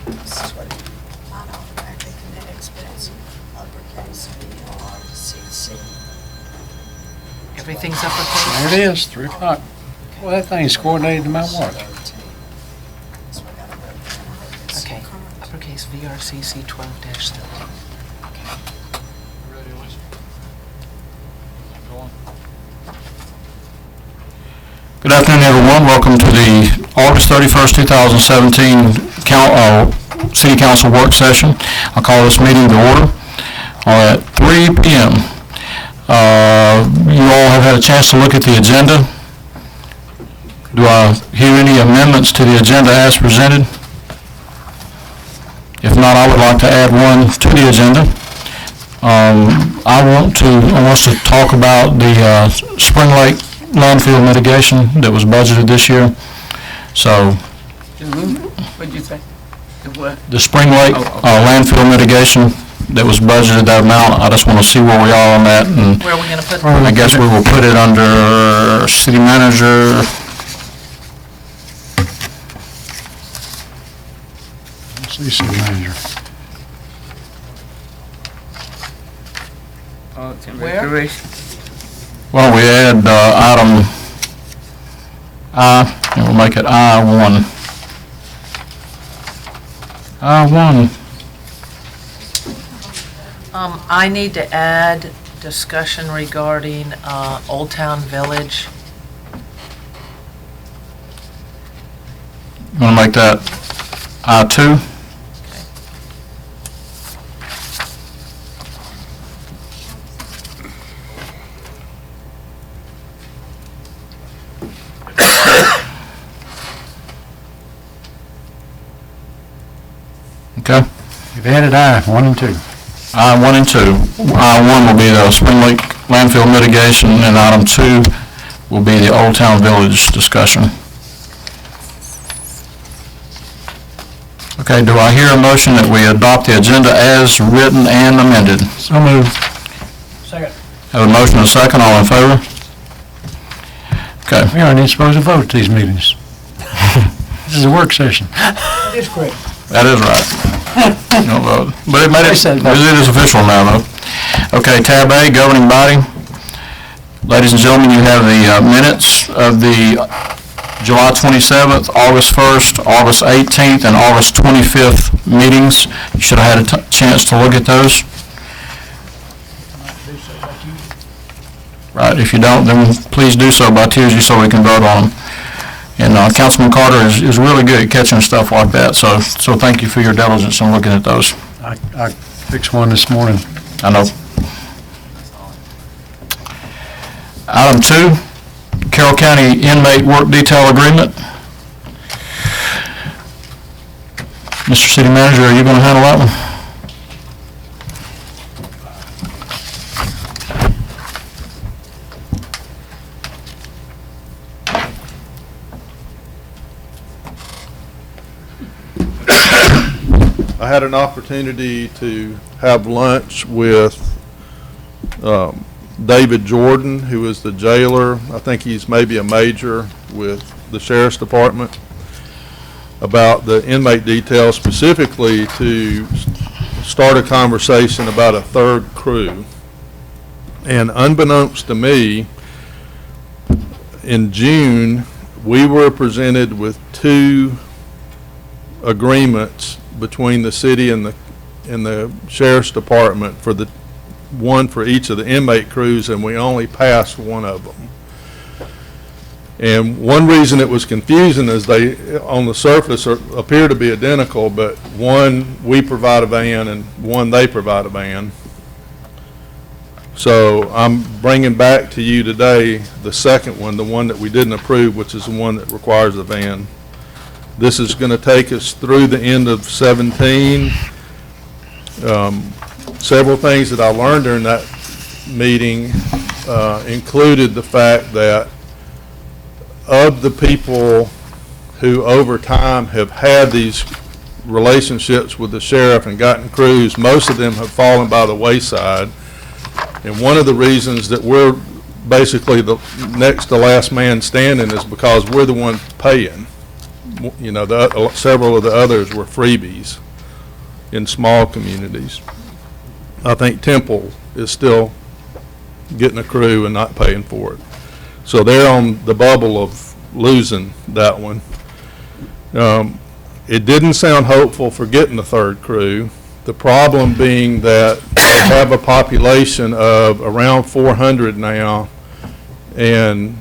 This is what mine automatically connects, but it's uppercase VRCC. Everything's uppercase? There it is, 3 o'clock. Well, that thing's coordinated to my watch. So I gotta write down, I hope it's Okay, current. uppercase VRCC 12-13. Good afternoon, everyone. Welcome to the August 31st, 2017 City Council work session. I'll call this meeting to order at 3 p.m. You all have had a chance to look at the agenda. Do I hear any amendments to the agenda as presented? If not, I would like to add one to the agenda. I want us to talk about the Spring Lake landfill mitigation that was budgeted this year. So What'd you say? The what? the Spring Lake Oh, okay. landfill mitigation that was budgeted, that amount, I just want to see where we are on that, and Where are we gonna put? I guess we will put it under city manager. Let's see, city manager. Where? Well, we add item I, and we'll make it I1. I1. I need to add discussion regarding Old Town Village. You want to make that I2? Okay. You've added I1 and 2. I1 and 2. I1 will be the Spring Lake landfill mitigation, and item 2 will be the Old Town Village discussion. Okay, do I hear a motion that we adopt the agenda as written and amended? So moved. Have a motion and a second, all in favor? Okay. We aren't even supposed to vote at these meetings. This is a work session. That is right. No vote. But it made it, it is official now, though. Okay, tab A, governing body. Ladies and gentlemen, you have the minutes of the July 27th, August 1st, August 18th, and August 25th meetings. You should have had a chance to look at those. Right, if you don't, then please do so by Tuesday so we can vote on them. And Councilman Carter is really good at catching stuff like that, so thank you for your diligence in looking at those. I fixed one this morning. I know. Item 2, Carroll County inmate work detail agreement. Mr. City Manager, are you going to handle that one? I had an opportunity to have lunch with David Jordan, who is the jailer. I think he's maybe a major with the Sheriff's Department, about the inmate detail, specifically to start a conversation about a third crew. And unbeknownst to me, in June, we were presented with 2 agreements between the city and the Sheriff's Department for the one for each of the inmate crews, and we only passed one of them. And one reason it was confusing is they, on the surface, appear to be identical, but one we provide a van and one they provide a van. So I'm bringing back to you today the second one, the one that we didn't approve, which is the one that requires the van. This is going to take us through the end of 17. Several things that I learned during that meeting included the fact that of the people who over time have had these relationships with the sheriff and gotten crews, most of them have fallen by the wayside. And one of the reasons that we're basically the next to last man standing is because we're the ones paying. you know, several of the others were freebies in small communities. I think Temple is still getting a crew and not paying for it. So they're on the bubble of losing that one. It didn't sound hopeful for getting a third crew. The problem being that they have a population of around 400 now, and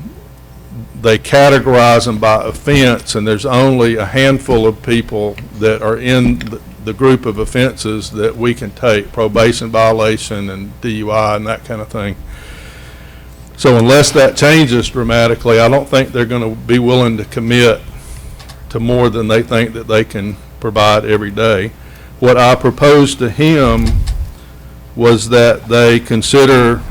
they categorize them by offense, and there's only a handful of people that are in the group of offenses that we can take, probation violation and DUI and that kind of thing. So unless that changes dramatically, I don't think they're going to be willing to commit to more than they think that they can provide every day. What I proposed to him was that they consider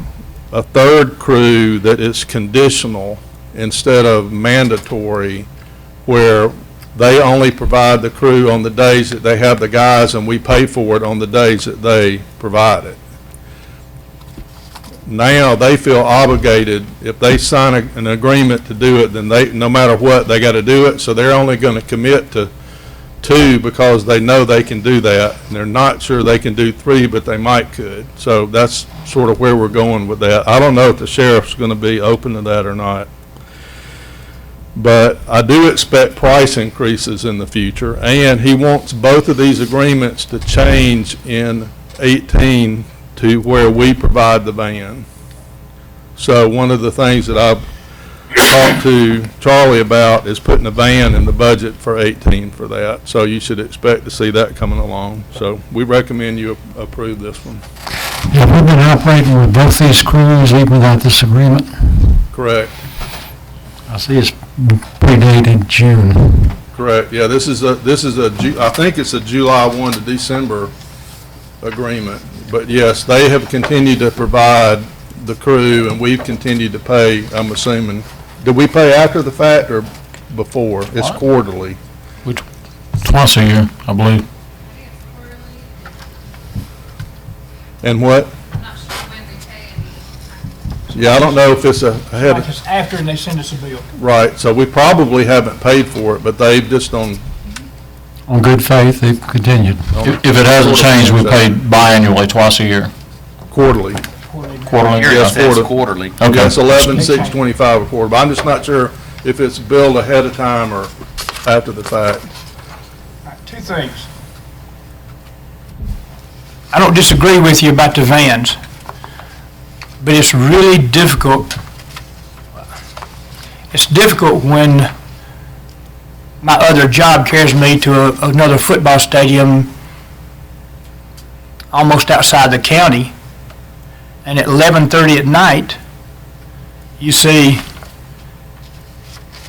a third crew that is conditional instead of mandatory, where they only provide the crew on the days that they have the guys and we pay for it on the days that they provide it. Now they feel obligated, if they sign an agreement to do it, then they, no matter what, they got to do it. So they're only going to commit to 2 because they know they can do that, and they're not sure they can do 3, but they might could. So that's sort of where we're going with that. I don't know if the sheriff's going to be open to that or not. But I do expect price increases in the future, and he wants both of these agreements to change in 18 to where we provide the van. So one of the things that I've talked to Charlie about is putting a van in the budget for 18 for that. So you should expect to see that coming along. So we recommend you approve this one. Have we been operating with both these crews even without this agreement? Correct. I see it's predated June. Correct. Yeah, I think it's a July 1 to December agreement. But yes, they have continued to provide the crew, and we've continued to pay, I'm assuming. Did we pay after the fact or before? It's What? quarterly. Twice a year, I believe. And what? I'm not sure when we pay any. Yeah, I don't know if it's ahead Like of, it's after and they send us a bill. right, so we probably haven't paid for it, but they've just on. On good faith, they've continued. If it hasn't changed, we pay biannually twice a year. Quarterly. Quarterly? Yes, Yes, that's quarter- quarterly. Okay. Yes, 11/6/25 a quarter, but I'm just not sure if it's billed ahead of time or after the fact. All right, 2 things. I don't disagree with you about the vans, but it's really difficult. It's difficult when my other job carries me to another football stadium almost outside the county, and at 11:30 at night, you see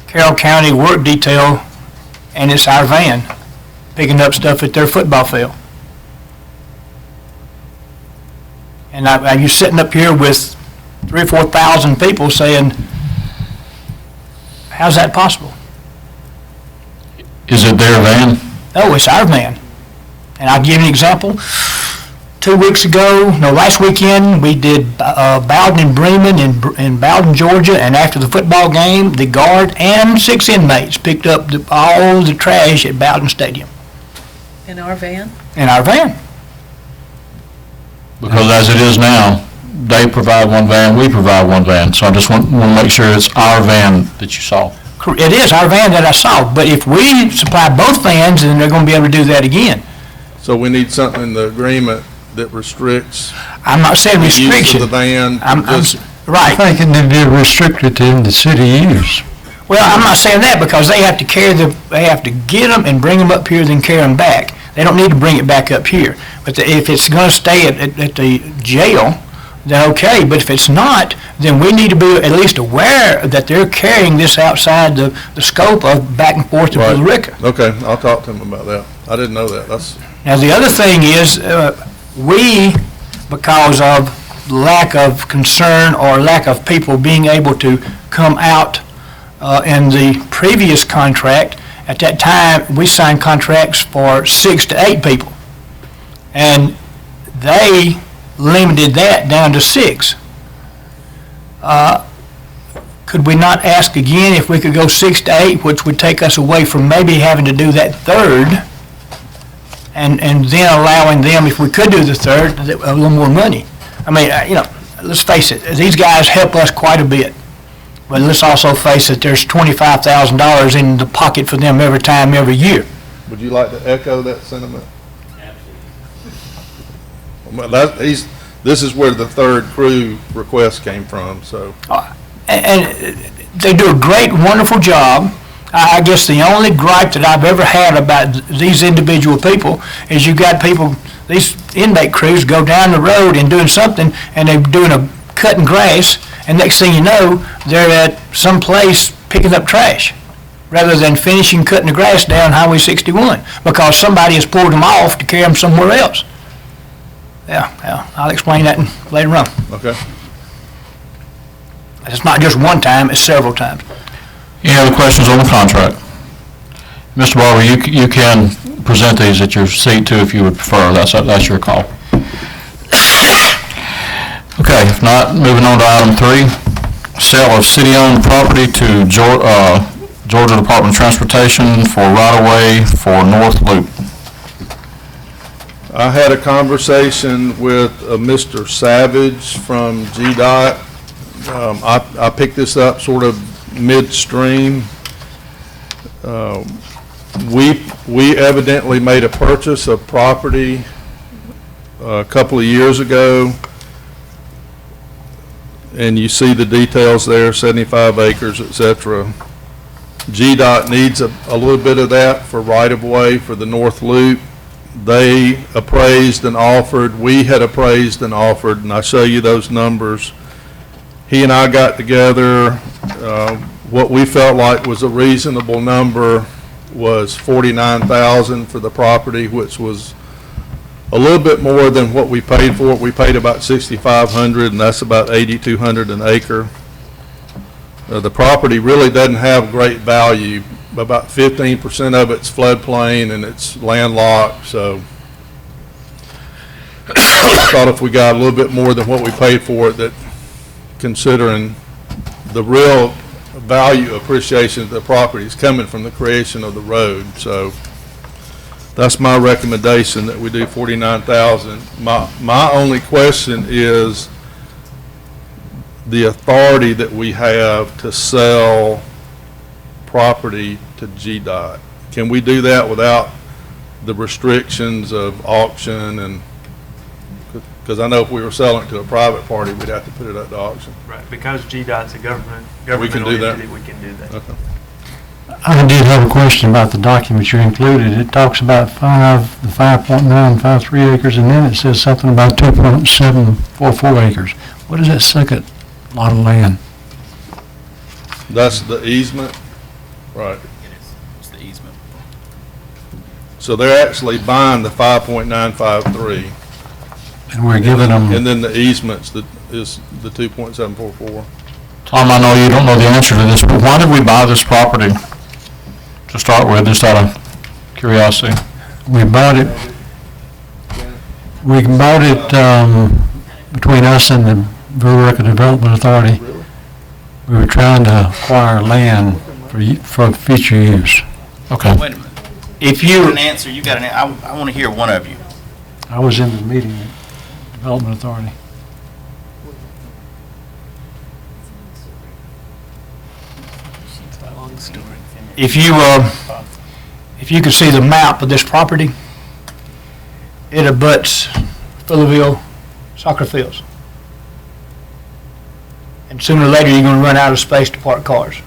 Carroll County work detail, and it's our van picking up stuff at their football field. And you're sitting up here with 3,000 or 4,000 people saying, how's that possible? Is it their van? Oh, it's our van. And I'll give you an example. 2 weeks ago, no, last weekend, we did Bowden and Bremen in Bowden, Georgia, and after the football game, the guard and 6 inmates picked up all the trash at Bowden Stadium In our van? in our van. Because as it is now, they provide one van, we provide one van. So I just want to make sure it's our van that you saw. It is our van that I saw, but if we supply both vans, then they're going to be able to do that again. So we need something in the agreement that restricts I'm not saying the use of restriction. the van. I'm Just- I right. think it would be restricted to in the city use. Well, I'm not saying that because they have to they have to get them and bring them up here, then carry them back. They don't need to bring it back up here. But if it's going to stay at the jail, then okay. But if it's not, then we need to be at least aware that they're carrying this outside the scope of back and forth to Right. Billerica. Okay, I'll talk to him about that. I didn't know that. That's, Now, the other thing is, we, because of lack of concern or lack of people being able to come out in the previous contract, at that time, we signed contracts for 6 to 8 people. And they limited that down to 6. could we not ask again if we could go 6 to 8, which would take us away from maybe having to do that third, and then allowing them, if we could do the third, a little more money? I mean, let's face it, these guys help us quite a bit. But let's also face it, there's $25,000 in the pocket for them every time, every year. Would you like to echo that sentiment? Absolutely. This is where the third crew request came from, so. And they do a great, wonderful job. I guess the only gripe that I've ever had about these individual people is you got people, these inmate crews go down the road and doing something, and they're doing a cutting grass, and next thing you know, they're at some place picking up trash, rather than finishing cutting the grass down Highway 61, because somebody has pulled them off to carry them somewhere else. Yeah, I'll explain that later on. Okay. It's not just one time, it's several times. Any other questions on the contract? Mr. Barber, you can present these at your seat too if you would prefer. That's your call. Okay, if not, moving on to item 3, sale of city-owned property to Georgia Department of Transportation for right-of-way for North Loop. I had a conversation with Mr. Savage from GDOT. I picked this up sort of midstream. We evidently made a purchase of property a couple of years ago, and you see the details there, 75 acres, et cetera. GDOT needs a little bit of that for right-of-way for the North Loop. They appraised and offered, we had appraised and offered, and I'll show you those numbers. He and I got together, what we felt like was a reasonable number was $49,000 for the property, which was a little bit more than what we paid for it. We paid about $6,500, and that's about $8,200 an acre. The property really doesn't have great value. About 15% of it's floodplain and it's landlocked, so I thought if we got a little bit more than what we paid for it, that considering the real value appreciation of the property is coming from the creation of the road. So that's my recommendation, that we do $49,000. My only question is the authority that we have to sell property to GDOT. Can we do that without the restrictions of auction? And because I know if we were selling it to a private party, we'd have to put it up to auction. Right, because GDOT's a We can governmental do that. entity, we can do that. Okay. I did have a question about the document you included. It talks about the 5.953 acres, and then it says something about 2.744 acres. What is that second lot of land? That's the easement, right? It's the easement. So they're actually buying the 5.953. And we're giving them, And then the easements is the 2.744. Tom, I know you don't know the answer to this, but why did we buy this property to start with, just out of curiosity? we bought it between us and the Billerica Development Authority. We were trying to acquire land for future use. Okay. Wait a minute. If You got you, an answer, you got an, I want to hear one of you. I was in the meeting at Development Authority. if you could see the map of this property, it abuts Fullerville soccer fields. And sooner or later, you're gonna run out of space to park cars.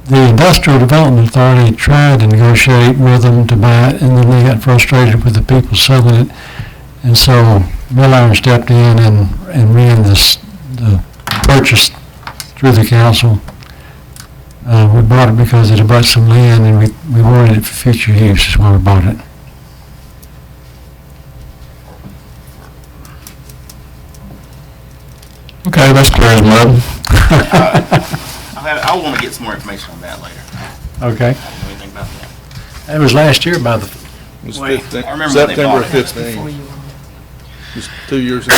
The Industrial Development Authority tried to negotiate with them to buy it, and then they got frustrated with the people selling it. And so Milliron stepped in and ran the purchase through the council. We bought it because it abuts some land, and we wanted it for future use, is why we bought it. Okay, that's clear as mud. I want to get some more information on that later. Okay. I don't know anything about that. That was last year by the, It was Wait, 15 I remember when they September bought it. 15. Just 2 years ago.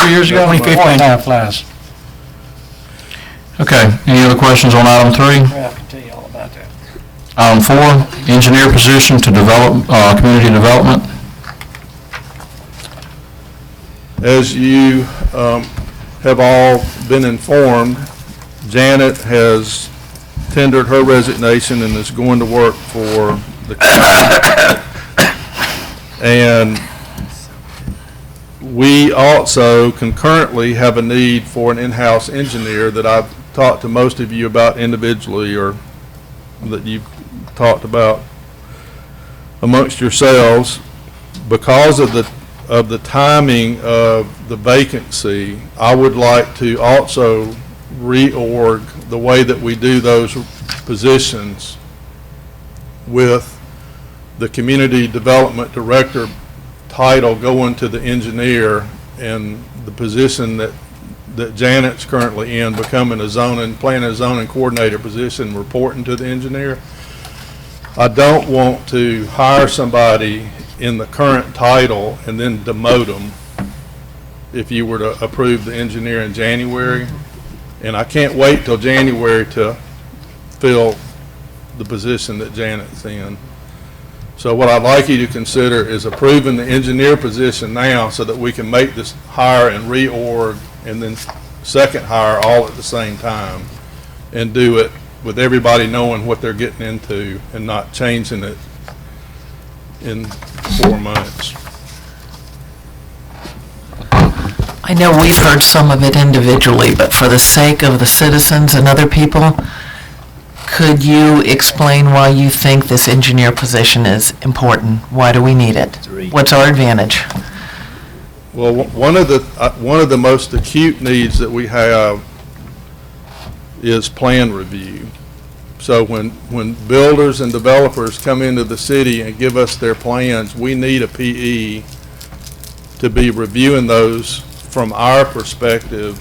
2 years ago, 2015. Time flies. Okay, any other questions on item 3? Ralph can tell you all about that. Item 4, engineer position to develop, community development. As you have all been informed, Janet has tendered her resignation and is going to work for the county. And we also concurrently have a need for an in-house engineer that I've talked to most of you about individually, or that you've talked about amongst yourselves. Because of the timing of the vacancy, I would like to also reorg the way that we do those positions, with the community development director title going to the engineer, and the position that Janet's currently in becoming a planning and zoning coordinator position, reporting to the engineer. I don't want to hire somebody in the current title and then demote them if you were to approve the engineer in January. And I can't wait till January to fill the position that Janet's in. So what I'd like you to consider is approving the engineer position now, so that we can make this hire and reorg, and then second hire all at the same time, and do it with everybody knowing what they're getting into and not changing it in 4 months. I know we've heard some of it individually, but for the sake of the citizens and other people, could you explain why you think this engineer position is important? Why do we need it? What's our advantage? Well, one of the most acute needs that we have is plan review. So when builders and developers come into the city and give us their plans, we need a PE to be reviewing those from our perspective.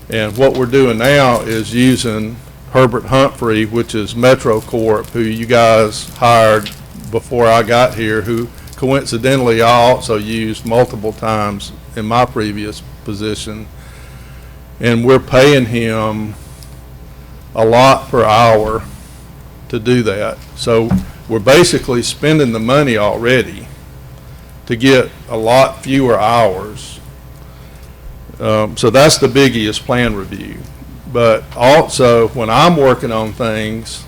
And what we're doing now is using Herbert Humphrey, which is Metro Corp, who you guys hired before I got here, who coincidentally I also used multiple times in my previous position. And we're paying him a lot per hour to do that. So we're basically spending the money already to get a lot fewer hours. So that's the biggie, is plan review. But also, when I'm working on things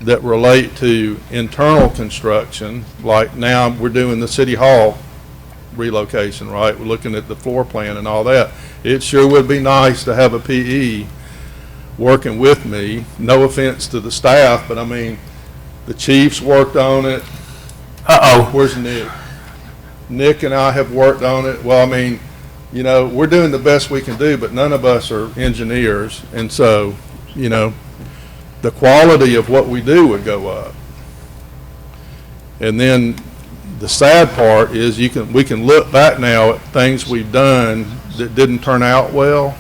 that relate to internal construction, like now we're doing the City Hall relocation, right? We're looking at the floor plan and all that. It sure would be nice to have a PE working with me. No offense to the staff, but I mean, the chief's worked on it. Uh-oh. Where's Nick? Nick and I have worked on it. Well, I mean, you know, we're doing the best we can do, but none of us are engineers. And so, you know, the quality of what we do would go up. And then the sad part is we can look back now at things we've done that didn't turn out well.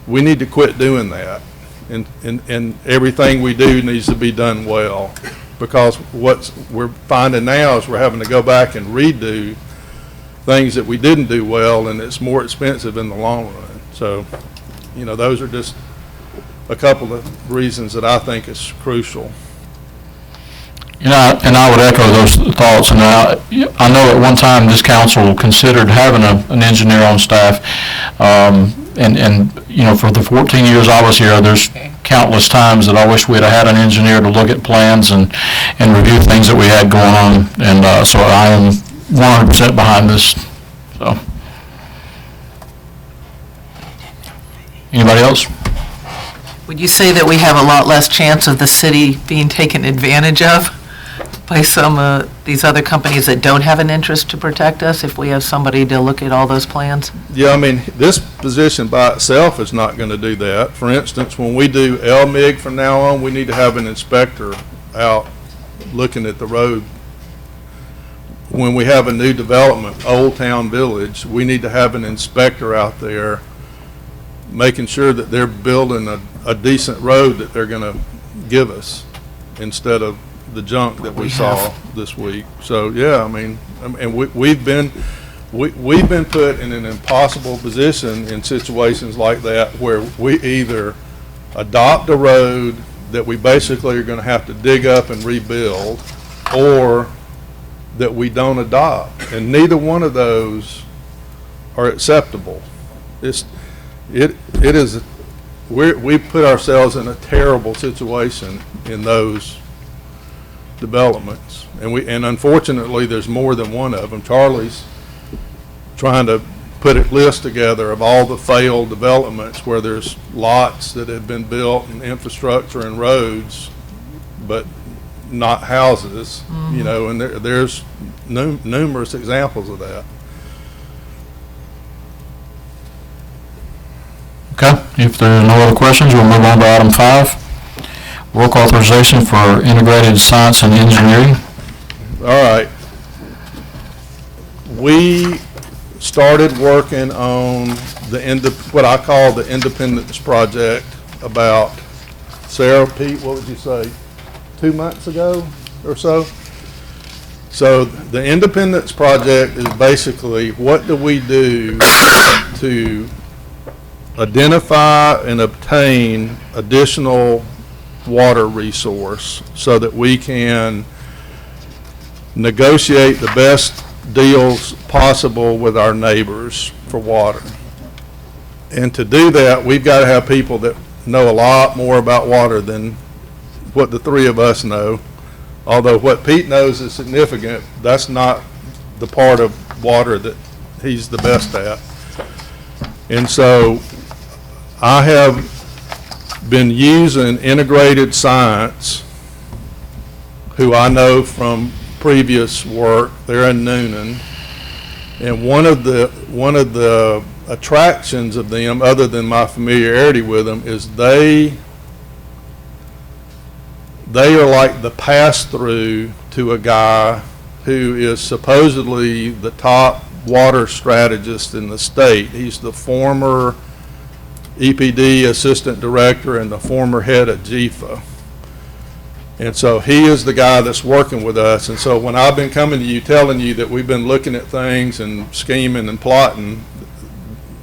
We need to quit doing that. And everything we do needs to be done well, because what we're finding now is we're having to go back and redo things that we didn't do well, and it's more expensive in the long run. So, you know, those are just a couple of reasons that I think is crucial. And I would echo those thoughts. And I know at one time this council considered having an engineer on staff. And you know, for the 14 years I was here, there's countless times that I wish we'd have had an engineer to look at plans and review things that we had going on. And so I am 100% behind this. So, anybody else? Would you say that we have a lot less chance of the city being taken advantage of by some these other companies that don't have an interest to protect us, if we have somebody to look at all those plans? Yeah, I mean, this position by itself is not going to do that. For instance, when we do LMIG from now on, we need to have an inspector out looking at the road. When we have a new development, Old Town Village, we need to have an inspector out there making sure that they're building a decent road that they're going to give us, instead of the junk that we saw this week. So, yeah, I mean, and we've been we've been put in an impossible position in situations like that where we either adopt a road that we basically are going to have to dig up and rebuild, or that we don't adopt. And neither one of those are acceptable. We put ourselves in a terrible situation in those developments. And unfortunately, there's more than one of them. Charlie's trying to put a list together of all the failed developments where there's lots that have been built and infrastructure and roads, but not houses, you know, and there's numerous examples of that. Okay, if there are no other questions, we'll move on to item 5. Work authorization for integrated science and engineering. All right. We started working on what I call the Independence Project about, Sarah, Pete, what would you say, 2 months ago or so? So the Independence Project is basically, what do we do to identify and obtain additional water resource so that we can negotiate the best deals possible with our neighbors for water. And to do that, we've got to have people that know a lot more about water than what the three of us know. Although what Pete knows is significant, that's not the part of water that he's the best at. And so I have been using Integrated Science, who I know from previous work. They're in Noonan. And one of the attractions of them, other than my familiarity with them, is they are like the pass-through to a guy who is supposedly the top water strategist in the state. He's the former EPD assistant director and the former head of GFA. And so he is the guy that's working with us. And so when I've been coming to you telling you that we've been looking at things and scheming and plotting,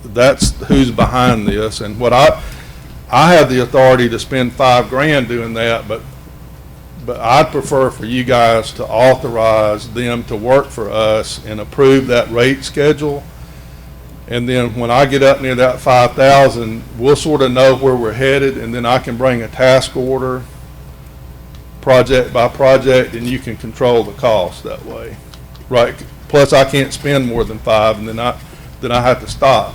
that's who's behind this. And what I have the authority to spend $5,000 doing that, but I'd prefer for you guys to authorize them to work for us and approve that rate schedule. And then when I get up near that 5,000, we'll sort of know where we're headed, and then I can bring a task order project by project, and you can control the cost that way, right? Plus I can't spend more than 5, and then I have to stop.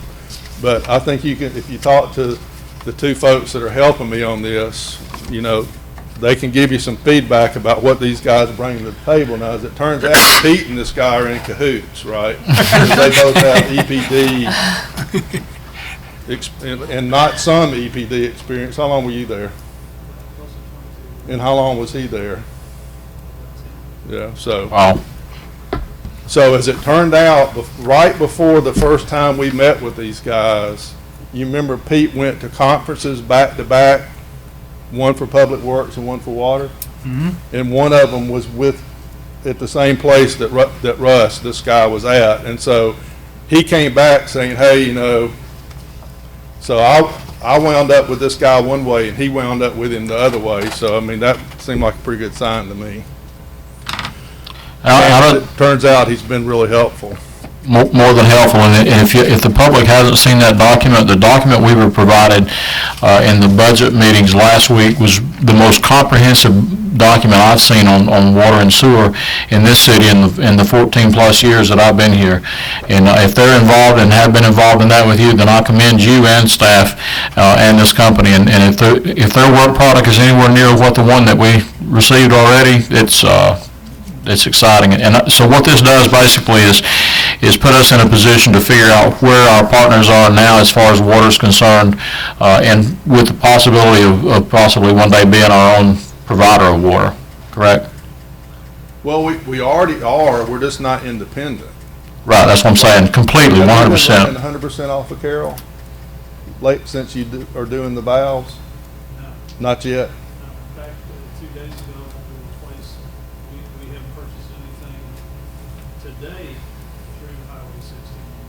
But I think you can, if you talk to the two folks that are helping me on this, you know, they can give you some feedback about what these guys bring to the table. Now, as it turns out, Pete and this guy are in cahoots, right? They both have EPD and not some EPD experience. How long were you there? And how long was he there? Yeah, so. Wow. So as it turned out, right before the first time we met with these guys, you remember Pete went to conferences back to back, one for Public Works and one for Water? Mm-hmm. And one of them was at the same place that Russ, this guy, was at. And so he came back saying, hey, you know, so I wound up with this guy one way and he wound up with him the other way. So, I mean, that seemed like a pretty good sign to me. It turns out he's been really helpful. More than helpful, and if the public hasn't seen that document, the document we were provided in the budget meetings last week was the most comprehensive document I've seen on water and sewer in this city in the 14 plus years that I've been here. And if they're involved and have been involved in that with you, then I commend you and staff and this company. And if their work product is anywhere near what the one that we received already, it's exciting. And so what this does basically is put us in a position to figure out where our partners are now as far as water is concerned, and with the possibility of possibly one day being our own provider of water, correct? Well, we already are, we're just not independent. Right, that's what I'm saying, completely, 100%. Have you been running 100% off of Carroll, since you are doing the valves? No. Not yet? No. In fact, 2 days ago, we haven't purchased anything today through Highway 60.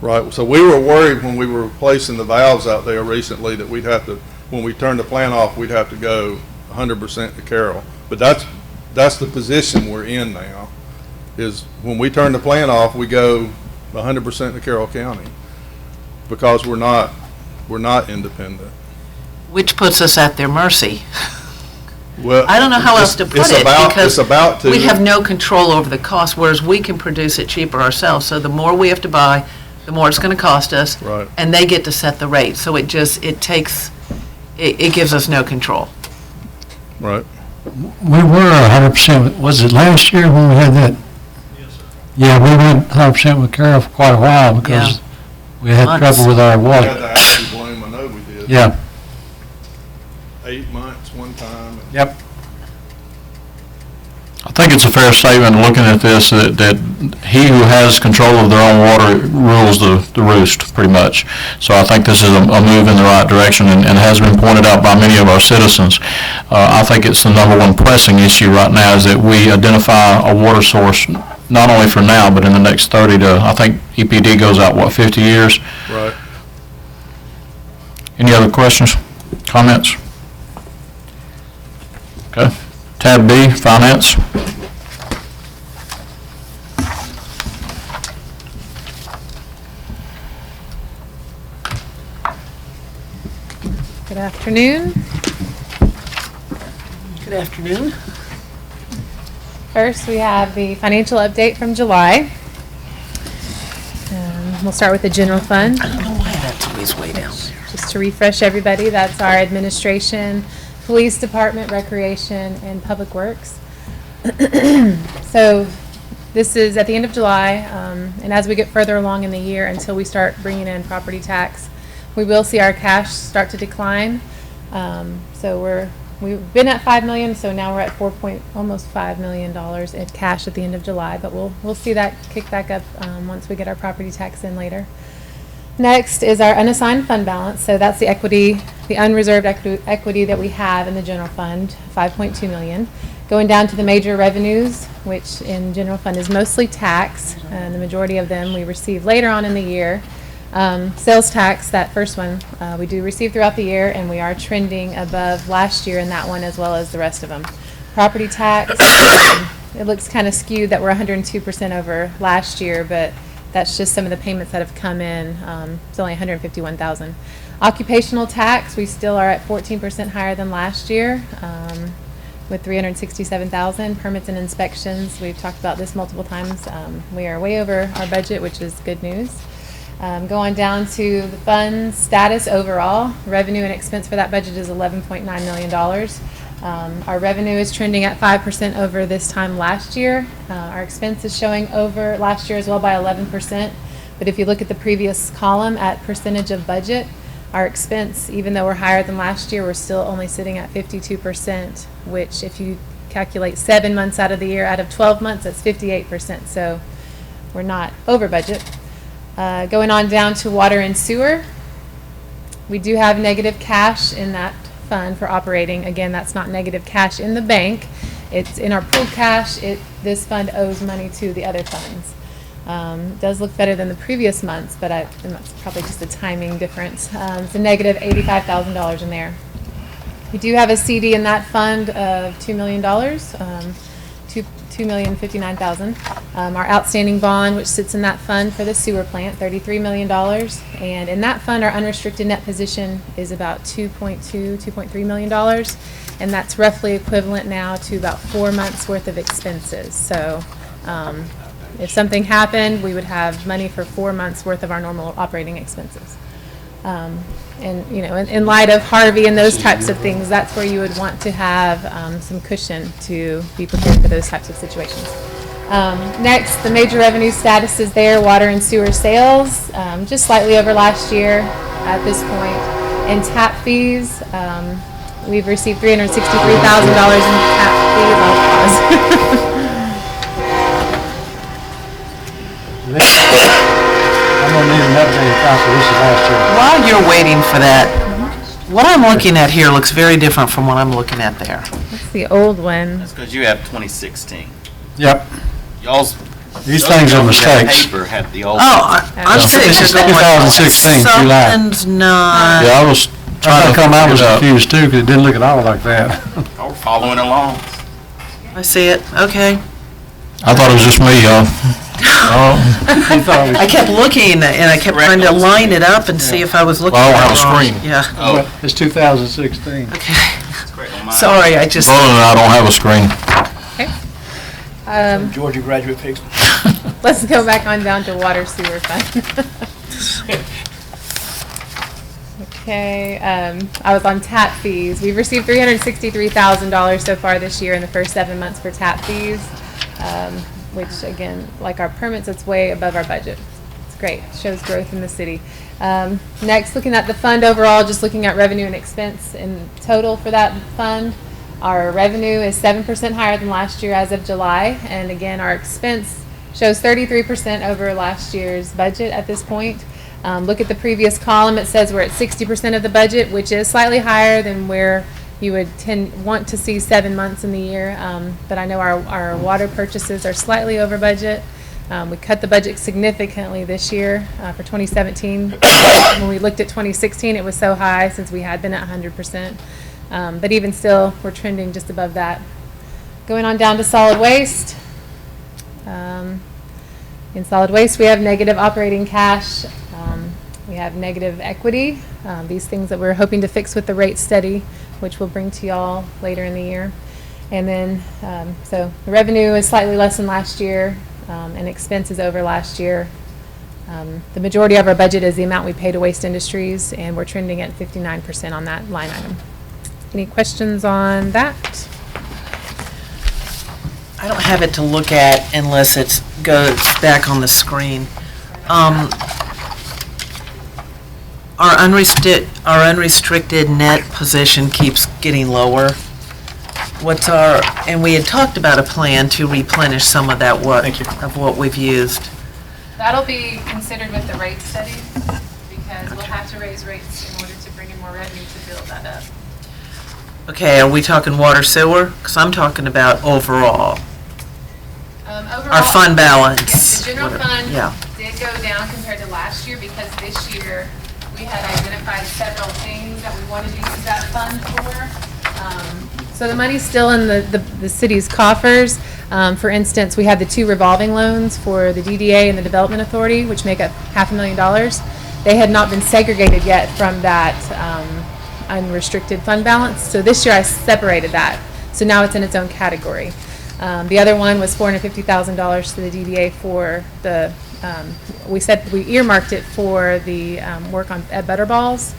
Right, so we were worried when we were replacing the valves out there recently that we'd have to, when we turned the plant off, we'd have to go 100% to Carroll. But that's the position we're in now, is when we turn the plant off, we go 100% to Carroll County, because we're not independent. Which puts us at their mercy. Well, I don't know how else to put it, because it's about to. we have no control over the cost, whereas we can produce it cheaper ourselves. So the more we have to buy, the more it's going to cost us. Right. And they get to set the rate. So it gives us no control. Right. We were 100%, was it last year when we had that? Yes, sir. Yeah, we went 100% with Carroll for quite a while because we had Months. trouble with our We had water. the algae bloom, I know we did. Yeah. 8 months one time. Yep. I think it's a fair statement, looking at this, that he who has control of their own water rules the roost, pretty much. So I think this is a move in the right direction, and has been pointed out by many of our citizens. I think it's the number one pressing issue right now, is that we identify a water source, not only for now, but in the next 30 to, I think EPD goes out, 50 years? Right. Any other questions, comments? Okay. Tab B, Finance. Good afternoon. Good afternoon. First, we have the financial update from July. We'll start with the general fund. I don't know why that's always way down there. Just to refresh everybody, that's our administration, police department, recreation, and public works. So this is at the end of July, and as we get further along in the year until we start bringing in property tax, we will see our cash start to decline. So we've been at $5 million, so now we're at almost $5 million in cash at the end of July, but we'll see that kick back up once we get our property tax in later. Next is our unassigned fund balance. So that's the equity, the unreserved equity that we have in the general fund, $5.2 million. Going down to the major revenues, which in general fund is mostly tax, and the majority of them we receive later on in the year. Sales tax, that first one, we do receive throughout the year, and we are trending above last year in that one as well as the rest of them. Property tax, it looks kind of skewed that we're 102% over last year, but that's just some of the payments that have come in. It's only $151,000. Occupational tax, we still are at 14% higher than last year, with $367,000. Permits and inspections, we've talked about this multiple times. We are way over our budget, which is good news. Going down to the fund status overall, revenue and expense for that budget is $11.9 million. Our revenue is trending at 5% over this time last year. Our expense is showing over last year as well by 11%. But if you look at the previous column at percentage of budget, our expense, even though we're higher than last year, we're still only sitting at 52%, which if you calculate 7 months out of the year, out of 12 months, that's 58%. So we're not over budget. Going on down to water and sewer, we do have negative cash in that fund for operating. Again, that's not negative cash in the bank. It's in our pooled cash. This fund owes money to the other funds. It does look better than the previous months, but that's probably just a timing difference. It's a negative $85,000 in there. We do have a CD in that fund of $2 million. $2,059,000. Our outstanding bond, which sits in that fund for the sewer plant, $33 million. And in that fund, our unrestricted net position is about $2.3 million. And that's roughly equivalent now to about 4 months worth of expenses. So if something happened, we would have money for 4 months worth of our normal operating expenses. And you know, in light of Harvey and those types of things, that's where you would want to have some cushion to be prepared for those types of situations. Next, the major revenue status is there, water and sewer sales, just slightly over last year at this point. And tap fees, we've received $363,000 in tap fees. I'll pause. I'm gonna need an updated copy, this is last year. While you're waiting for that, what I'm looking at here looks very different from what I'm looking at there. That's the old one. That's because you have 2016. Yep. Y'all's These things are mistakes. Paper had the old. I'm sitting This is here going, 2016, July. something's not. Yeah, I was Trying trying to come, I was figure it out. confused too, because it didn't look at all like that. Oh, we're following along. I see it, okay. I thought it was just me, y'all. Oh, I kept looking, and I kept trying to line it up and see if I was looking Well, I don't at have it a wrong. screen. Yeah, Oh, It's 2016. okay. it's correct on mine. Sorry, I just, Roland and I don't have a screen. Georgia graduate picks. Let's go back on down to water sewer fund. Okay, I was on tap fees. We've received $363,000 so far this year in the first 7 months for tap fees, which again, like our permits, it's way above our budget. It's great, shows growth in the city. Next, looking at the fund overall, just looking at revenue and expense in total for that fund. Our revenue is 7% higher than last year as of July, and again, our expense shows 33% over last year's budget at this point. Look at the previous column, it says we're at 60% of the budget, which is slightly higher than where you would want to see 7 months in the year. But I know our water purchases are slightly over budget. We cut the budget significantly this year for 2017. When we looked at 2016, it was so high since we had been at 100%. But even still, we're trending just above that. Going on down to solid waste. In solid waste, we have negative operating cash. We have negative equity. These things that we're hoping to fix with the rate study, which we'll bring to y'all later in the year. And then, so the revenue is slightly less than last year, and expenses over last year. The majority of our budget is the amount we pay to Waste Industries, and we're trending at 59% on that line item. Any questions on that? I don't have it to look at unless it goes back on the screen. Our unrestricted net position keeps getting lower. And we had talked about a plan to replenish some of that of what we've used. That'll be considered with the rate study, because we'll have to raise rates in order to bring in more revenue to build that up. Okay, are we talking water sewer? Because I'm talking about overall. Our fund balance. Yes, the general whatever. fund Yeah. did go down compared to last year, because this year we had identified several things that we wanted to use that fund for. So the money's still in the city's coffers. For instance, we have the 2 revolving loans for the DDA and the Development Authority, which make up $500,000. They had not been segregated yet from that unrestricted fund balance. So this year I separated that. So now it's in its own category. The other one was $450,000 to the DDA for the, we earmarked it for the work at Butterballs.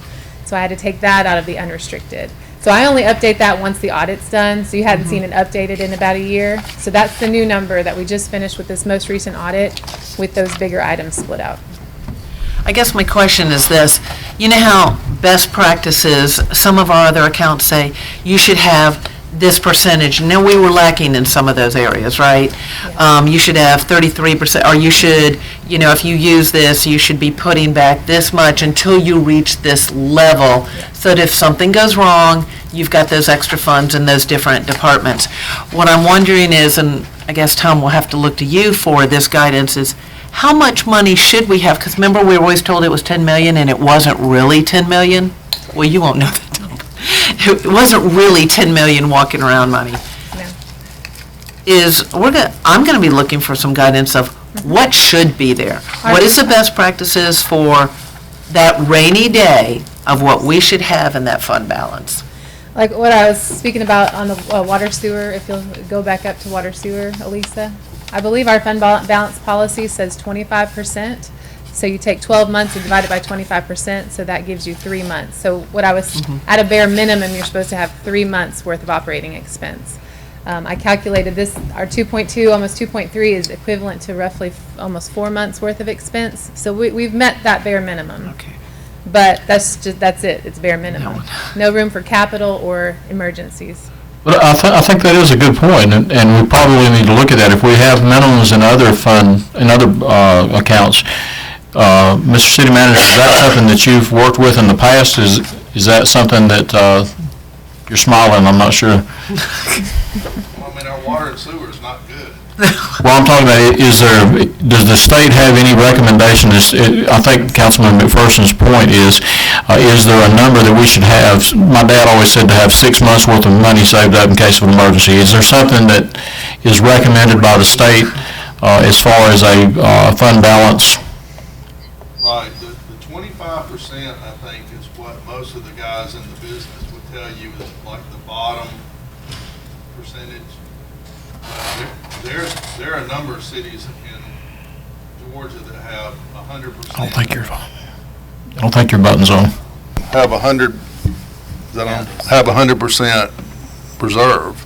So I had to take that out of the unrestricted. So I only update that once the audit's done, so you hadn't seen it updated in about a year. So that's the new number that we just finished with this most recent audit with those bigger items split out. I guess my question is this, you know how best practices, some of our other accounts say, you should have this percentage, and then we were lacking in some of those areas, right? You should have 33%, or you should, if you use this, you should be putting back this much until you reach this level, so that if something goes wrong, you've got those extra funds in those different departments. What I'm wondering is, and I guess Tom will have to look to you for this guidance, is how much money should we have? Because remember, we were always told it was 10 million, and it wasn't really 10 million? Well, you won't know that. It wasn't really 10 million walking around money. No. I'm going to be looking for some guidance of what should be there. What is the best practices for that rainy day of what we should have in that fund balance? Like what I was speaking about on the water sewer, if you'll go back up to water sewer, Elisa. I believe our fund balance policy says 25%. So you take 12 months and divide it by 25%, so that gives you 3 months. So what I was, at a bare minimum, you're supposed to have 3 months worth of operating expense. I calculated this, our 2.2, almost 2.3 is equivalent to roughly almost 4 months worth of expense. So we've met that bare minimum. Okay. But that's it, it's bare minimum. No room for capital or emergencies. But I think that is a good point, and we probably need to look at that. If we have minimums in other accounts, Mr. City Manager, is that something that you've worked with in the past? Is that something that, you're smiling, I'm not sure. I mean, our water and sewer is not good. Well, I'm talking about, does the state have any recommendation? I think Councilman McPherson's point is there a number that we should have? My dad always said to have 6 months' worth of money saved up in case of an emergency. Is there something that is recommended by the state as far as a fund balance? Right, the 25%, I think, is what most of the guys in the business would tell you is like the bottom percentage. There are a number of cities in Georgia that have 100%. I don't think your button's on. Have 100, have 100% reserve.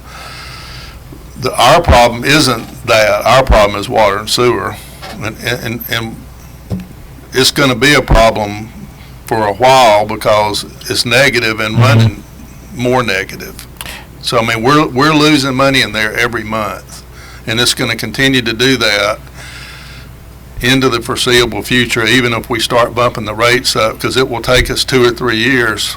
Our problem isn't that. Our problem is water and sewer. And it's going to be a problem for a while because it's negative and running more negative. So, I mean, we're losing money in there every month, and it's going to continue to do that into the foreseeable future, even if we start bumping the rates up, because it will take us 2 or 3 years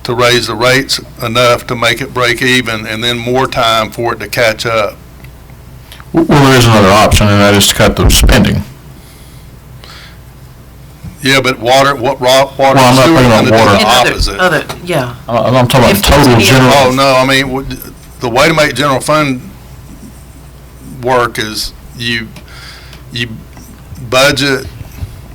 to raise the rates enough to make it break even, and then more time for it to catch up. Well, there is another option, and that is to cut the spending. Yeah, but water and I'm sewer not are putting on going to do water. the opposite. Yeah. I'm talking about total general. Oh, no, I mean, the way to make general fund work is you budget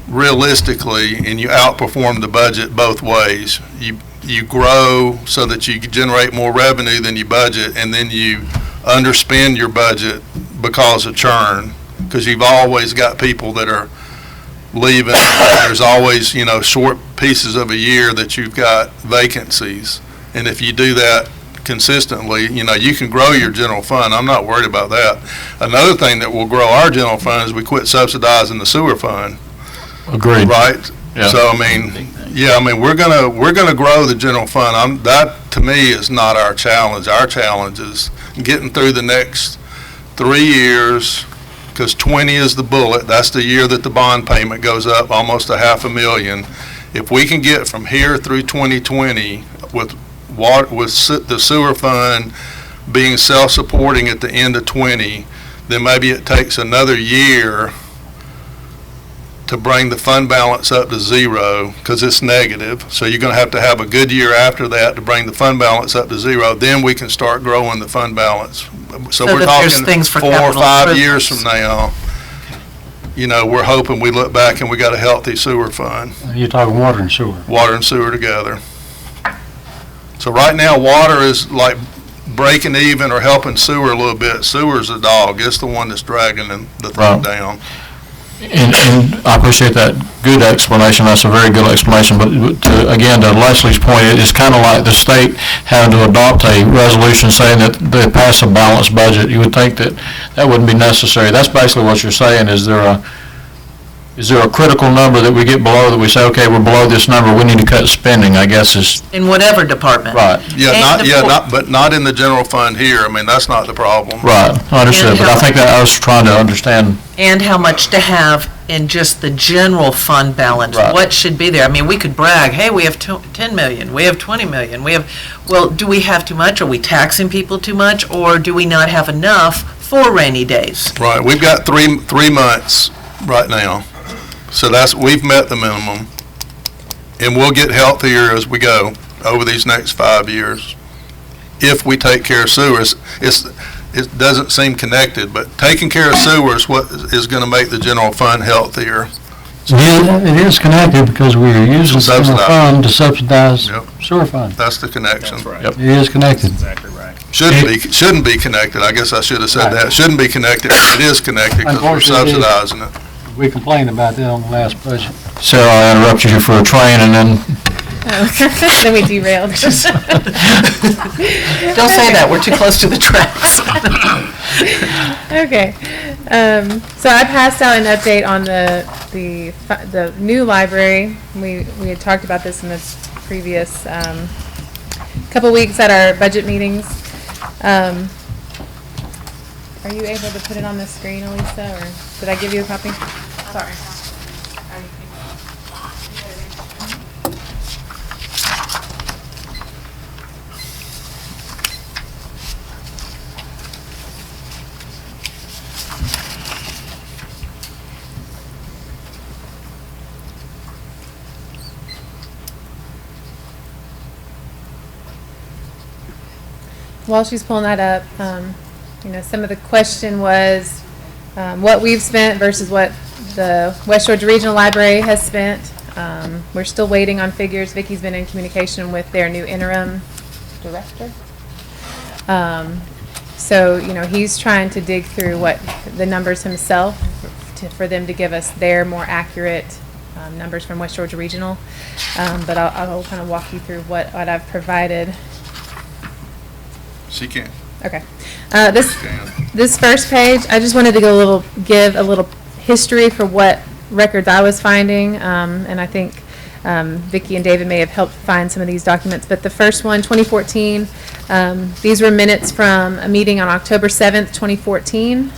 realistically and you outperform the budget both ways. You grow so that you generate more revenue than you budget, and then you underspend your budget because of churn, because you've always got people that are leaving. There's always, short pieces of a year that you've got vacancies. And if you do that consistently, you can grow your general fund. I'm not worried about that. Another thing that will grow our general fund is we quit subsidizing the sewer fund. Agreed. Right? Yeah. So, we're gonna grow the general fund. That, to me, is not our challenge. Our challenge is getting through the next 3 years, because 20 is the bullet. That's the year that the bond payment goes up almost $500,000. If we can get from here through 2020 with the sewer fund being self-supporting at the end of 20, then maybe it takes another year to bring the fund balance up to zero, because it's negative. So you're going to have a good year after that to bring the fund balance up to zero. Then we can start growing the fund balance. So we're that there's talking things for 4 or capital 5 years improvements. from now. We're hoping we look back and we got a healthy sewer fund, You're talking water and sewer. water and sewer together. So right now, water is like breaking even or helping sewer a little bit. Sewer's the dog. It's the one that's dragging the thing Right. down. And I appreciate that good explanation. That's a very good explanation. But again, to Leslie's point, it's kind of like the state having to adopt a resolution saying that they pass a balanced budget. You would think that wouldn't be necessary. That's basically what you're saying. Is there a critical number that we get below that we say, okay, we're below this number, we need to cut spending, I guess is. In whatever department. Right. But not in the general fund here. I mean, that's not the problem. Right, understood. But I think that I was trying to understand. And how much to have in just the general fund balance. Right. What should be there? I mean, we could brag, hey, we have 10 million, we have 20 million, well, do we have too much? Are we taxing people too much? Or do we not have enough for rainy days? Right. We've got three months right now. So we've met the minimum, and we'll get healthier as we go over these next 5 years. If we take care of sewers, it doesn't seem connected, but taking care of sewers what is going to make the general fund healthier. It is connected because we're using the general Subsidize. fund to subsidize Yep. sewer fund. That's the connection. That's right. Yep. It is connected. Exactly right. Shouldn't be connected. I guess I should have said that. Shouldn't be connected. It is connected because we're Unfortunately, it is. subsidizing it. We complained about that on the last budget. Sarah, I interrupted you for a train and then Then we derailed. Don't say that, we're too close to the tracks. Okay, so I passed out an update on the new library. We had talked about this in the previous couple weeks at our budget meetings. Are you able to put it on the screen, Elisa, or did I give you a copy? Sorry. while she's pulling that up, some of the question was what we've spent versus what the West Georgia Regional Library has spent. We're still waiting on figures. Vicky's been in communication with their new interim director. So, he's trying to dig through what the numbers himself for them to give us their more accurate numbers from West Georgia Regional. But I'll kind of walk you through what I've provided. She can. Okay. This first page, I just wanted to give a little history for what records I was finding, and I think Vicki and David may have helped find some of these documents. But the first one, 2014, these were minutes from a meeting on October 7th, 2014.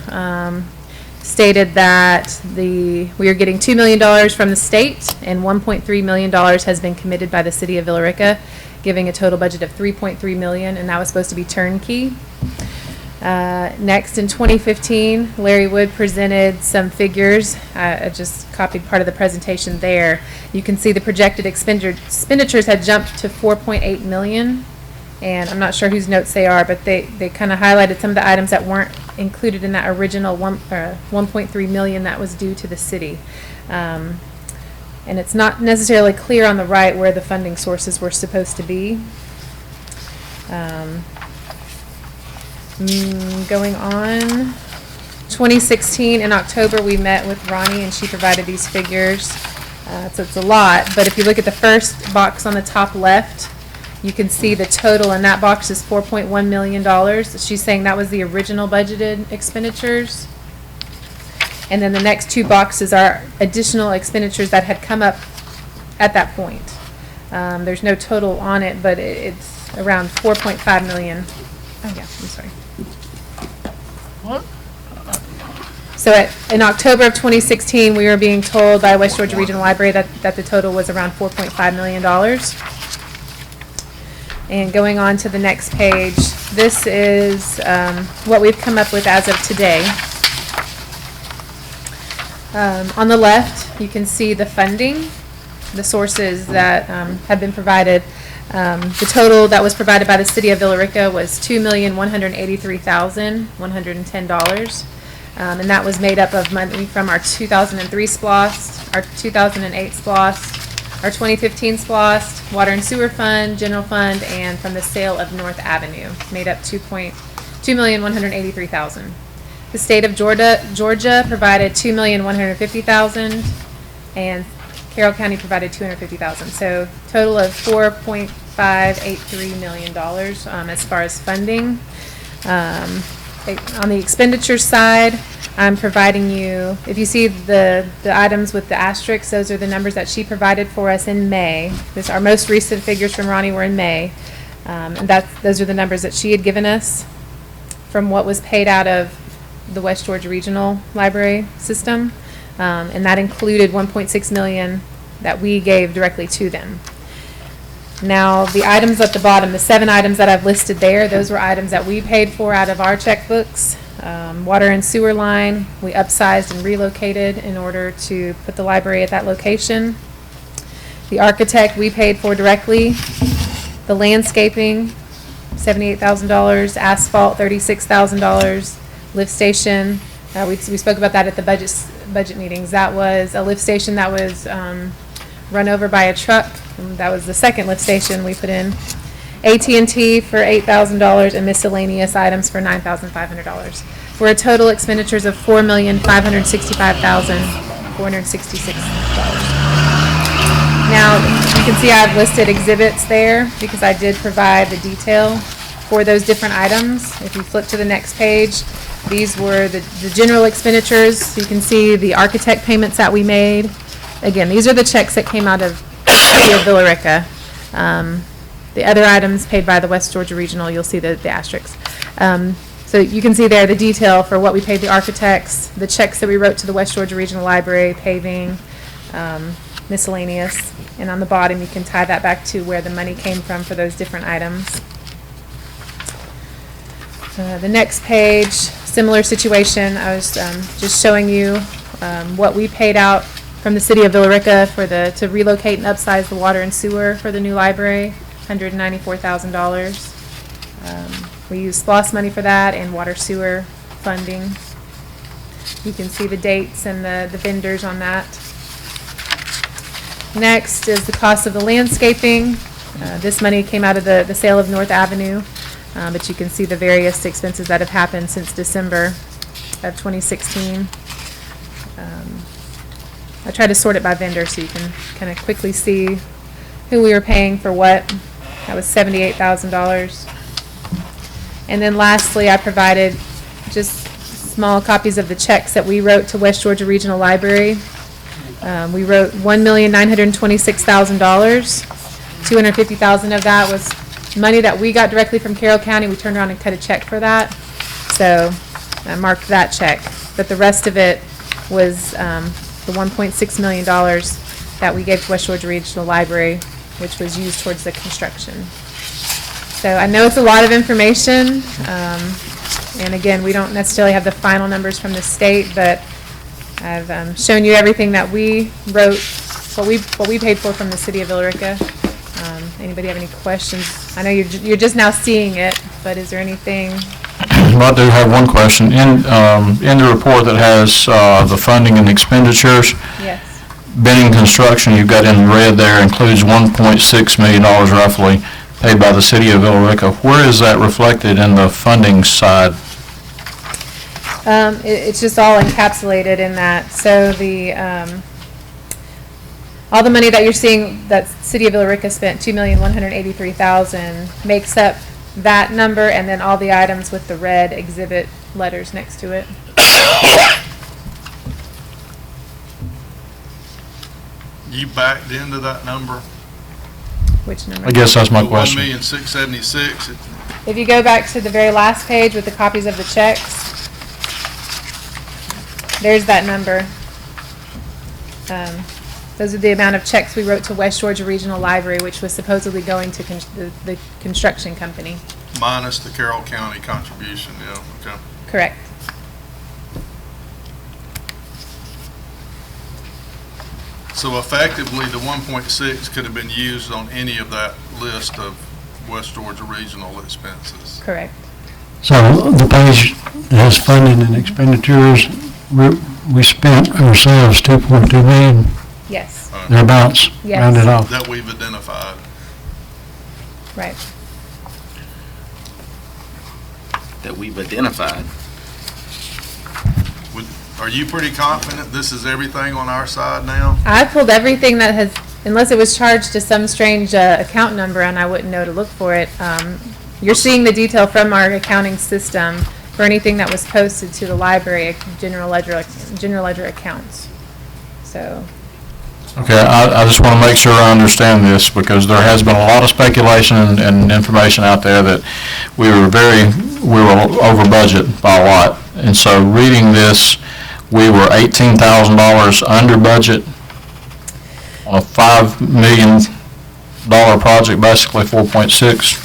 Stated that we are getting $2 million from the state, and $1.3 million has been committed by the city of Villa Rica, giving a total budget of $3.3 million, and that was supposed to be turnkey. Next, in 2015, Larry Wood presented some figures. I just copied part of the presentation there. You can see the projected expenditures had jumped to $4.8 million, and I'm not sure whose notes they are, but they kind of highlighted some of the items that weren't included in that original $1.3 million that was due to the city. And it's not necessarily clear on the right where the funding sources were supposed to be. Going on, 2016 in October we met with Ronnie and she provided these figures. So it's a lot, but if you look at the first box on the top left, you can see the total in that box is $4.1 million. She's saying that was the original budgeted expenditures. And then the next two boxes are additional expenditures that had come up at that point. There's no total on it, but it's around $4.5 million. Oh yeah, I'm sorry. What? So in October of 2016, we were being told by West Georgia Regional Library that the total was around $4.5 million. And going on to the next page, this is what we've come up with as of today. On the left, you can see the funding, the sources that have been provided. The total that was provided by the city of Villa Rica was $2,183,110. And that was made up of money from our 2003 SPLOST, our 2008 SPLOST, our 2015 SPLOST, Water and Sewer Fund, General Fund, and from the sale of North Avenue, made up $2,183,000. The state of Georgia provided $2,150,000, and Carroll County provided $250,000. So total of $4.583 million as far as funding. On the expenditure side, I'm providing you, if you see the items with the asterisks, those are the numbers that she provided for us in May. Our most recent figures from Ronnie were in May. And those are the numbers that she had given us from what was paid out of the West Georgia Regional Library system. And that included $1.6 million that we gave directly to them. Now, the items at the bottom, the 7 items that I've listed there, those were items that we paid for out of our checkbooks. Water and sewer line, we upsized and relocated in order to put the library at that location. The architect we paid for directly. The landscaping, $78,000. Asphalt, $36,000. Lift station, we spoke about that at the budget meetings. That was a lift station that was run over by a truck. That was the second lift station we put in. AT&T for $8,000 and miscellaneous items for $9,500. For a total expenditures of $4,565,466. Now, you can see I've listed exhibits there because I did provide the detail for those different items. If you flip to the next page, these were the general expenditures. You can see the architect payments that we made. Again, these are the checks that came out of the city of Villa Rica. The other items paid by the West Georgia Regional, you'll see the asterisks. So you can see there the detail for what we paid the architects, the checks that we wrote to the West Georgia Regional Library, paving, miscellaneous, and on the bottom you can tie that back to where the money came from for those different items. The next page, similar situation. I was just showing you what we paid out from the city of Villa Rica to relocate and upsize the water and sewer for the new library, $194,000. We use SPOS money for that and water sewer funding. You can see the dates and the vendors on that. Next is the cost of the landscaping. This money came out of the sale of North Avenue, but you can see the various expenses that have happened since December of 2016. I tried to sort it by vendor so you can kind of quickly see who we were paying for what. That was $78,000. And then lastly, I provided just small copies of the checks that we wrote to West Georgia Regional Library. We wrote $1,926,000. $250,000 of that was money that we got directly from Carroll County. We turned around and cut a check for that. So I marked that check. But the rest of it was the $1.6 million that we gave to West Georgia Regional Library, which was used towards the construction. So I know it's a lot of information. And again, we don't necessarily have the final numbers from the state, but I've shown you everything that we wrote, what we paid for from the city of Villarica. Anybody have any questions? I know you're just now seeing it, but is there anything? Well, I do have one question. In the report that has the funding and expenditures, Yes. Benning Construction, you've got in red there, includes $1.6 million roughly paid by the city of Villarica. Where is that reflected in the funding side? It's just all encapsulated in that. So all the money that you're seeing that City of Villarica spent, $2,183,000, makes up that number, and then all the items with the red exhibit letters next to it. You backed into that number? Which number? I guess that's my question. $1,676,000. If you go back to the very last page with the copies of the checks, there's that number. Those are the amount of checks we wrote to West Georgia Regional Library, which was supposedly going to the construction company. Minus the Carroll County contribution, yeah, okay. Correct. So effectively, the 1.6 could have been used on any of that list of West Georgia regional expenses. Correct. So the page that has funding and expenditures, we spent ourselves 2.2 million, Yes. thereabouts, Yes. rounded off. That we've identified. Right. That we've identified. Are you pretty confident this is everything on our side now? I pulled everything that has, unless it was charged to some strange account number and I wouldn't know to look for it. You're seeing the detail from our accounting system for anything that was posted to the library, general ledger accounts. So, Okay, I just want to make sure I understand this, because there has been a lot of speculation and information out there that we were over budget by a lot. And so reading this, we were $18,000 under budget on a $5 million project, basically 4.6.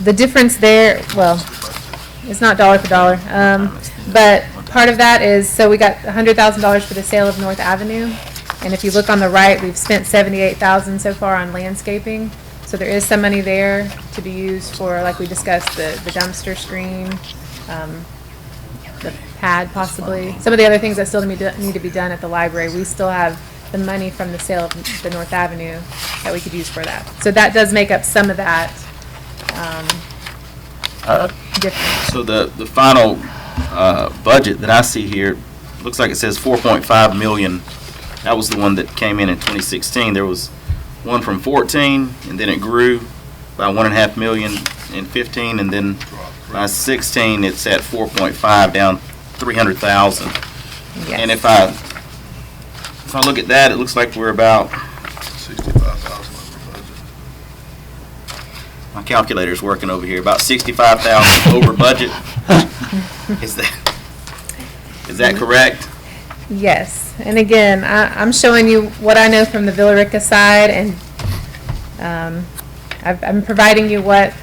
the difference there, well, it's not dollar for dollar, but part of that is, so we got $100,000 for the sale of North Avenue, and if you look on the right, we've spent $78,000 so far on landscaping, so there is some money there to be used for, like we discussed, the dumpster screen, the pad possibly, some of the other things that still need to be done at the library. We still have the money from the sale of the North Avenue that we could use for that. So that does make up some of that difference. So the final budget that I see here, looks like it says 4.5 million. That was the one that came in 2016. There was one from 14, and then it grew by 1.5 million in 15, and then by 16 it's at 4.5, down 300,000. Yes. And if I look at that, it looks like we're about, 65,000 over budget. my calculator's working over here, about 65,000 over budget. Is that correct? Yes, and again, I'm showing you what I know from the Villarica side, and I'm providing you what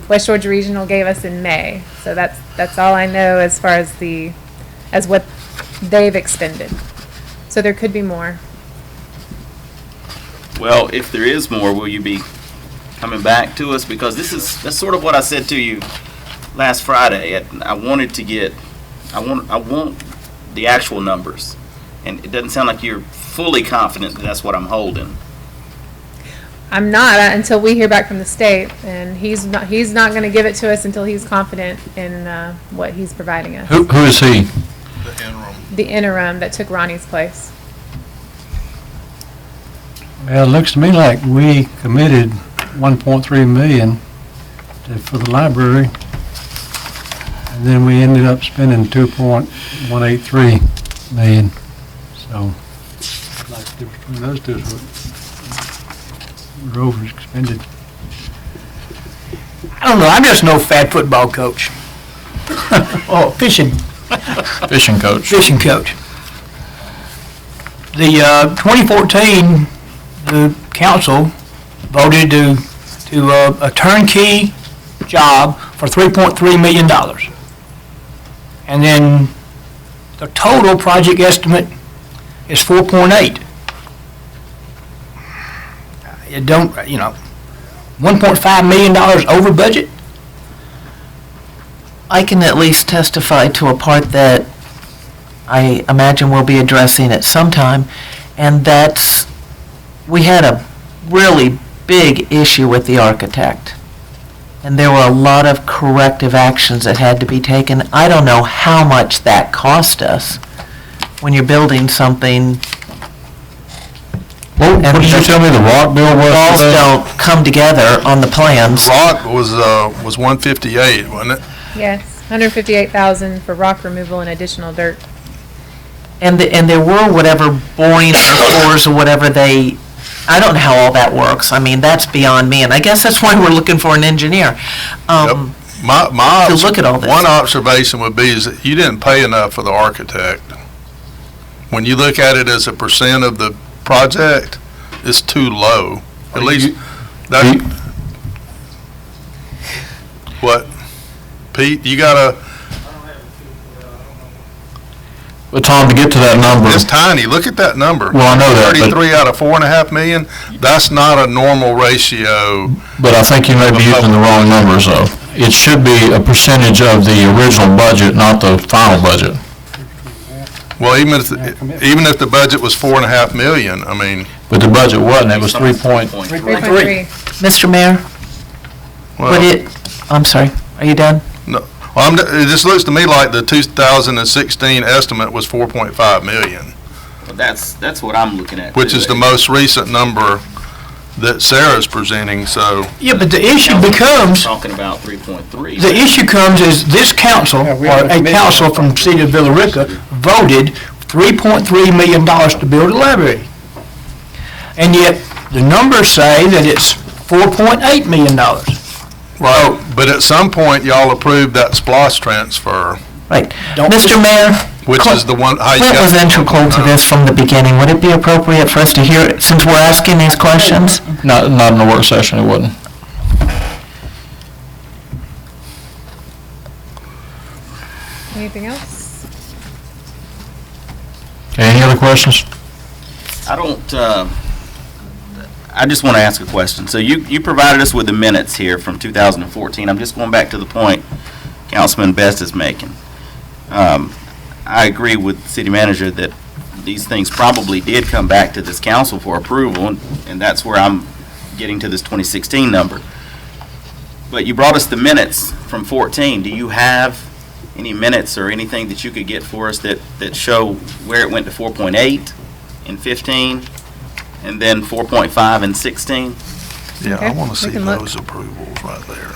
West Georgia Regional gave us in May. So that's all I know as far as what they've expended. So there could be more. Well, if there is more, will you be coming back to us? Because that's sort of what I said to you last Friday. I wanted to get, I want the actual numbers. And it doesn't sound like you're fully confident that that's what I'm holding. I'm not until we hear back from the state, and he's not going to give it to us until he's confident in what he's providing us. Who is he? The interim. The interim that took Ronnie's place. Well, it looks to me like we committed 1.3 million for the library, and then we ended up spending 2.183 million. So, like the difference between those two is what Rover's expended. I don't know, I'm just no fat football coach. Oh, fishing Coach. fishing coach. The 2014, the council voted to a turnkey job for $3.3 million. And then the total project estimate is 4.8. It don't, $1.5 million over budget? I can at least testify to a part that I imagine we'll be addressing at some time, and that's, we had a really big issue with the architect. And there were a lot of corrective actions that had to be taken. I don't know how much that cost us when you're building something. What did you tell me the rock bill was? Walls for that? don't come together on the plans. Rock was 158, wasn't it? Yes, 158,000 for rock removal and additional dirt. And there were whatever boring or cores or whatever I don't know how all that works. I mean, that's beyond me, and I guess that's why we're looking for an engineer. My To look at all this. One observation would be is that you didn't pay enough for the architect. When you look at it as a percent of the project, it's too low. At least, that, what? Pete, you gotta, But Tom, to get to that number, it's tiny. Look at that number. Well, I know that, but- 33 out of 4.5 million, that's not a normal ratio. but I think you may be using the wrong numbers though. It should be a percentage of the original budget, not the final budget. Well, even if the budget was 4.5 million, I mean, But the budget wasn't, it was 3.3. 3.3. Mr. Mayor, well, I'm sorry, are you done? it just looks to me like the 2016 estimate was 4.5 million, But that's what I'm looking at. which too. is the most recent number that Sarah's presenting, so. Yeah, but the issue Council becomes, Talking about 3.3. the issue comes is this council, or a council from the city of Villa Rica, voted $3.3 million to build a library. And yet, the numbers say that it's $4.8 million. Right, but at some point, y'all approved that SPOS transfer, Right. Don't- Mr. Mayor, which is the one, how you Clint got. was integral to this from the beginning. Would it be appropriate for us to hear, it since we're asking these questions? Not in the work session, it wasn't. Anything else? Any other questions? I just want to ask a question. So you provided us with the minutes here from 2014. I'm just going back to the point Councilman Best is making. I agree with the city manager that these things probably did come back to this council for approval, and that's where I'm getting to this 2016 number. But you brought us the minutes from 14. Do you have any minutes or anything that you could get for us that show where it went to 4.8 in 15, and then 4.5 in 16? Yeah, I Okay, want to we see can look. those approvals right there.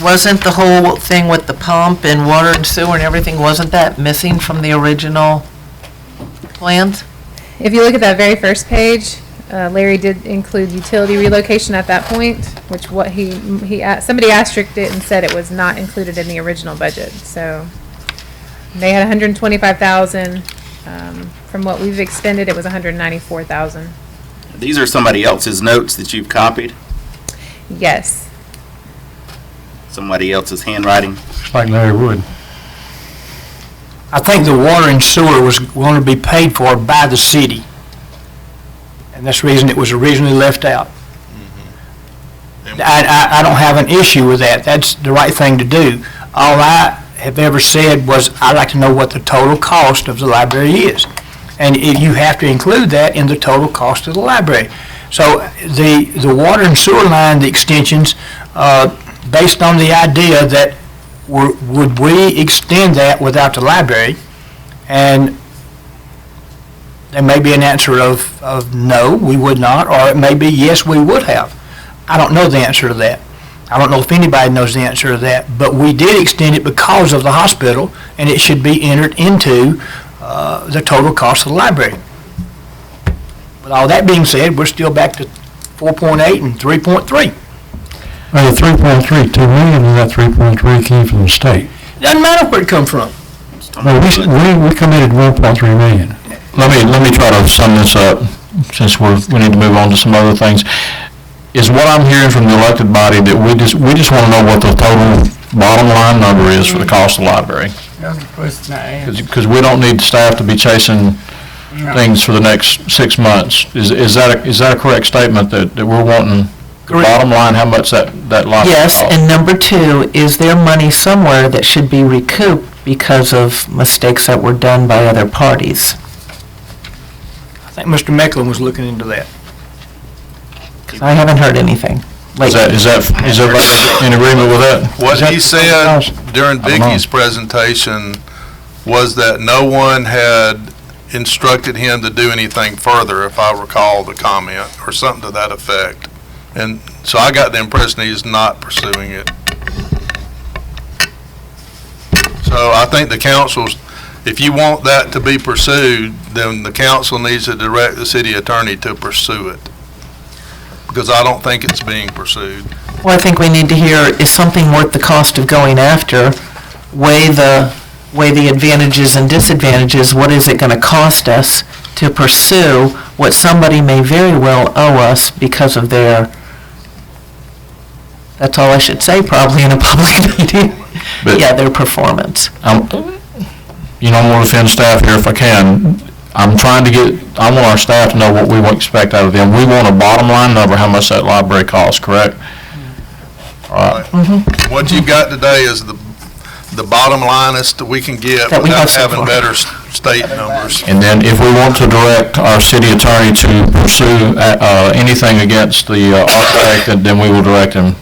Wasn't the whole thing with the pump and water and sewer and everything, wasn't that missing from the original plans? If you look at that very first page, Larry did include utility relocation at that point, which somebody asterisked it and said it was not included in the original budget. So they had 125,000. From what we've expended, it was 194,000. These are somebody else's notes that you've copied? Yes. Somebody else's handwriting? Looks like Larry Wood. I think the water and sewer was going to be paid for by the city. And that's the reason it was originally left out. I don't have an issue with that. That's the right thing to do. All I have ever said was, I'd like to know what the total cost of the library is. And you have to include that in the total cost of the library. So the water and sewer line, the extensions, based on the idea that would we extend that without the library? And there may be an answer of no, we would not, or it may be yes, we would have. I don't know the answer to that. I don't know if anybody knows the answer to that, but we did extend it because of the hospital, and it should be entered into the total cost of the library. With all that being said, we're still back to 4.8 and 3.3. Well, the 3.3, 2 million of that 3.3 came from the state. Doesn't matter where it come from. Well, we committed 1.3 million. Let me try to sum this up, since we need to move on to some other things. Is what I'm hearing from the elected body that we just want to know what the total bottom line number is for the cost of the library? Because we don't need staff to be chasing things for the next 6 months. Is that a correct statement, that we're wanting the bottom line, how much that library Yes, costs? and number 2, is there money somewhere that should be recouped because of mistakes that were done by other parties? I think Mr. Mecklin was looking into that. I haven't heard anything. Is everybody in agreement with that? What he said during I don't know. Vicky's presentation was that no one had instructed him to do anything further, if I recall the comment, or something to that effect. And so I got the impression he's not pursuing it. So I think the council's, if you want that to be pursued, then the council needs to direct the city attorney to pursue it, because I don't think it's being pursued. Well, I think we need to hear, is something worth the cost of going after? Weigh the advantages and disadvantages. What is it going to cost us to pursue what somebody may very well owe us because of their, that's all I should say probably in a public meeting. But- Yeah, their performance. I'm going to offend staff here if I can. I want our staff to know what we expect out of them. We want a bottom line number, how much that library costs, correct? All right. What you've got today is the bottom linest that we can get That we without have so having far. better state numbers. And then if we want to direct our city attorney to pursue anything against the architect, then we will direct him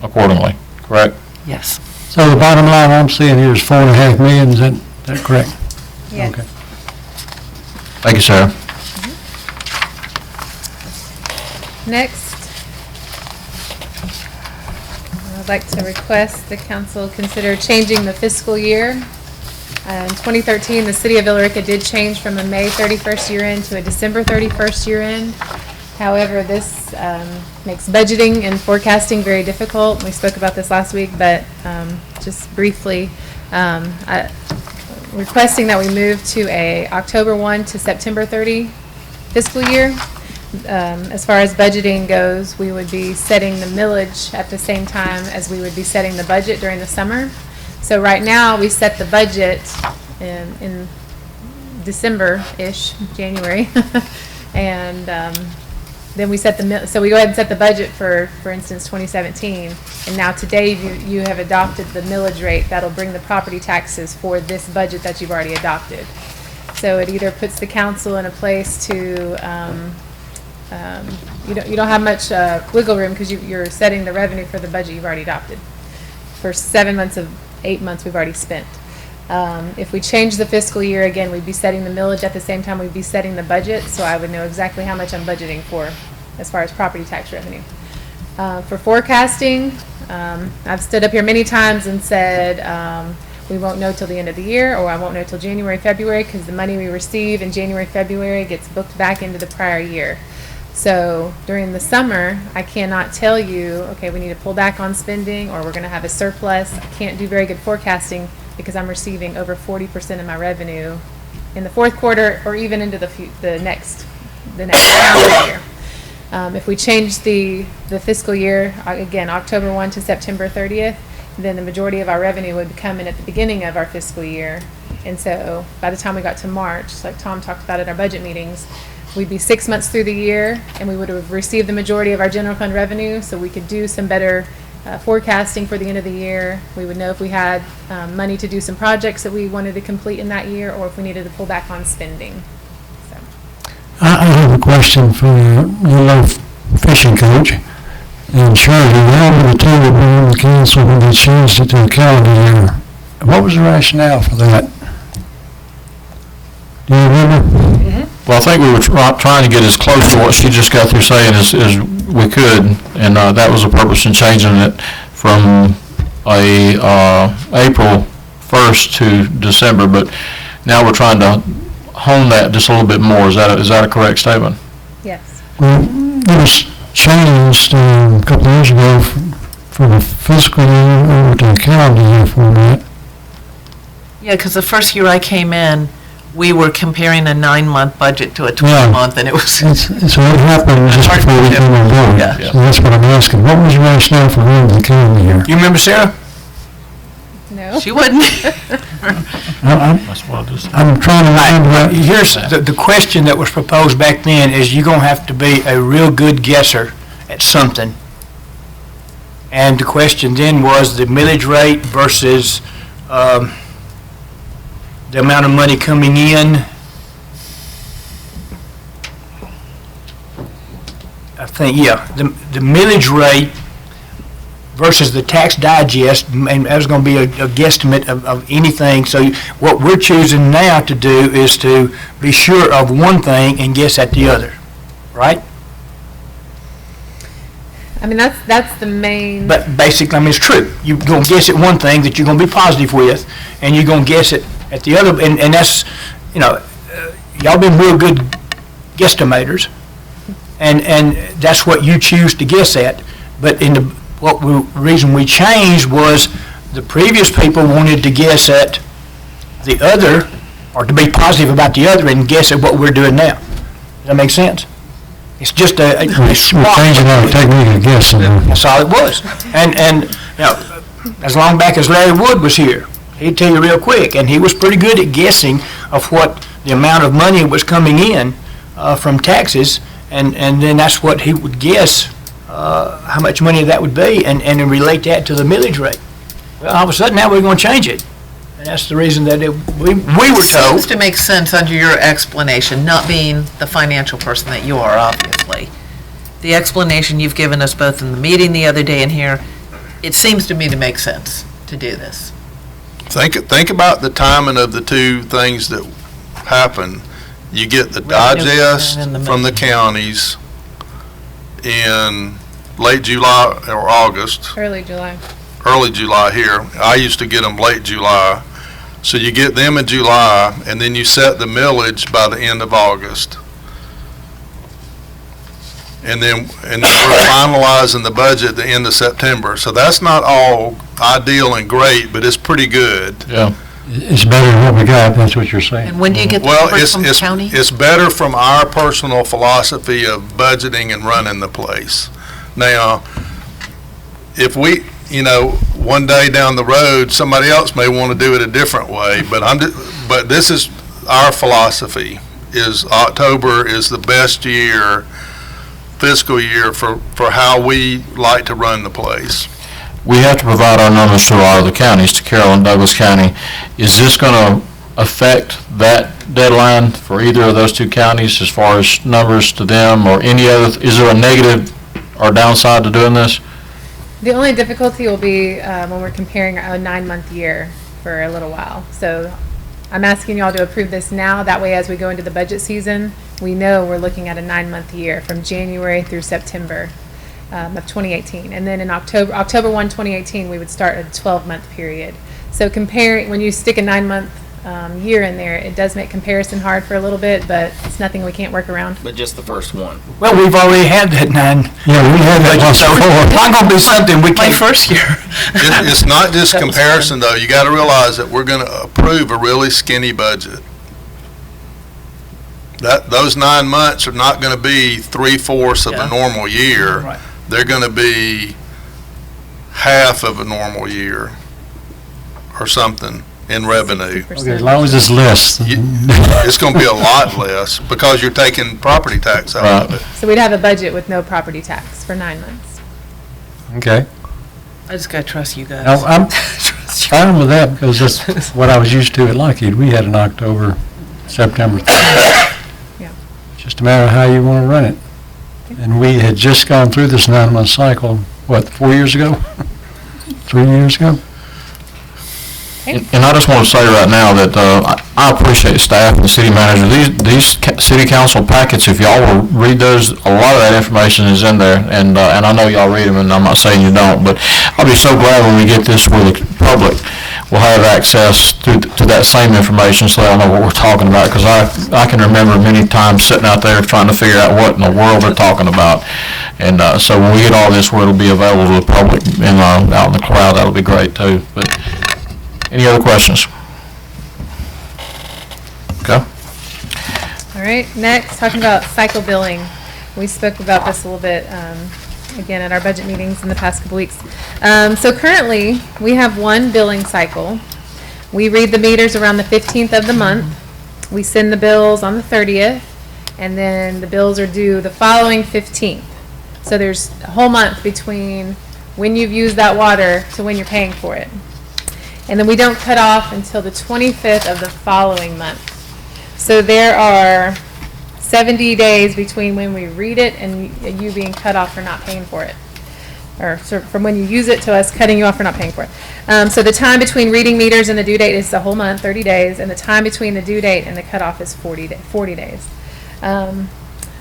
accordingly, correct? Yes. So the bottom line I'm seeing here is 4.5 million, is that correct? Yes. Okay. Thank you, Sarah. Next, I'd like to request the council consider changing the fiscal year. In 2013, the city of Villarica did change from a May 31st year end to a December 31st year end. However, this makes budgeting and forecasting very difficult. We spoke about this last week, but just briefly, requesting that we move to a October 1 to September 30 fiscal year. As far as budgeting goes, we would be setting the millage at the same time as we would be setting the budget during the summer. So right now, we set the budget in December-ish, January, and then we set so we go ahead and set the budget for instance, 2017, and now today you have adopted the millage rate that'll bring the property taxes for this budget that you've already adopted. So it either puts the council in a place to, you don't have much wiggle room because you're setting the revenue for the budget you've already adopted. For 7 months of 8 months we've already spent. If we change the fiscal year, again, we'd be setting the millage at the same time we'd be setting the budget, so I would know exactly how much I'm budgeting for as far as property tax revenue. For forecasting, I've stood up here many times and said we won't know till the end of the year, or I won't know till January, February, because the money we receive in January, February gets booked back into the prior year. So during the summer, I cannot tell you, okay, we need to pull back on spending, or we're going to have a surplus. I can't do very good forecasting because I'm receiving over 40% of my revenue in the fourth quarter, or even into the next calendar year. If we change the fiscal year, again, October 1 to September 30th, then the majority of our revenue would come in at the beginning of our fiscal year. And so by the time we got to March, like Tom talked about at our budget meetings, we'd be 6 months through the year, and we would have received the majority of our general fund revenue, so we could do some better forecasting for the end of the year. We would know if we had money to do some projects that we wanted to complete in that year, or if we needed to pull back on spending. So. I have a question for your little fishing coach. And Shirley, how would the two have been on the council when they changed it to a calendar year? What was the rationale for that? Do you remember? Well, I think we were trying to get as close to what she just got through saying as we could, and that was the purpose in changing it from April 1st to December, but now we're trying to hone that just a little bit more. Is that a correct statement? Yes. Well, it was changed a couple of years ago from a fiscal year over to a calendar year format. Yeah, because the first year I came in, we were comparing a 9-month budget to a 12-month, and it was, So it happened just before we came on board. Yeah. So that's what I'm asking. What was the rationale for running the calendar year? You remember, Sarah? No. she wouldn't. I'm trying to remember. Here's the question that was proposed back then is you're going to have to be a real good guesser at something. And the question then was the millage rate versus the amount of money coming in. I think, yeah, the millage rate versus the tax digest, and that was going to be a guesstimate of anything. So what we're choosing now to do is to be sure of one thing and guess at the other, right? I mean, that's the main. But basically, I mean, it's true. You're going to guess at one thing that you're going to be positive with, and you're going to guess it at the other, and that's, y'all been real good guesstimators, and that's what you choose to guess at. But reason we changed was the previous people wanted to guess at the other, or to be positive about the other and guess at what we're doing now. Does that make sense? It's just a We're changing our technique of guessing. That's all it was. And as long back as Larry Wood was here, he'd tell you real quick, and he was pretty good at guessing of what the amount of money was coming in from taxes, and then that's what he would guess how much money that would be, and then relate that to the millage rate. Well, all of a sudden now we're going to change it, and that's the reason that we were told. Seems to make sense under your explanation, not being the financial person that you are, obviously. The explanation you've given us both in the meeting the other day and here, it seems to me to make sense to do this. Think about the timing of the two things that happen. You get the Revenue digest and the from the counties in late July or August, Early July. early July here. I used to get them late July. So you get them in July, and then you set the millage by the end of August. And then we're finalizing the budget at the end of September. So that's not all ideal and great, but it's pretty good. Yeah. It's better than what we got, that's what you're saying. And when do you get the Well, report from the county? it's better from our personal philosophy of budgeting and running the place. Now, if we, one day down the road, somebody else may want to do it a different way, but this is our philosophy, is October is the best fiscal year for how we like to run the place. We have to provide our numbers to a lot of the counties, to Carroll and Douglas County. Is this going to affect that deadline for either of those two counties as far as numbers to them or any other? Is there a negative or downside to doing this? The only difficulty will be when we're comparing a 9-month year for a little while. So I'm asking y'all to approve this now. That way, as we go into the budget season, we know we're looking at a 9-month year from January through September of 2018. And then in October 1, 2018, we would start a 12-month period. So when you stick a 9-month year in there, it does make comparison hard for a little bit, but it's nothing we can't work around. But just the first one. Well, we've already had that 9. Yeah, we had that once So before. it's not going to be something we My can't. first year. It's not just comparison, though. You got to realize that we're going to approve a really skinny budget. Those 9 months are not going to be 3/4 of Yeah. a normal year. Right. They're going to be half of a normal year or something. in revenue. Okay, as long as it's less. It's gonna be a lot less because you're taking property tax out of it. So we'd have a budget with no property tax for 9 months. Okay. I just gotta trust you guys. Now, I'm fine with that because that's what I was used to at Lockheed. We had an October, September. Yeah. Just a matter of how you want to run it. And we had just gone through this 9-month cycle, what, 4 years ago? 3 years ago? And I just want to say right now that I appreciate staff and the city manager. These city council packets, if y'all will read those, a lot of that information is in there, and I know y'all read them, and I'm not saying you don't, but I'll be so glad when we get this where the public will have access to that same information so they'll know what we're talking about, because I can remember many times sitting out there trying to figure out what in the world they're talking about. And so when we get all this where it'll be available to the public and out in the crowd, that'll be great too. But any other questions? Okay. All right, next, talking about cycle billing. We spoke about this a little bit, again, at our budget meetings in the past couple weeks. So currently, we have one billing cycle. We read the meters around the 15th of the month. We send the bills on the 30th, and then the bills are due the following 15th. So there's a whole month between when you've used that water to when you're paying for it. And then we don't cut off until the 25th of the following month. So there are 70 days between when we read it and you being cut off for not paying for it. Or from when you use it to us cutting you off for not paying for it. So the time between reading meters and the due date is the whole month, 30 days, and the time between the due date and the cutoff is 40 days.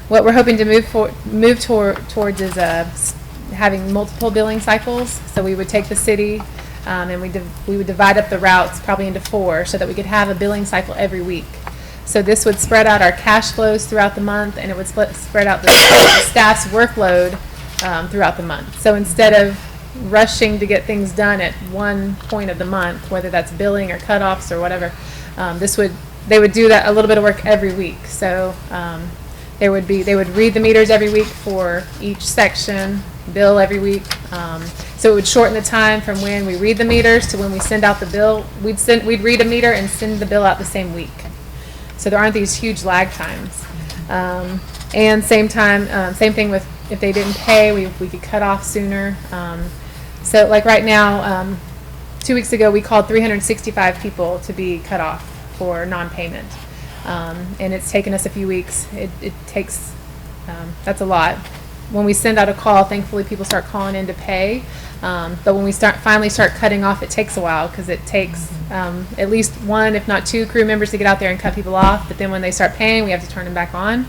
What we're hoping to move towards is having multiple billing cycles. So we would take the city and we would divide up the routes probably into 4 so that we could have a billing cycle every week. So this would spread out our cash flows throughout the month, and it would spread out the staff's workload throughout the month. So instead of rushing to get things done at one point of the month, whether that's billing or cutoffs or whatever, they would do that a little bit of work every week. So they would read the meters every week for each section, bill every week. So it would shorten the time from when we read the meters to when we send out the bill. We'd read a meter and send the bill out the same week. So there aren't these huge lag times. And same thing with if they didn't pay, we could cut off sooner. So like right now, 2 weeks ago, we called 365 people to be cut off for non-payment. And it's taken us a few weeks. It takes, that's a lot. When we send out a call, thankfully people start calling in to pay. But when we finally start cutting off, it takes a while because it takes at least 1, if not 2 crew members to get out there and cut people off. But then when they start paying, we have to turn them back on.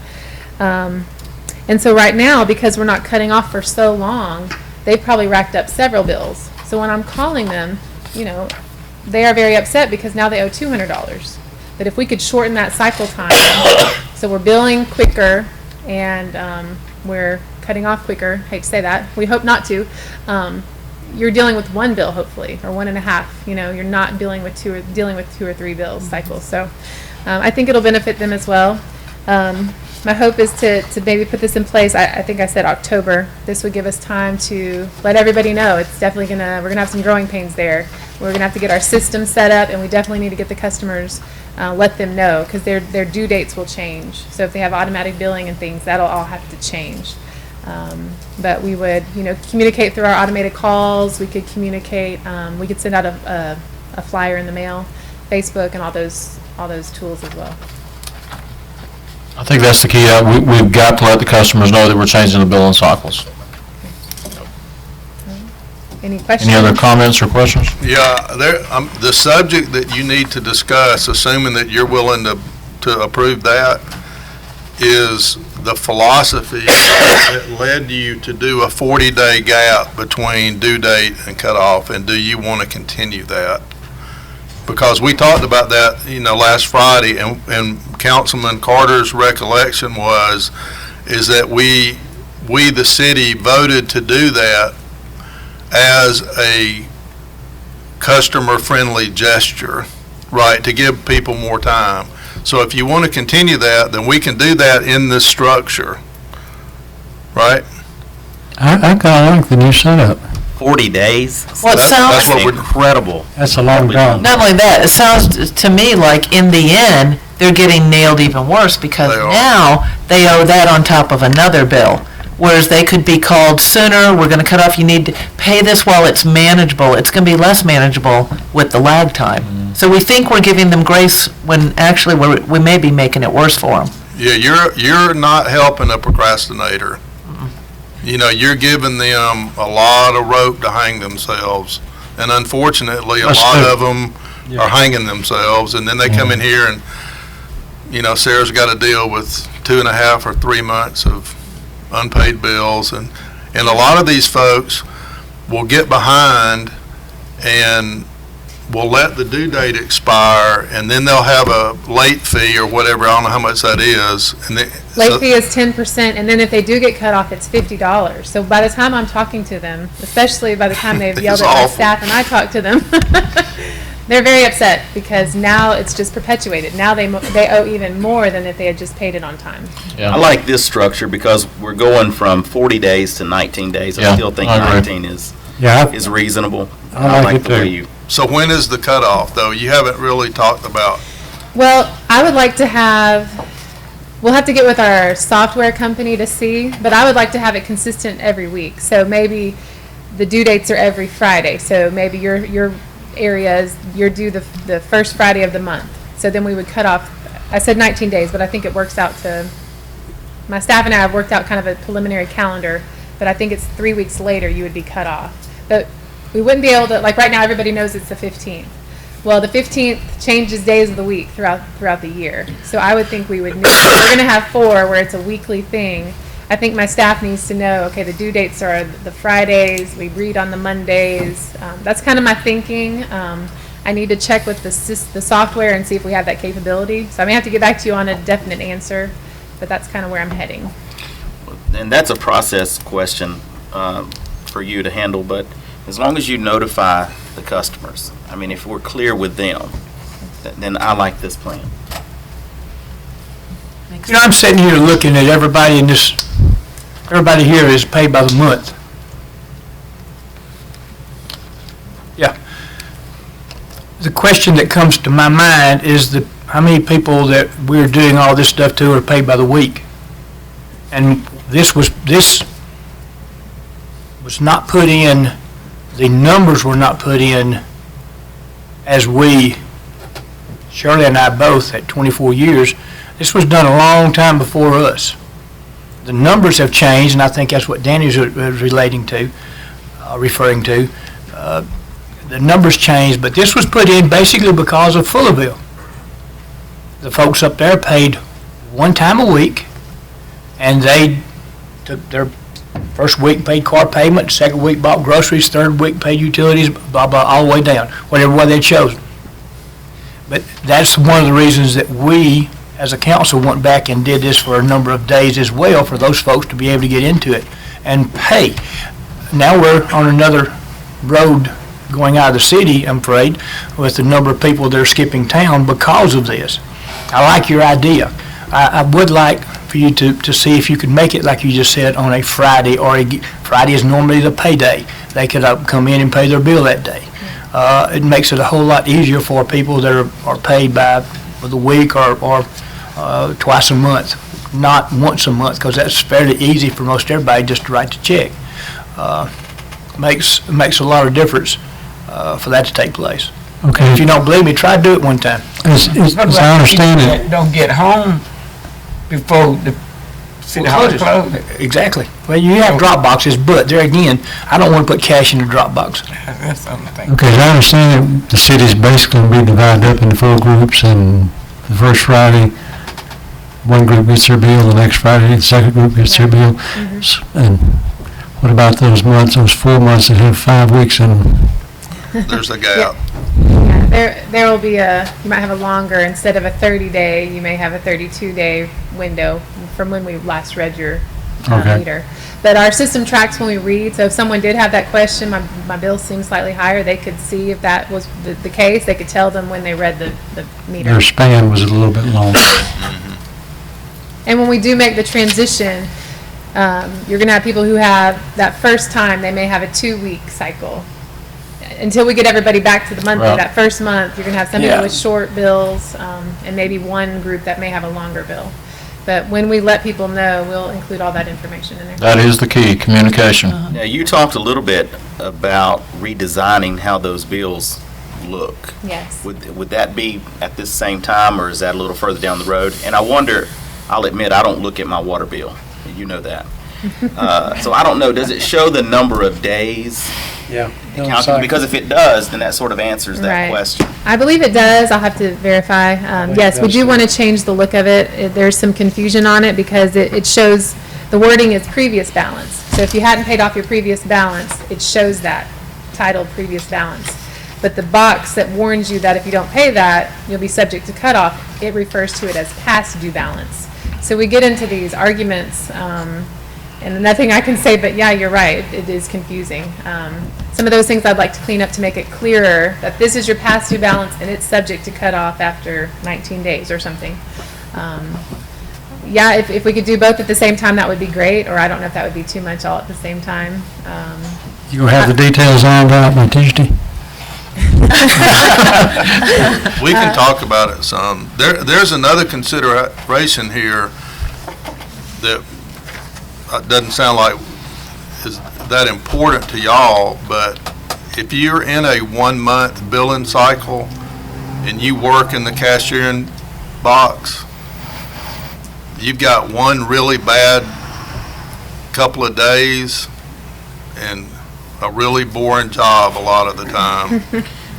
And so right now, because we're not cutting off for so long, they've probably racked up several bills. So when I'm calling them, they are very upset because now they owe $200. But if we could shorten that cycle time, so we're billing quicker and we're cutting off quicker, hate to say that, we hope not to, you're dealing with 1 bill hopefully, or 1.5, you're not dealing with 2 or 3 bills cycles. So I think it'll benefit them as well. My hope is to maybe put this in place. I think I said October. This would give us time to let everybody know. It's definitely we're gonna have some growing pains there. We're gonna have to get our system set up, and we definitely need to get the customers, let them know, because their due dates will change. So if they have automatic billing and things, that'll all have to change. But we would, communicate through our automated calls. We could communicate. We could send out a flyer in the mail, Facebook, and all those tools as well. I think that's the key. We've got to let the customers know that we're changing the billing cycles. Any questions? Any other comments or questions? Yeah, the subject that you need to discuss, assuming that you're willing to approve that, is the philosophy that led you to do a 40-day gap between due date and cutoff, and do you want to continue that? Because we talked about that, last Friday, and Councilman Carter's recollection is that we the city voted to do that as a customer-friendly gesture, right, to give people more time. So if you want to continue that, then we can do that in this structure, right? I kind of like the new setup. 40 days? Well, it That's sounds, what we're- Incredible. That's a long time. not only that, it sounds to me like in the end, they're getting nailed even worse because They are. now they owe that on top of another bill. Whereas they could be called sooner, we're gonna cut off, you need to pay this while it's manageable. It's gonna be less manageable with the lag time. So we think we're giving them grace when actually we may be making it worse for them. Yeah, you're not helping a procrastinator. You know, you're giving them a lot of rope to hang themselves. And unfortunately, a That's lot true. of them Yeah. are hanging themselves, and then they come in here and, you know, Sarah's got to deal with 2.5 or 3 months of unpaid bills, and a lot of these folks will get behind and will let the due date expire, and then they'll have a late fee or whatever, I don't know how much that is, and they. Late fee is 10%, and then if they do get cut off, it's $50. So by the time I'm talking to them, especially by the time they've yelled It's at my awful. staff and I talk to them, they're very upset because now it's just perpetuated. Now they owe even more than if they had just paid it on time. I like this structure because we're going from 40 days to 19 days. Yeah, I still think I agree. 19 is Yeah, reasonable. I like it the way too. you. So when is the cutoff, though? You haven't really talked about. Well, I would like to have, we'll have to get with our software company to see, but I would like to have it consistent every week. So maybe the due dates are every Friday. So maybe your area is, you're due the first Friday of the month. So then we would cut off, I said 19 days, but I think it works out to, my staff and I have worked out kind of a preliminary calendar, but I think it's 3 weeks later you would be cut off. But we wouldn't be able to, like right now, everybody knows it's the 15th. Well, the 15th changes days of the week throughout the year. So I would think we would need, we're going to have 4 where it's a weekly thing. I think my staff needs to know, okay, the due dates are the Fridays, we read on the Mondays. That's kind of my thinking. I need to check with the software and see if we have that capability. So I may have to get back to you on a definite answer, but that's kind of where I'm heading. And that's a process question for you to handle, but as long as you notify the customers, I mean, if we're clear with them, then I like this plan. You know, I'm sitting here looking at everybody in this, everybody here is paid by the month. Yeah. The question that comes to my mind is how many people that we're doing all this stuff to are paid by the week? And this was not put in, the numbers were not put in as we, Shirley and I both, at 24 years, this was done a long time before us. The numbers have changed, and I think that's what Danny's referring to. The numbers changed, but this was put in basically because of Fullerville. The folks up there paid one time a week, and they took their first week paid car payment, second week bought groceries, third week paid utilities, blah, blah, all the way down, whatever way they chose. But that's one of the reasons that we, as a council, went back and did this for a number of days as well, for those folks to be able to get into it and pay. Now we're on another road going out of the city, I'm afraid, with the number of people that are skipping town because of this. I like your idea. I would like for you to see if you could make it, like you just said, on a Friday, or Friday is normally the payday. They could come in and pay their bill that day. It makes it a whole lot easier for people that are paid by the week or twice a month, not once a month, because that's fairly easy for most everybody just to write the check. Makes a lot of difference for that to take place. okay. If you don't believe me, try to do it one time. As I understand it, Don't get home before the city hall is closed. Exactly. Well, you have drop boxes, but there again, I don't want to put cash in the drop box. That's the only thing. okay, as I understand it, the city's basically going to be divided up into 4 groups, and the first Friday, one group gets their bill, the next Friday, the second group gets their bill. And what about those months, those 4 months that have 5 weeks in them? There's a gap. Yeah, there will be you might have a longer, instead of a 30-day, you may have a 32-day window from when we last read your Okay. meter. But our system tracks when we read, so if someone did have that question, my bill seems slightly higher, they could see if that was the case, they could tell them when they read the meter. Their span was a little bit long. And when we do make the transition, You're gonna have people who have, that first time, they may have a 2-week cycle. Until we get everybody back to the monthly, Right. that first month, you're gonna have some people Yeah. with short bills, and maybe one group that may have a longer bill. But when we let people know, we'll include all that information in there. That is the key, communication. Now, you talked a little bit about redesigning how those bills look. Yes. Would that be at this same time, or is that a little further down the road? And I wonder, I'll admit, I don't look at my water bill, you know that. So I don't know, does it show the number of days? Yeah. Because if it does, then that sort of answers that Right. question. I believe it does. I'll have to verify. Yes, we do want to change the look of it. There's some confusion on it because it shows, the wording is previous balance. So if you hadn't paid off your previous balance, it shows that, titled previous balance. But the box that warns you that if you don't pay that, you'll be subject to cutoff, it refers to it as past due balance. So we get into these arguments, and nothing I can say, but yeah, you're right, it is confusing. Some of those things I'd like to clean up to make it clearer that this is your past due balance and it's subject to cut off after 19 days or something. Yeah, if we could do both at the same time, that would be great, or I don't know if that would be too much all at the same time. You gonna have the details ironed out by Tuesday? We can talk about it some. There's another consideration here that doesn't sound like is that important to y'all, but if you're in a 1-month billing cycle and you work in the cashiering box, you've got one really bad couple of days and a really boring job a lot of the time.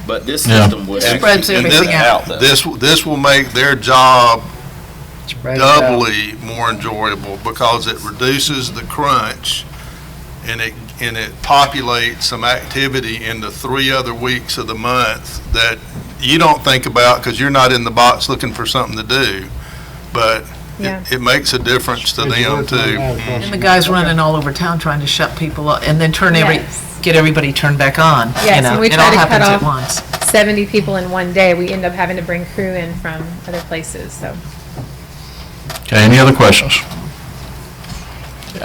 But this Yeah. system would Spreads actually everything out, though. This will make their job Spread it out. doubly more enjoyable because it reduces the crunch and it populates some activity in the 3 other weeks of the month that you don't think about because you're not in the box looking for something to do. But Yeah. it makes a difference to them too. And the guy's running all over town trying to shut people up and then Yes. get everybody turned back on. You Yes, know, and we it try all to cut happens at off once. 70 people in one day. We end up having to bring crew in from other places, so. Okay, any other questions?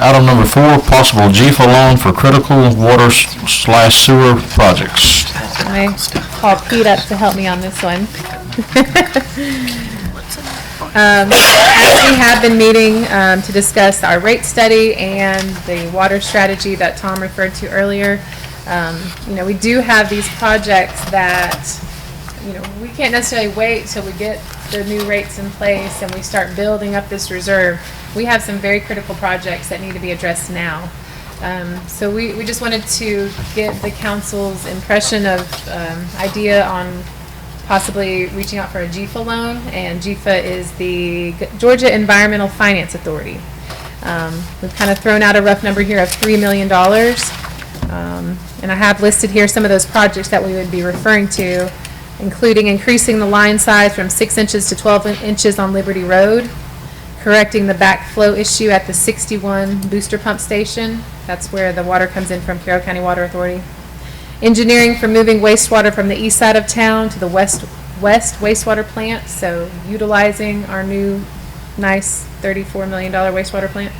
Item number 4, possible GFA loan for critical water/sewer projects. I call Pete up to help me on this one. As we have been meeting to discuss our rate study and the water strategy that Tom referred to earlier, we do have these projects that, we can't necessarily wait till we get the new rates in place and we start building up this reserve. We have some very critical projects that need to be addressed now. So we just wanted to get the council's impression of, idea on possibly reaching out for a GFA loan, and GFA is the Georgia Environmental Finance Authority. We've kind of thrown out a rough number here of $3 million. And I have listed here some of those projects that we would be referring to, including increasing the line size from 6 inches to 12 inches on Liberty Road, correcting the backflow issue at the 61 booster pump station. That's where the water comes in from Carroll County Water Authority. Engineering for moving wastewater from the east side of town to the west wastewater plant, so utilizing our new nice $34 million wastewater plant.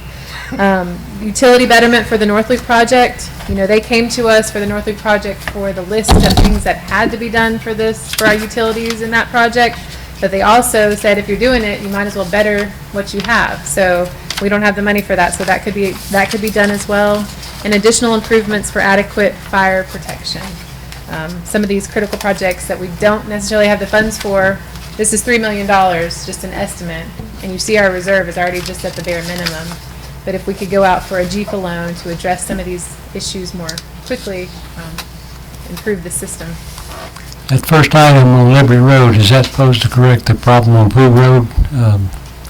Utility betterment for the North Loop project. They came to us for the North Loop project for the list of things that had to be done for our utilities in that project. But they also said if you're doing it, you might as well better what you have. So we don't have the money for that, so that could be done as well. And additional improvements for adequate fire protection. Some of these critical projects that we don't necessarily have the funds for, this is $3 million, just an estimate, and you see our reserve is already just at the bare minimum. But if we could go out for a GFA loan to address some of these issues more quickly, improve the system. That first item on Liberty Road, is that supposed to correct the problem on Pool Road,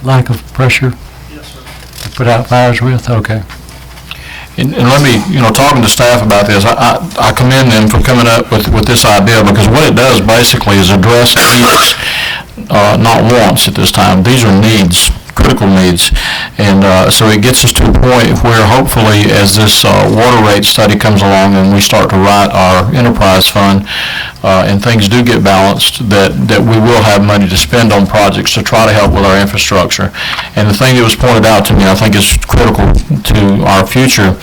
lack of pressure Yes, sir. to put out fires with? Okay. And let me, talking to staff about this, I commend them for coming up with this idea, because what it does basically is address needs, not wants at this time. These are needs critical needs. And so it gets us to a point where hopefully as this water rate study comes along and we start to write our enterprise fund and things do get balanced, that we will have money to spend on projects to try to help with our infrastructure. And the thing that was pointed out to me, I think is critical to our future,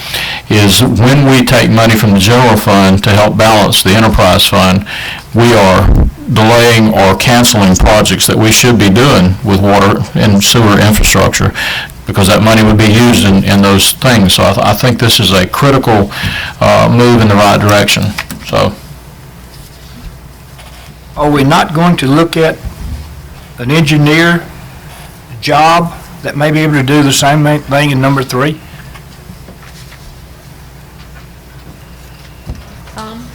is when we take money from the general fund to help balance the enterprise fund, we are delaying or canceling projects that we should be doing with water and sewer infrastructure, because that money would be used in those things. So I think this is a critical move in the right direction. So. Are we not going to look at an engineer job that may be able to do the same thing in number 3? Tom?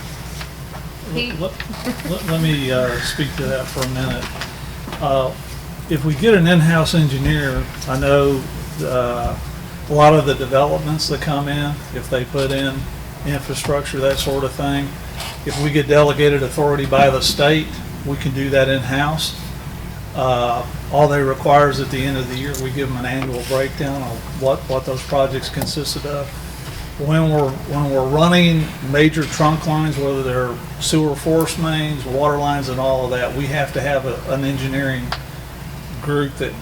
Let me speak to that for a minute. If we get an in-house engineer, I know a lot of the developments that come in, if they put in infrastructure, that sort of thing, if we get delegated authority by the state, we can do that in-house. All they require is at the end of the year, we give them an annual breakdown of what those projects consisted of. When we're running major trunk lines, whether they're sewer force mains, water lines, and all of that, we have to have an engineering group that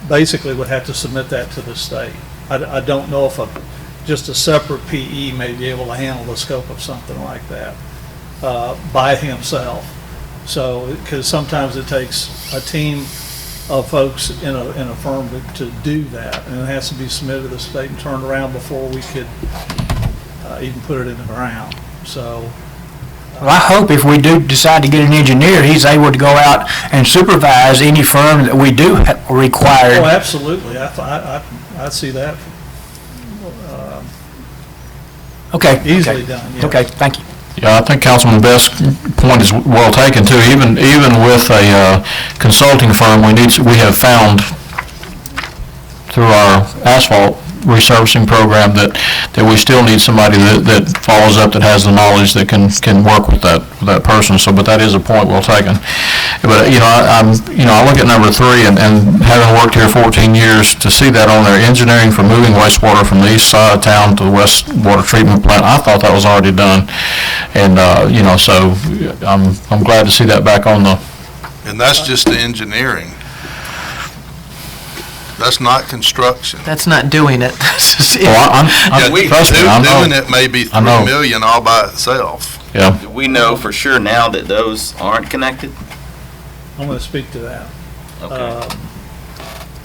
basically would have to submit that to the state. I don't know if just a separate PE may be able to handle the scope of something like that by himself. So, because sometimes it takes a team of folks in a firm to do that, and it has to be submitted to the state and turned around before we could even put it in the ground. So. Well, I hope if we do decide to get an engineer, he's able to go out and supervise any firm that we do require. Oh, absolutely. I see that. Okay. Easily done, yeah. Okay, thank you. Yeah, I think Councilman Best's point is well taken too. Even with a consulting firm, we have found through our asphalt resurfacing program that we still need somebody that follows up, that has the knowledge, that can work with that person. So, but that is a point well taken. But I look at number 3 and having worked here 14 years, to see that on there, engineering for moving wastewater from the east side of town to the west water treatment plant, I thought that was already done. And so I'm glad to see that back on the. And that's just the engineering. That's not construction. That's not doing it. Trust me, Doing it may be $3 million all by itself. Yeah. Do we know for sure now that those aren't connected? I'm going to speak to that. Okay.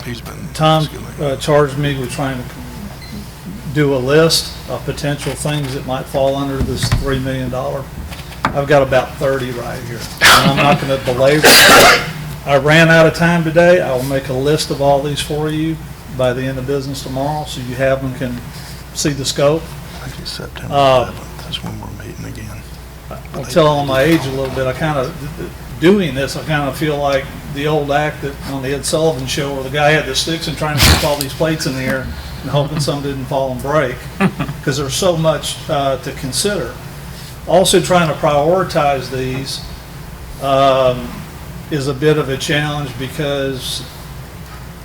He's been. Tom charged me with trying to do a list of potential things that might fall under this $3 million. I've got about 30 right here, and I'm not going to belabor it. I ran out of time today. I will make a list of all these for you by the end of business tomorrow, so you have them, can see the scope. I think it's September 11th, that's when we're meeting again. I'll tell on my age a little bit. I kind of, doing this, I kind of feel like the old act that on the Ed Sullivan Show, where the guy had the sticks and trying to keep all these plates in the air and hoping some didn't fall and break, because there's so much to consider. Also, trying to prioritize these is a bit of a challenge, because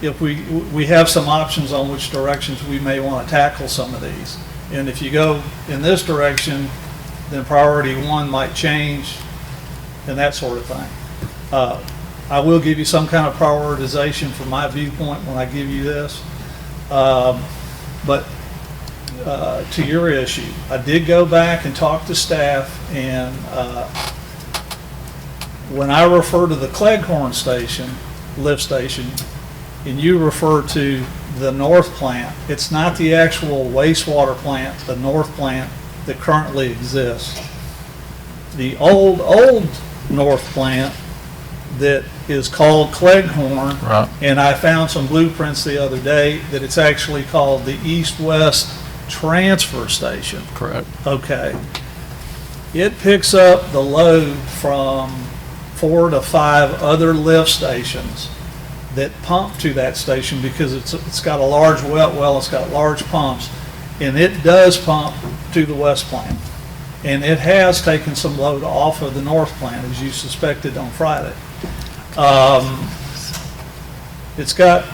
if we have some options on which directions we may want to tackle some of these. And if you go in this direction, then priority 1 might change and that sort of thing. I will give you some kind of prioritization from my viewpoint when I give you this. But to your issue, I did go back and talk to staff, and when I refer to the Cleghorn station, lift station, and you refer to the north plant, it's not the actual wastewater plant, the north plant that currently exists. The old north plant that is called Cleghorn, Right. and I found some blueprints the other day that it's actually called the East-West Transfer Station. Correct. Okay. It picks up the load from 4 to 5 other lift stations that pump to that station, because it's got a large wet well, it's got large pumps, and it does pump to the west plant. And it has taken some load off of the north plant, as you suspected on Friday. it's got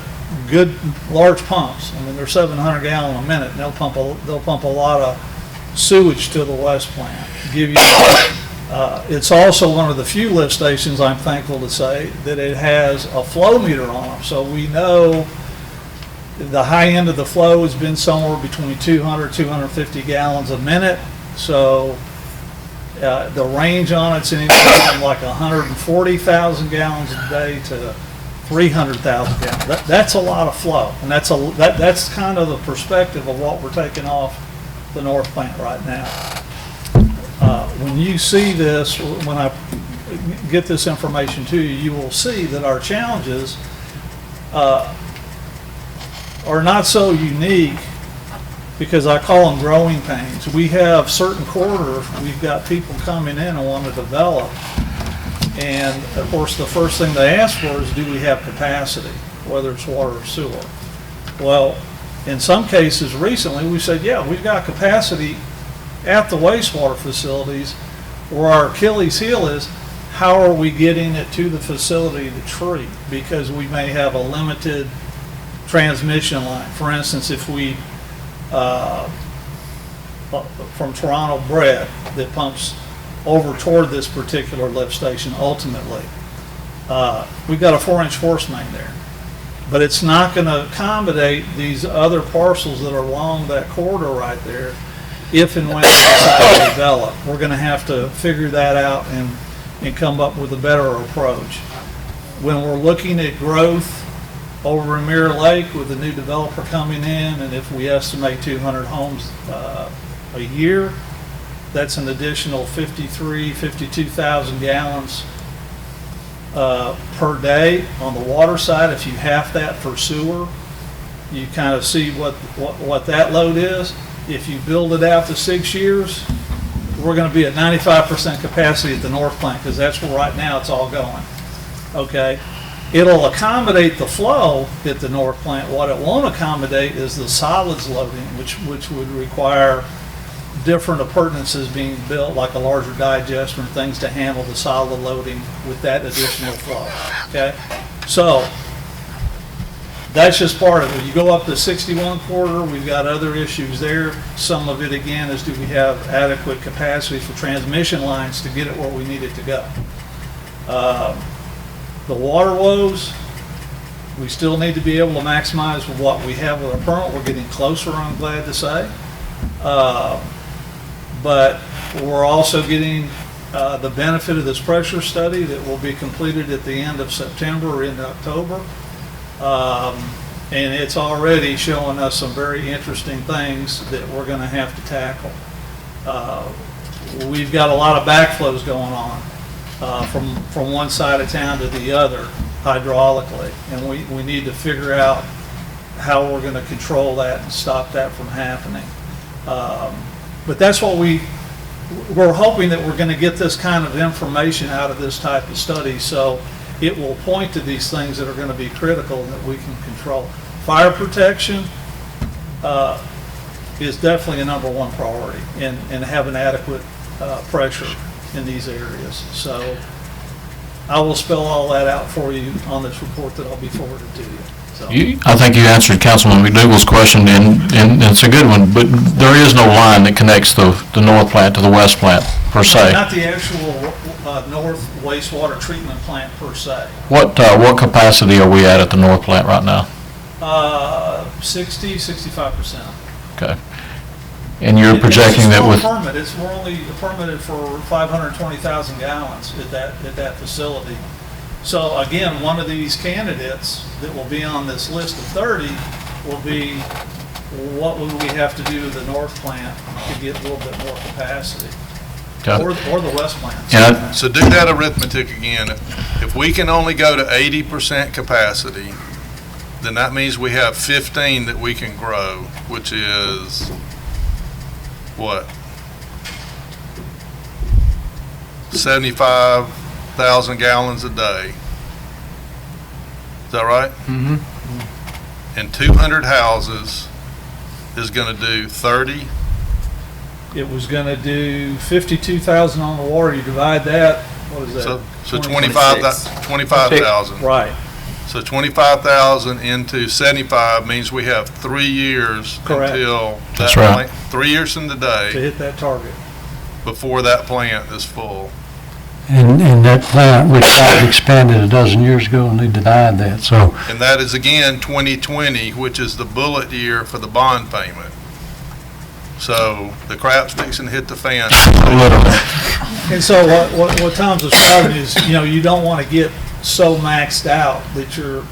good, large pumps. I mean, they're 700 gallon a minute, and they'll pump a lot of sewage to the West plant. It's also one of the few lift stations, I'm thankful to say, that it has a flow meter on them. So we know the high end of the flow has been somewhere between 200, 250 gallons a minute. So the range on it's anywhere from like 140,000 gallons a day to 300,000 gallons. That's a lot of flow, and that's kind of the perspective of what we're taking off the North Plant right now. When you see this, when I get this information to you, you will see that our challenges are not so unique, because I call them growing pains. We have certain corridors, we've got people coming in and want to develop. And of course, the first thing they ask for is, do we have capacity, whether it's water or sewer? Well, in some cases recently, we said, yeah, we've got capacity at the wastewater facilities. Where our Achilles heel is, how are we getting it to the facility to treat? Because we may have a limited transmission line. For instance, if we, from Toronto Bread that pumps over toward this particular lift station ultimately, we've got a 4-inch force main there. But it's not going to accommodate these other parcels that are along that corridor right there if and when we decide to develop. We're going to have to figure that out and come up with a better approach. When we're looking at growth over in Mirror Lake with a new developer coming in, and if we estimate 200 homes a year, that's an additional 52,000 gallons per day on the water side. If you half that for sewer, you kind of see what that load is. If you build it out to 6 years, we're going to be at 95% capacity at the North Plant, because that's where right now it's all going. Okay? It'll accommodate the flow at the North Plant. What it won't accommodate is the solids loading, which would require different appurtenances being built, like a larger digester and things to handle the solid loading with that additional flow. Okay? So that's just part of it. You go up to 61 corridor, we've got other issues there. Some of it, again, is do we have adequate capacity for transmission lines to get it where we need it to go? The water woes, we still need to be able to maximize what we have with our permit. We're getting closer, I'm glad to say. But we're also getting the benefit of this pressure study that will be completed at the end of September or into October. And it's already showing us some very interesting things that we're going to have to tackle. We've got a lot of backflows going on from one side of town to the other hydraulically, and we need to figure out how we're going to control that and stop that from happening. But that's what we're hoping, that we're going to get this kind of information out of this type of study, so it will point to these things that are going to be critical that we can control. Fire protection is definitely a #1 priority, and having adequate pressure in these areas. So I will spell all that out for you on this report that I'll be forwarded to you. So. I think you answered Councilman McDougal's question, and it's a good one, but there is no line that connects the North Plant to the West Plant, per se. Not the actual North wastewater treatment plant, per se. What capacity are we at the North Plant right now? 65%. Okay. And you're projecting that with... We're only permitted for 520,000 gallons at that facility. So again, one of these candidates that will be on this list of 30 will be, what would we have to do to the North Plant to get a little bit more capacity? Okay. Or the West Plant. So do that arithmetic again. If we can only go to 80% capacity, then that means we have 15 that we can grow, which is what? 75,000 gallons a day. Is that right? Mm-hmm. And 200 houses is going to do 30. It was going to do 52,000 on the water. You divide that, what is that? So 25,000. Right. So 25,000 into 75 means we have 3 years Correct. until That's that right. plant, 3 years from To today, hit that target. before that plant is full. And that plant, which got expanded a dozen years ago, and they denied that, so. And that is again 2020, which is the bullet year for the bond payment. So the crap's fixing to hit the fan. Literally. And so what Tom's describing is, you don't want to get so maxed out that you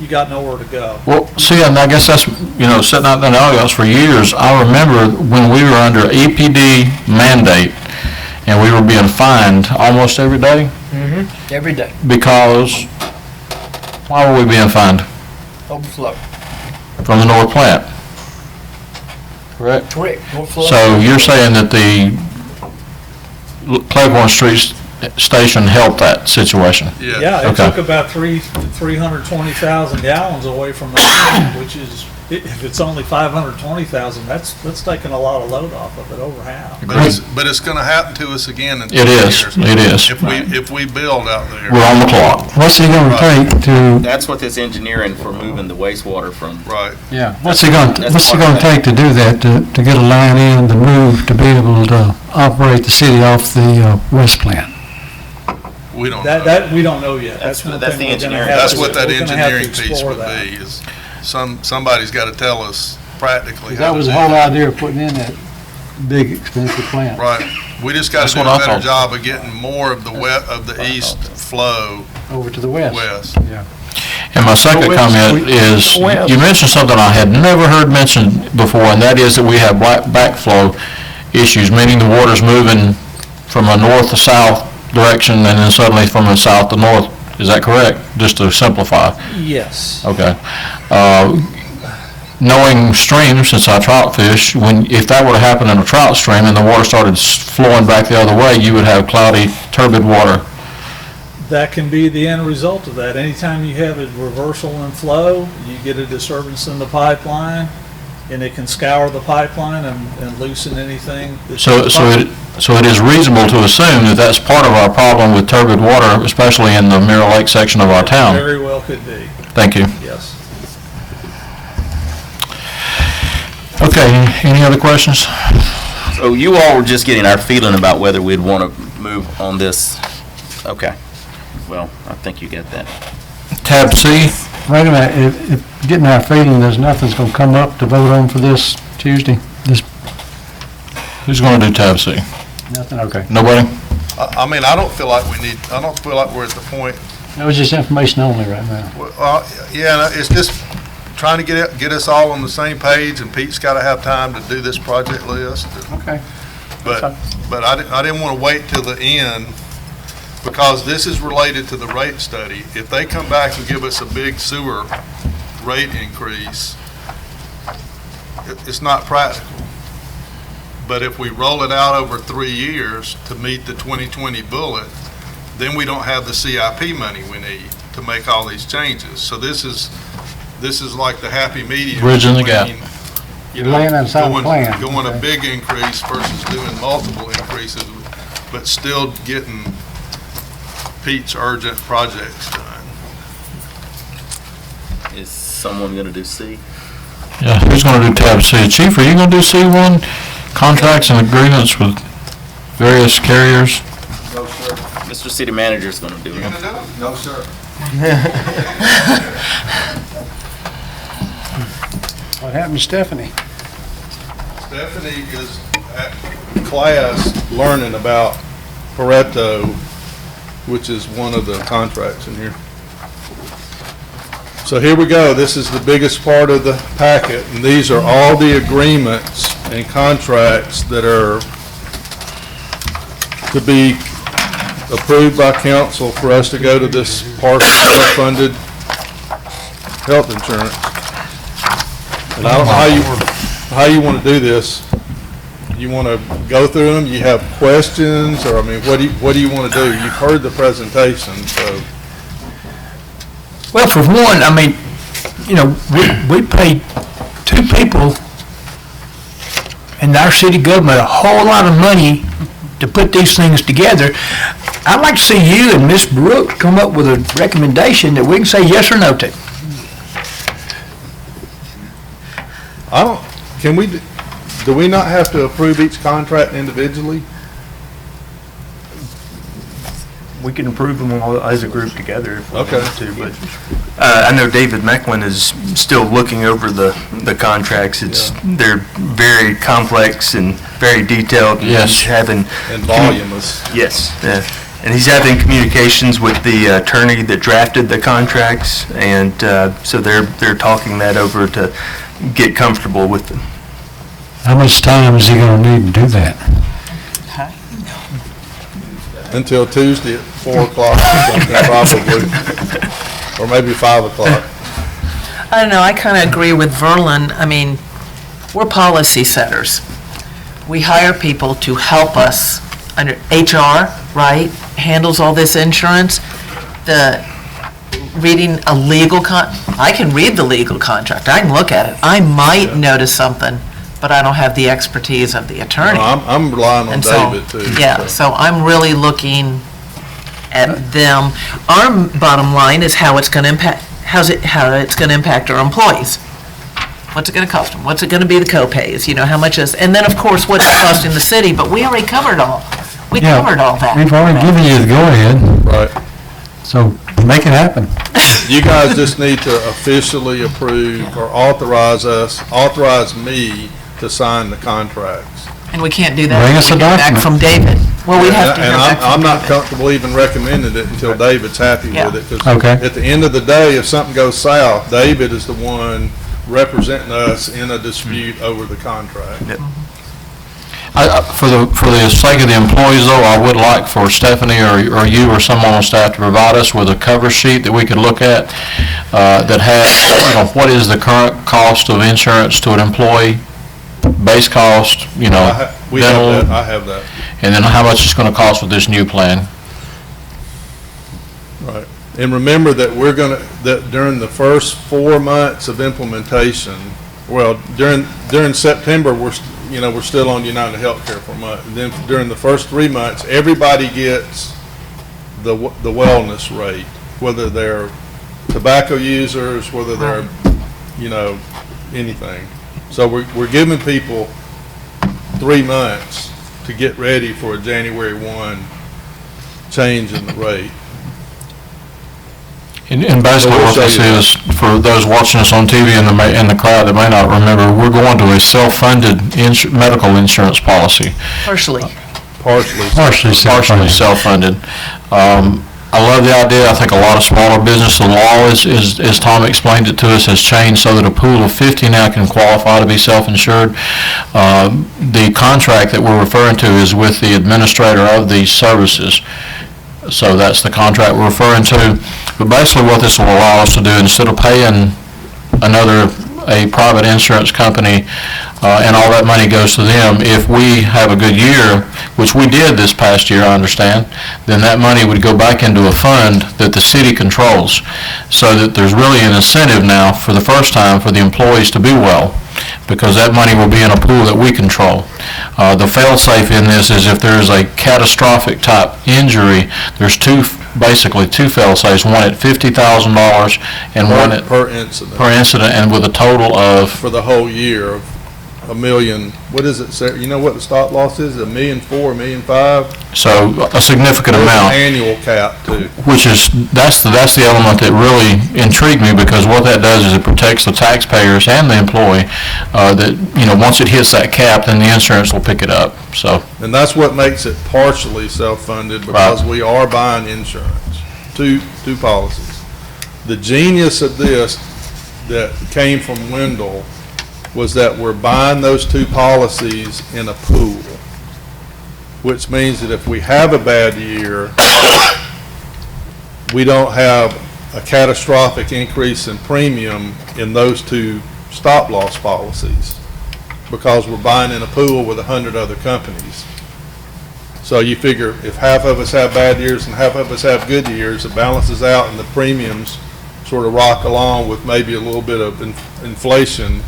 got nowhere to go. Well, see, and I guess that's, sitting out in the audience for years, I remember when we were under EPD mandate, and we were being fined almost every day, Every day, because, why were we being fined? overflow. From the North Platte? Correct? Correct, overflow. So you're saying that the Claiborne Street Station helped that situation? Yeah, it Okay. took about 320,000 gallons away from the plant, which is, if it's only 520,000, that's taking a lot of load off of it, over half. But it's gonna happen to us again in 2 It years. is, it is. If we build out there. We're on the clock. What's it gonna take to, That's what this engineering for moving the wastewater from. Right. what's it gonna That's part of that. take to do that, to get a line in, to move, to be able to operate the city off the west plant? We don't know. That, we don't know yet. That's one the thing we're gonna engineering. have That's to- what that we're gonna have to engineering piece explore would that. be, is somebody's gotta tell us practically how That to was do the whole that. idea of putting in that big expensive plant. Right. We just gotta That's do what a I better thought. job of getting more of the east flow Over to the west. west. And my second Well, comment is, well- you mentioned something I had never heard mentioned before, and that is that we have backflow issues, meaning the water's moving from a north to south direction and then suddenly from the south to north. Is that correct? Just to simplify. Yes. Okay. Knowing streams, since I trout fish, if that were to happen in a trout stream and the water started flowing back the other way, you would have cloudy, turbid water. That can be the end result of that. Anytime you have a reversal in flow, you get a disturbance in the pipeline, and it can scour the pipeline and loosen anything. that's in the pipe. So it is reasonable to assume that that's part of our problem with turbid water, especially in the Mirror Lake section of our town. Very well could be, Thank you. yes. Okay, any other questions? So you all were just getting our feeling about whether we'd want to move on this. Okay. Well, I think you get that. Tab C, Wait a minute, if getting our feeling, there's nothing's gonna come up to vote on for this Tuesday? who's going to do tab C? Nothing, okay. Nobody? I mean, I don't feel like we're at the point, That was just information only right now. yeah, it's just trying to get us all on the same page, and Pete's gotta have time to do this project list. Okay. But I didn't want to wait till the end, because this is related to the rate study. If they come back and give us a big sewer rate increase, it's not practical. But if we roll it out over 3 years to meet the 2020 bullet, then we don't have the CIP money we need to make all these changes. So this is like the happy medium. Bridging the gap. between, You're laying outside the plan. Going a Okay. big increase versus doing multiple increases, but still getting Pete's urgent projects done. Is someone going to do C? Yeah, who's going to do tab C? Chief, are you going to do C1? Contracts and agreements with various carriers? No, sir. Mr. City Manager's going to do it. No, sir. What happened to Stephanie? Stephanie is at class learning about Pareto, which is one of the contracts in here. So here we go. This is the biggest part of the packet, and these are all the agreements and contracts that are to be approved by council for us to go to this partial self-funded health insurance. And I don't know how you want to do this. You want to go through them? You have questions, or, I mean, what do you want to do? You've heard the presentation, so. Well, for one, I mean, we paid two people in our city government a whole lot of money to put these things together. I'd like to see you and Miss Brooks come up with a recommendation that we can say yes or no to. Do we not have to approve each contract individually? We can approve them all as a group together if we Okay. want to, but I know David Mecklin is still looking over the contracts. They're very complex and very detailed. and Yes. he's having And voluminous. Yes, yeah. And he's having communications with the attorney that drafted the contracts, and so they're talking that over to get comfortable with them. How much time is he gonna need to do that? Until Tuesday at 4 o'clock or something, probably. Or maybe 5 o'clock. I don't know, I kind of agree with Verlin. I mean, we're policy setters. We hire people to help us under HR, right? Handles all this insurance. The reading a legal I can read the legal contract. I can look at it. I might notice something, but I don't have the expertise of the attorney. No, I'm relying on And so, David too. yeah, so I'm really looking at them. Our bottom line is how it's going to impact, how it's going to impact our employees. What's it going to cost them? What's it going to be the co-pays? You know, how much is, and then, of course, what's it costing the city? But we already covered all, we Yeah, covered all that. We've already given you the go-ahead, Right. so make it happen. You guys just need to officially approve or authorize me to sign the contracts. And we can't do that. Bring us until we a hear back document. from David. Well, we'd have to hear And back from I'm not David. comfortable even recommending it until David's happy Yeah. with it. 'Cause Okay. at the end of the day, if something goes south, David is the one representing us in a dispute over the contract. For the sake of the employees though, I would like for Stephanie or you or someone on staff to provide us with a cover sheet that we could look at, that has, you know, what is the current cost of insurance to an employee, base cost, you know, We have dental, that, I have that. and then how much it's gonna cost with this new plan. Right. And remember that that during the first 4 months of implementation, well, during September, we're still on United Healthcare for a month. And then during the first 3 months, everybody gets the wellness rate, whether they're tobacco users, whether they're, anything. So we're giving people 3 months to get ready for a January 1 change in the rate. And basically what this is, for those watching us on TV in the crowd that may not remember, we're going to a self-funded medical insurance policy. Partially. Partially self-funded. I love the idea. I think a lot of smaller business, the law is, as Tom explained it to us, has changed so that a pool of 50 now can qualify to be self-insured. The contract that we're referring to is with the administrator of these services. So that's the contract we're referring to. But basically what this will allow us to do, instead of paying a private insurance company, and all that money goes to them, if we have a good year, which we did this past year, I understand, then that money would go back into a fund that the city controls. So that there's really an incentive now, for the first time, for the employees to be well, because that money will be in a pool that we control. The fail-safe in this is if there is a catastrophic type injury, there's basically two fail-safes, one at $50,000 and one at Per incident. per incident, and with a total of, For the whole year of $1 million, what is it, Sarah? You know what the stop loss is? $1.4 million, $1.5 million? so a significant There's an amount, annual cap too. which is, that's the element that really intrigued me, because what that does is it protects the taxpayers and the employee, that, once it hits that cap, then the insurance will pick it up, so. And that's what makes it partially self-funded, because we are buying insurance, two policies. The genius of this that came from Wendell was that we're buying those two policies in a pool, which means that if we have a bad year, we don't have a catastrophic increase in premium in those two stop-loss policies, because we're buying in a pool with 100 other companies. So you figure if half of us have bad years and half of us have good years, it balances out and the premiums sort of rock along with maybe a little bit of inflation,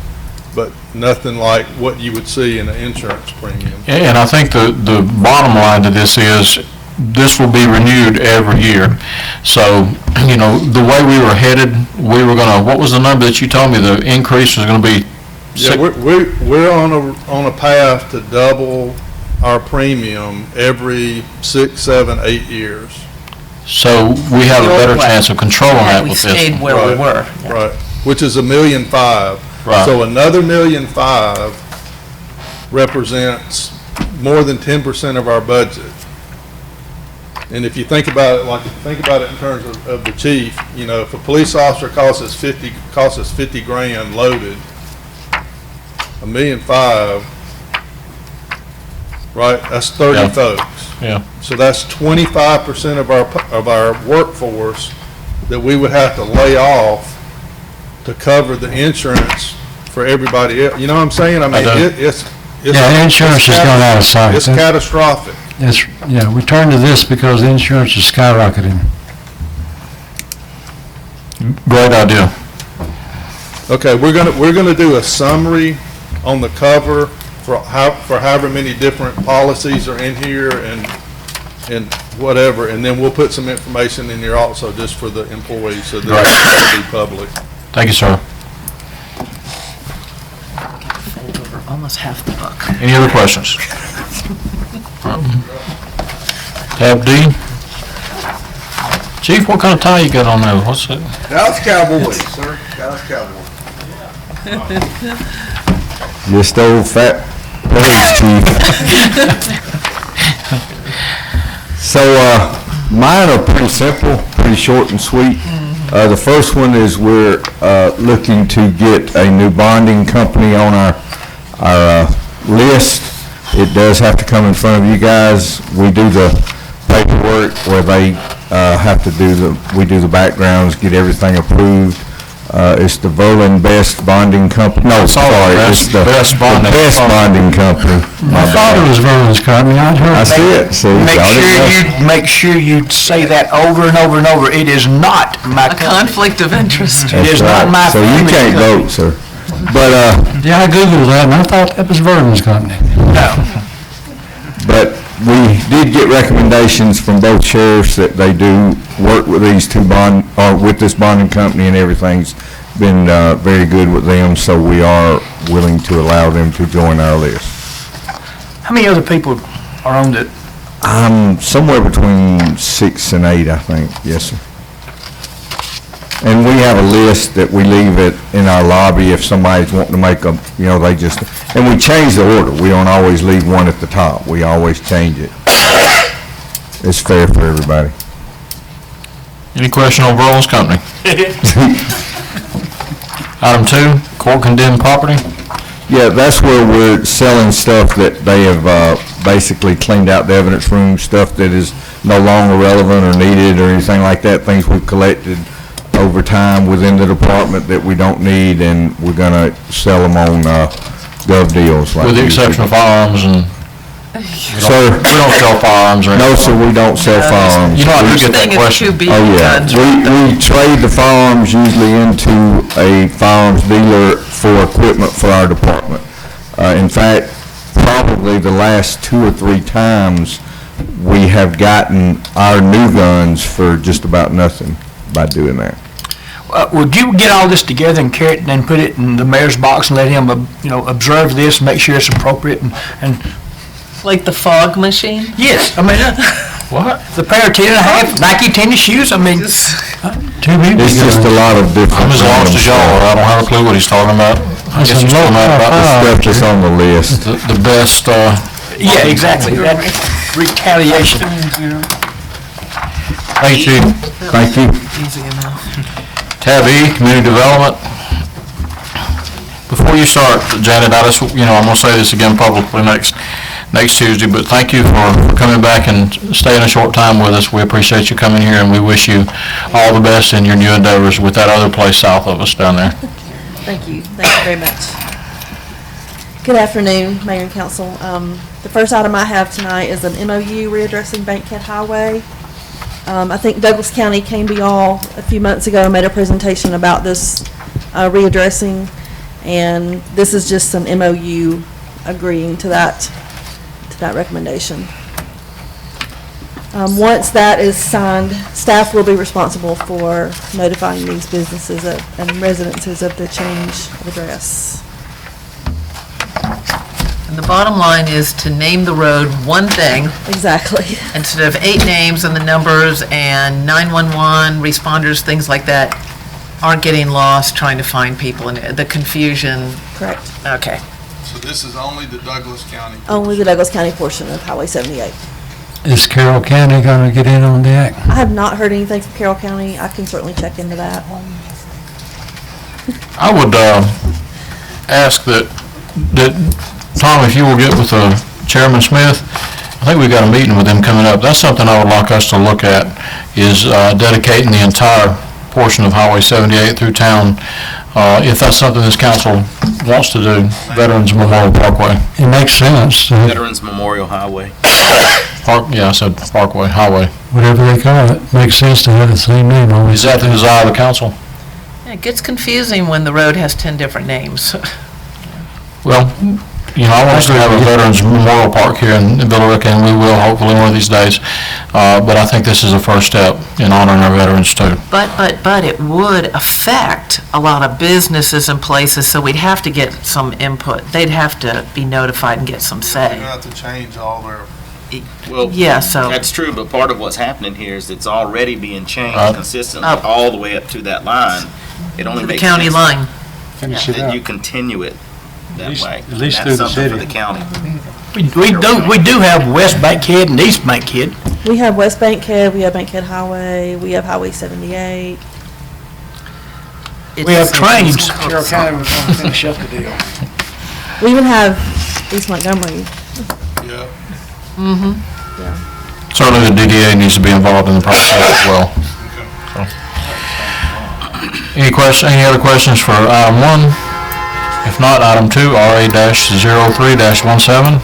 but nothing like what you would see in an insurance premium. And I think the bottom line to this is, this will be renewed every year. So, you know, the way we were headed, we were gonna, what was the number that you told me the increase was gonna be? Yeah, we're on a path to double our premium every 6, 7, 8 years. So we have a better chance of controlling that We with this. stayed where we were. Right, which is $1.5 million. Right. So another $1.5 million represents more than 10% of our budget. And if you think about it, in terms of the chief, you know, if a police officer costs us 50 grand loaded, $1.5 million, right, that's 30 Yeah. folks. Yeah. So that's 25% of our workforce that we would have to lay off to cover the insurance for everybody else. You know what I'm saying? I mean, it's Yeah, insurance has gone out of sight. It's catastrophic. Yeah, we turned to this because the insurance is skyrocketing. Great idea. Okay, we're gonna do a summary on the cover for however many different policies are in here and whatever, and then we'll put some information in here also just for the employees so that it'll be public. Thank you, sir. Fold over almost half the book. Any other questions? Tab D. Chief, what kind of tie you got on there? What's it? Dallas Cowboys, sir. Dallas Cowboys. Just old fat police chief. So, mine are pretty simple, pretty short and sweet. The first one is we're looking to get a new bonding company on our list. It does have to come in front of you guys. We do the paperwork where they have to we do the backgrounds, get everything approved. It's the Verlin Best Bonding Company. No, sorry, it's the Best Bonding Company. My father was Verlin's company, I'd heard. I see it, see. Make sure you say that over and over and over. It is not my A conflict of interest. It is not my So you family can't company. vote, sir. But, Yeah, I Googled that and I thought that was Verlin's company. but we did get recommendations from both sheriffs that they do work with these with this bonding company, and everything's been very good with them, so we are willing to allow them to join our list. How many other people are on it? Somewhere between 6 and 8, I think, yes, sir. And we have a list that we leave it in our lobby if somebody's wanting to make and we change the order. We don't always leave one at the top. We always change it. It's fair for everybody. Any question on Verlin's company? Item 2, court condemned property. Yeah, that's where we're selling stuff that they have basically cleaned out the evidence room, stuff that is no longer relevant or needed or anything like that, things we've collected over time within the department that we don't need, and we're gonna sell them on gov deals. With the exception of firearms and... Sir? We don't sell firearms or anything. No, sir, we don't sell firearms. You know, I do get that question. Oh, yeah. We trade the firearms usually into a firearms dealer for equipment for our department. In fact, probably the last 2 or 3 times, we have gotten our new guns for just about nothing by doing that. Would you get all this together and carry it and then put it in the mayor's box and let him, observe this, make sure it's appropriate and Like the fog machine? yes, I mean, What? the pair of 10.5 Nike tennis shoes, I mean, It's just a lot of different. I'm as lost as y'all are. I don't have a clue what he's talking about. I guess he's talking about The stuff that's on the list. the best, yeah, exactly, that retaliation. thank you. Thank you. Easy enough. Tab E, community development. Before you start, Janet, I'm gonna say this again publicly next Tuesday, but thank you for coming back and staying a short time with us. We appreciate you coming here, and we wish you all the best in your new endeavors with that other place south of us down there. Thank you very much. Good afternoon, Mayor and Council. The first item I have tonight is an MOU readdressing Bankhead Highway. I think Douglas County came to y'all a few months ago and made a presentation about this readdressing, and this is just some MOU agreeing to that recommendation. Once that is signed, staff will be responsible for notifying these businesses and residences of the change of address. And the bottom line is to name the road one thing Exactly. instead of 8 names and the numbers and 911 responders, things like that, aren't getting lost trying to find people and the confusion. Correct. Okay. So this is only the Douglas County? Only the Douglas County portion of Highway 78. Is Carroll County gonna get in on that? I have not heard anything from Carroll County. I can certainly check into that. I would ask that Tom, if you will get with Chairman Smith, I think we've got a meeting with him coming up. That's something I would like us to look at, is dedicating the entire portion of Highway 78 through town, if that's something this council wants to do, Veterans Memorial Parkway. It makes sense. Veterans Memorial Highway. Yeah, I said Parkway, Highway. Whatever they call it, makes sense to have the same name always. Is that the desire of the council? It gets confusing when the road has 10 different names. Well, you know, I want us to have a Veterans Memorial Park here in Billerica, and we will hopefully one of these days. But I think this is a first step in honoring our veterans too. But it would affect a lot of businesses and places, so we'd have to get some input. They'd have to be notified and get some say. have to change all their... Well, Yeah, so- that's true, but part of what's happening here is it's already being changed Right. consistently Up. all the way up to that line. It only To the makes county sense line. Finish it that up. you continue it that way. At least And through the that's something for city. the county. We do have West Bankhead and East Bankhead. We have West Bankhead, we have Bankhead Highway, we have Highway 78. It We have just- trains. Carroll County was gonna finish up the deal. We even have East Montgomery. Yeah. Certainly the DDA needs to be involved in the process as well. So. Any other questions for item 1? If not, item 2, RA-03-17.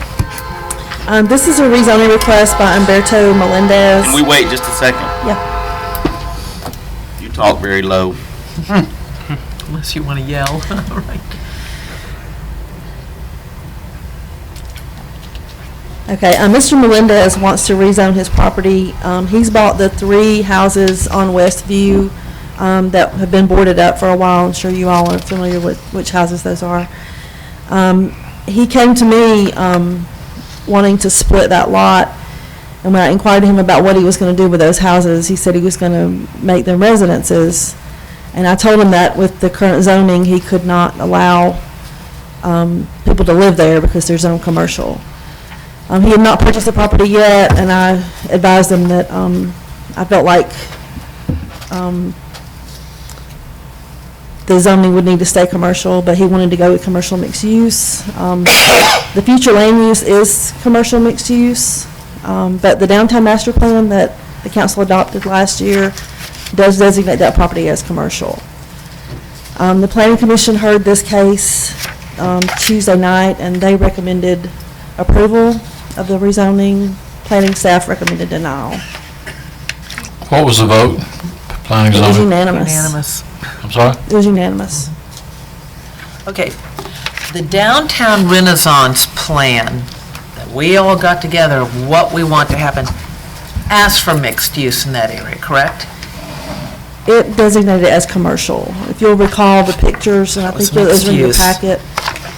This is a rezoning request by Humberto Melendez. Can we wait just a second? Yeah. You talk very low. Unless you want to yell. Right. Okay, Mr. Melendez wants to rezone his property. He's bought the 3 houses on Westview that have been boarded up for a while. I'm sure you all are familiar with which houses those are. He came to me wanting to split that lot, and when I inquired him about what he was going to do with those houses, he said he was going to make them residences. And I told him that with the current zoning, he could not allow people to live there because they're zoned commercial. He had not purchased the property yet, and I advised him that I felt like the zoning would need to stay commercial, but he wanted to go with commercial mixed use. The future land use is commercial mixed use, but the downtown master plan that the council adopted last year does designate that property as commercial. The planning commission heard this case Tuesday night, and they recommended approval of the rezoning. Planning staff recommended denial. What was the vote? Planning It was zoning? unanimous. Unanimous. I'm sorry? It was unanimous. Okay, the downtown renaissance plan that we all got together, what we want to happen, asks for mixed use in that area, correct? It designated it as commercial. If you'll recall the pictures, and I think those are in your mixed use. packet,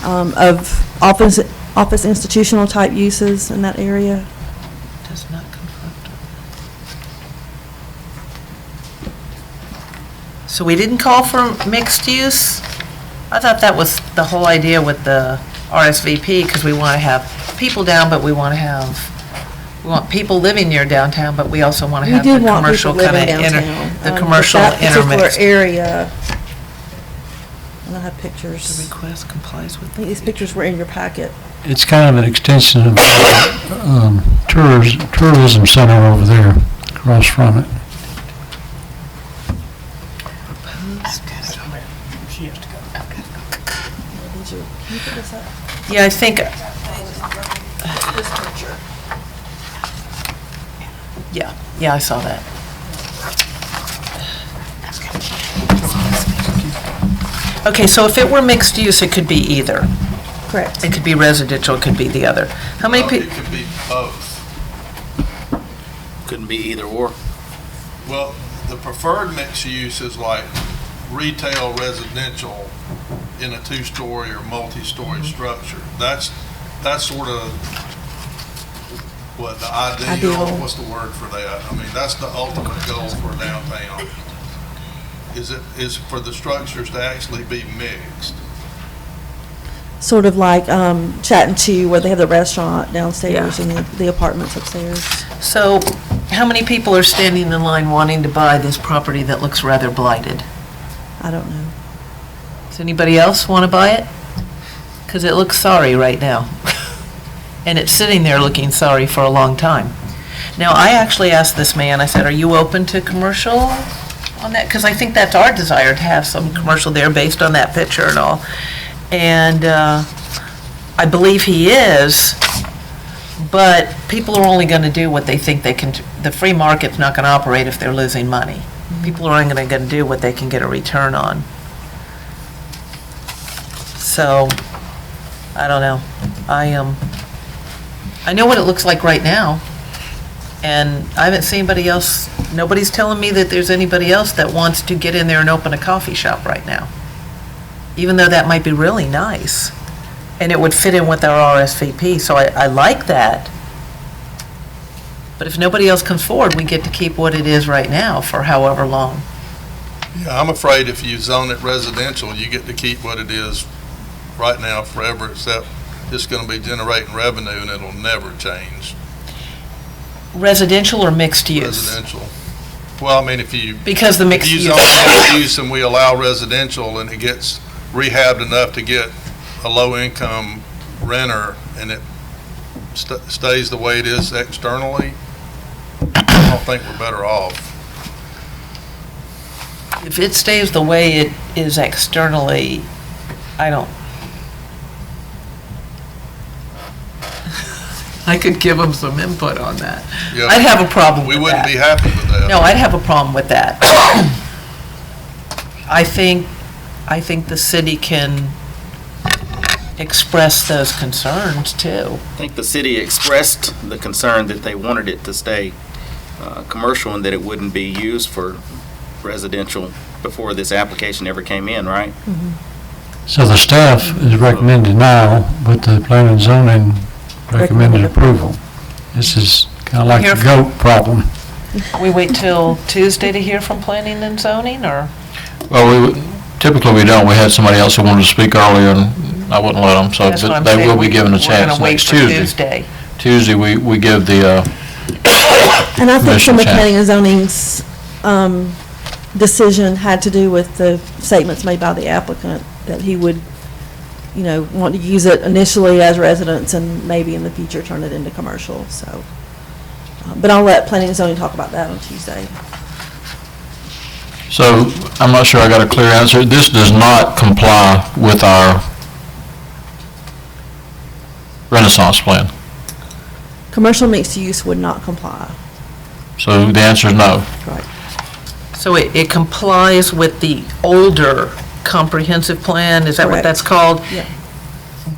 of office institutional type uses in that area. Does not conflict. So we didn't call for mixed use? I thought that was the whole idea with the RSVP, because we want to have people down, but we want people living near downtown, but we also want to We have do the want commercial people living kind of downtown. the But commercial that particular intermixed. area, and I have pictures. The request complies with. I think these pictures were in your packet. It's kind of an extension of tourism center over there, across from it. She has to go. Did you, can you put this up? Yeah, I think, This picture. yeah, I saw that. Okay, so if it were mixed use, it could be either. Correct. It could be residential, it could be the other. How many It people? could be both. Couldn't be either or. Well, the preferred mixed use is like retail residential in a two-story or multi-story structure. That's sort of what the ideal, Ideal. what's the word for that? I mean, that's the ultimate goal for downtown. Is for the structures to actually be mixed. Sort of like Chat and Chew, where they have the restaurant downstairs and the apartments upstairs. So, how many people are standing in line wanting to buy this property that looks rather blighted? I don't know. Does anybody else want to buy it? Because it looks sorry right now. And it's sitting there looking sorry for a long time. Now, I actually asked this man, I said, are you open to commercial on that? Because I think that's our desire, to have some commercial there based on that picture and all. And I believe he is, but people are only going to do what they think they can. The free market's not going to operate if they're losing money. People are only going to do what they can get a return on. So, I don't know. I know what it looks like right now, and I haven't seen anybody else, nobody's telling me that there's anybody else that wants to get in there and open a coffee shop right now, even though that might be really nice, and it would fit in with our RSVP, so I like that. But if nobody else comes forward, we get to keep what it is right now for however long. Yeah, I'm afraid if you zone it residential, you get to keep what it is right now forever, except it's going to be generating revenue and it'll never change. Residential or mixed use? Residential. Well, I mean, if you. Because the mixed If you use. zone mixed use and we allow residential and it gets rehabbed enough to get a low-income renter and it stays the way it is externally, I don't think we're better off. If it stays the way it is externally, I don't. I could give them some input on that. Yeah. I'd have a problem We with wouldn't that. be happy with that. No, I'd have a problem with that. I think the city can express those concerns too. I think the city expressed the concern that they wanted it to stay commercial and that it wouldn't be used for residential before this application ever came in, right? So the staff is recommending denial, but the planning and zoning recommended approval. This is kind of like Here the from- goat problem. We wait till Tuesday to hear from planning and zoning, or? Well, typically we don't. We had somebody else who wanted to speak earlier, and I wouldn't let them, so That's what but I'm they saying. will be given a chance We're gonna wait next for Tuesday. Tuesday. Tuesday, we give the, And I think some of Commission chat. planning and zoning's decision had to do with the statements made by the applicant, that he would, you know, want to use it initially as residence and maybe in the future turn it into commercial, so. But I'll let planning and zoning talk about that on Tuesday. so I'm not sure I got a clear answer. This does not comply with our Renaissance plan. Commercial mixed use would not comply. So the answer is no. Right. So it complies with the older comprehensive plan, is that what Correct. that's called? Yeah.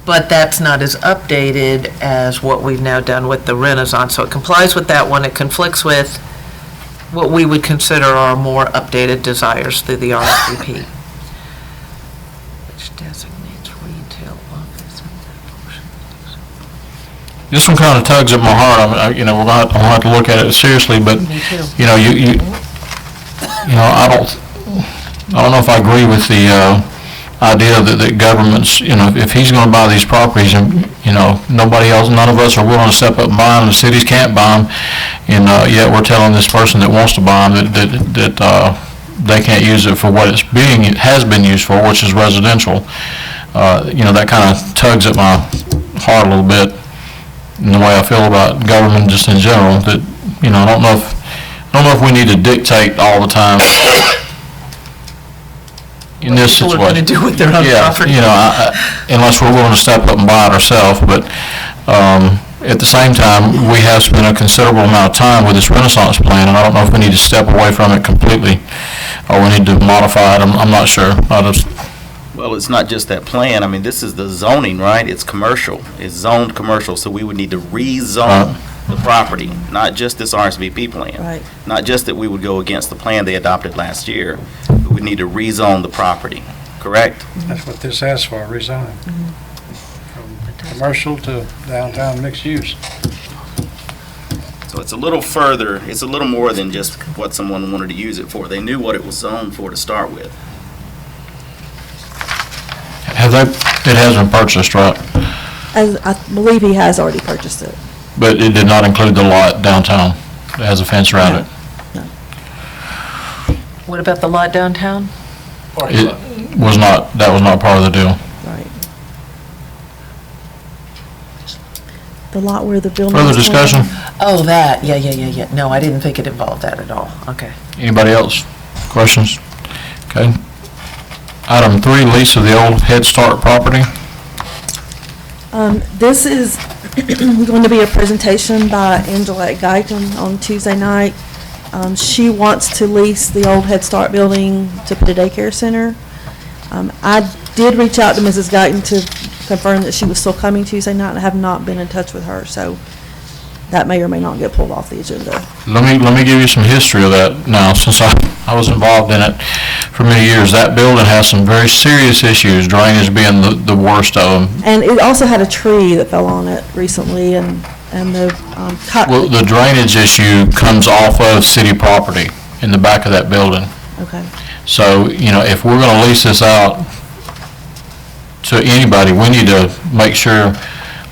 But that's not as updated as what we've now done with the Renaissance. So it complies with that one, it conflicts with what we would consider our more updated desires through the RSVP. Which designates retail office. This one kind of tugs at my heart. I mean, we're going to have to look at it seriously, but, Me too. I don't know if I agree with the idea that governments, if he's going to buy these properties and, nobody else, none of us are willing to step up and buy them, the cities can't buy them, and yet we're telling this person that wants to buy them that they can't use it for what it has been used for, which is residential. That kind of tugs at my heart a little bit, in the way I feel about government just in general, that, I don't know if we need to dictate all the time in this People situation. are going to do with their own property. Unless we're willing to step up and buy it ourselves, but at the same time, we have spent a considerable amount of time with this Renaissance plan, and I don't know if we need to step away from it completely, or we need to modify it. I'm not sure. Well, it's not just that plan. I mean, this is the zoning, right? It's commercial. It's zoned commercial, so we would need to rezone the property, not just this RSVP plan. Right. Not just that we would go against the plan they adopted last year, but we need to rezone the property, correct? That's what this asks for, rezoning. From commercial to downtown mixed use. So it's a little further, it's a little more than just what someone wanted to use it for. They knew what it was zoned for to start with. It has been purchased, right? As I believe he has already purchased it. But it did not include the lot downtown that has a fence around it. What about the lot downtown? It was not, that was not part of the deal. Right. The lot where the building. Further is going. discussion? Oh, that, yeah. No, I didn't think it involved that at all. Okay. Anybody else? Questions? Okay. Item 3, lease of the old Head Start property. This is going to be a presentation by Angela Guyton on Tuesday night. She wants to lease the old Head Start building to put a daycare center. I did reach out to Mrs. Guyton to confirm that she was still coming Tuesday night. I have not been in touch with her, so that may or may not get pulled off the agenda. Let me give you some history of that now, since I was involved in it for many years. That building has some very serious issues, drainage being the worst of them. And it also had a tree that fell on it recently, and the Well, the drainage issue comes off of city property in the back of that building. Okay. So, if we're gonna lease this out to anybody, we need to make sure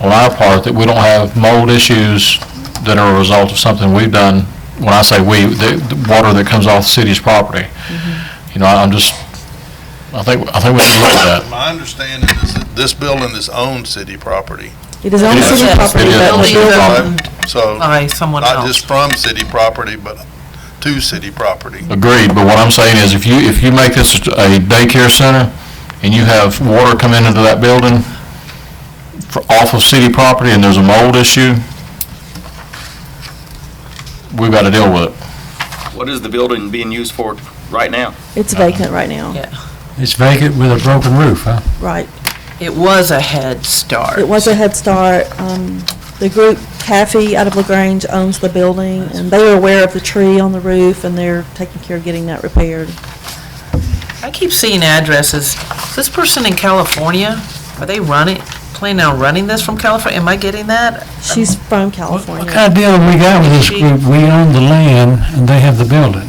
on our part that we don't have mold issues that are a result of something we've done. When I say we, the water that comes off the city's property. I think we need to look at that. My understanding is that this building is owned city property. It is on It is. city Yes, property, it is. but the Building building, owned So, by someone not else. just from city property, but to city property. Agreed, but what I'm saying is if you make this a daycare center and you have water come into that building off of city property and there's a mold issue, we've got to deal with it. What is the building being used for right now? it's vacant right now. Yeah. It's vacant with a broken roof, huh? Right. It was a Head Start. It was a Head Start. The group Caffey out of LaGrange owns the building, and they are aware of the tree on the roof, and they're taking care of getting that repaired. I keep seeing addresses. Is this person in California? Are they planning on running this from California? Am I getting that? She's from What California. kind of deal have we got with this group? We own the land and they have the building.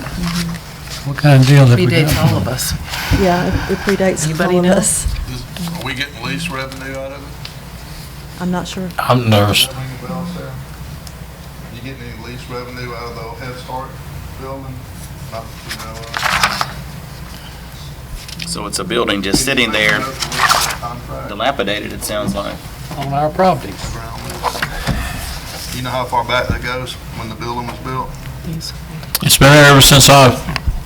What kind of deal have we got? Predates all of us. Yeah, it predates Anybody all of know? us. Are we getting lease revenue out of it? I'm not sure. I'm nervous. Ring a bell, Sarah? You getting any lease revenue out of the old Head Start building? Not that you know of. So it's a building just sitting there, Contract. dilapidated, it sounds like. On our property. You know how far back that goes when the building was built? It's been there ever since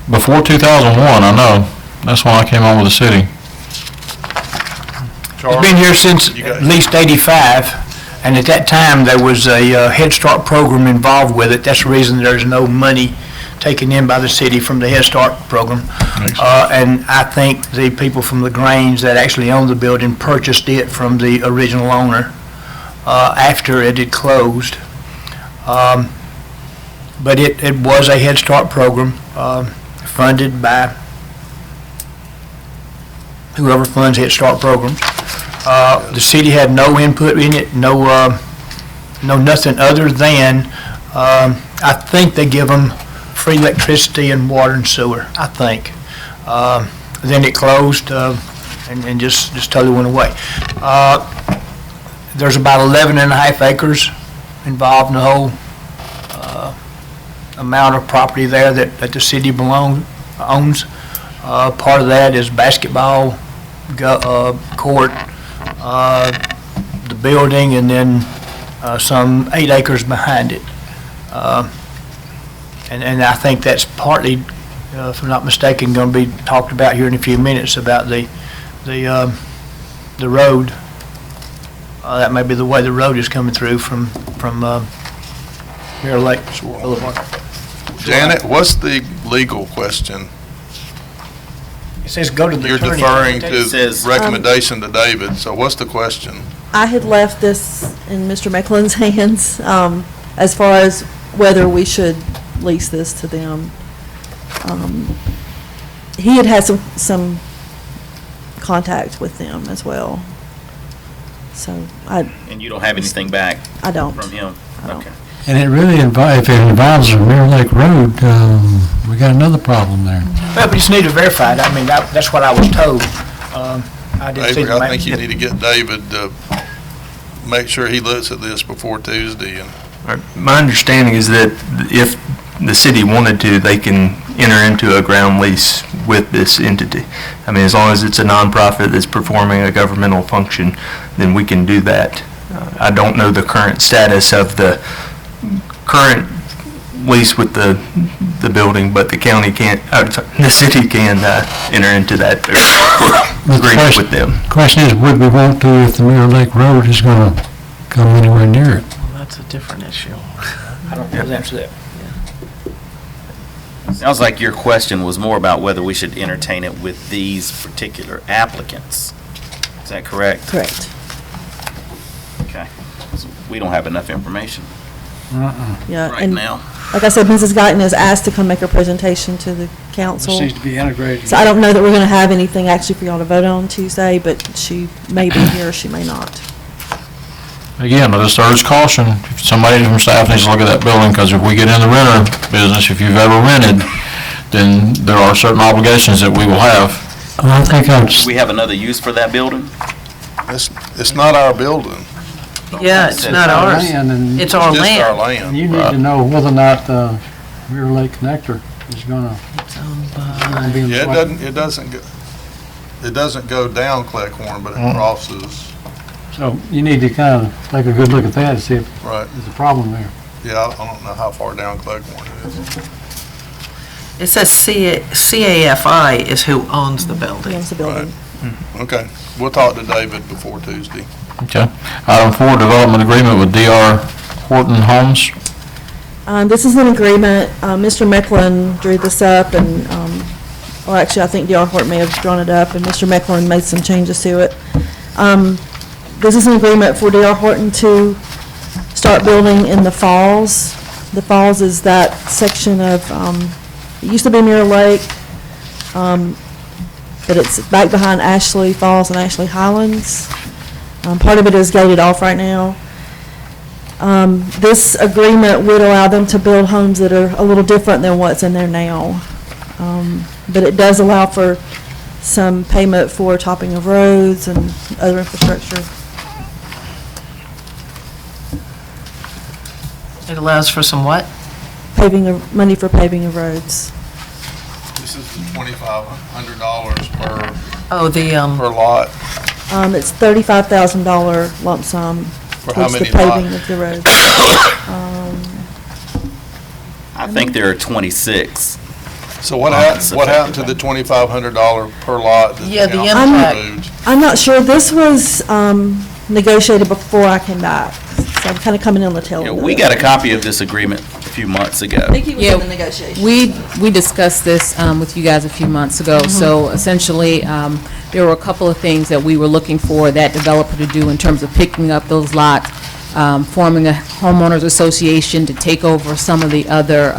before 2001, I know. That's when I came on with the city. It's been here since You got- at least 85, and at that time, there was a Head Start program involved with it. That's the reason there's no money taken in by the city from the Head Start program. And I think the people from LaGrange that actually owned the building purchased it from the original owner after it had closed. But it was a Head Start program funded by whoever funds Head Start programs. The city had no input in it, no nothing other than, I think they give them free electricity and water and sewer, I think. Then it closed, and just totally went away. There's about 11 and a half acres involved in the whole, amount of property there that the city owns. Part of that is basketball, court, the building, and then some 8 acres behind it. And I think that's partly, if I'm not mistaken, going to be talked about here in a few minutes about the road. That may be the way the road is coming through from Mirror Lake Boulevard. Janet, what's the legal question? It says go to the You're attorney. deferring It to says- recommendation to David, so what's the question? I had left this in Mr. Mecklen's hands. as far as whether we should lease this to them. He had some contact with them as well. So And you don't have anything back I don't. from him? I don't. Okay. And it really if it involves the Mirror Lake Road, we got another problem there. Well, we just need to verify it. I mean, that's what I was told. I didn't see Avery, the I think you need to get David to make sure he looks at this before Tuesday. And My understanding is that if the city wanted to, they can enter into a ground lease with this entity. I mean, as long as it's a nonprofit that's performing a governmental function, then we can do that. I don't know the current status of the current lease with the building, but the county can't, the city can enter into that agreement with them. Question is, would we want to if the Mirror Lake Road is going to come anywhere near it? Well, that's a different issue. I don't know the answer to that. Sounds like your question was more about whether we should entertain it with these particular applicants. Is that correct? Correct. Okay. So we don't have enough information Yeah, right and now. like I said, Mrs. Guyton is asked to come make a presentation to the council. This needs to be integrated. So I don't know that we're going to have anything actually for y'all to vote on Tuesday, but she may be here, she may not. Again, I just urge caution, if somebody from staff needs to look at that building, because if we get in the renter business, if you've ever rented, then there are certain obligations that we will have. I think Do we have another use for that building? it's not our building. Yeah, it's not ours. It's our It's just our land. land. And you need to know whether or not the Mirror Lake Connector is going to be in the Yeah, way. it doesn't go down Cleckhorn, but it crosses, So you need to kind of take a good look at that and see if right. there's a problem there. Yeah, I don't know how far down Cleckhorn it is. It says CAFI is who owns the He building. owns the building. Okay, we'll talk to David before Tuesday. Okay. Item 4, development agreement with D.R. Horton Homes. This is an agreement, Mr. Mecklin drew this up and, well, actually, I think D.R. Horton may have drawn it up and Mr. Mecklin made some changes to it. This is an agreement for D.R. Horton to start building in the Falls. The Falls is that section of, it used to be Mirror Lake, but it's back behind Ashley Falls and Ashley Highlands. Part of it is gated off right now. This agreement would allow them to build homes that are a little different than what's in there now. But it does allow for some payment for topping of roads and other infrastructure. It allows for some what? Money for paving of roads. This is $2,500 per Oh, per lot. It's $35,000 lump sum For how towards the many paving lots? of the roads. I think there are 26. So what happened to the $2,500 per lot that Yeah, the the council impact. removed? I'm not sure. This was negotiated before I came back, so I'm kind of coming in on the tail Yeah, end of we it. got a copy of this agreement a few months ago. I think he was Yeah, in the negotiation. We discussed this with you guys a few months ago. So essentially, there were a couple of things that we were looking for that developer to do in terms of picking up those lots, forming a homeowners association to take over some of the other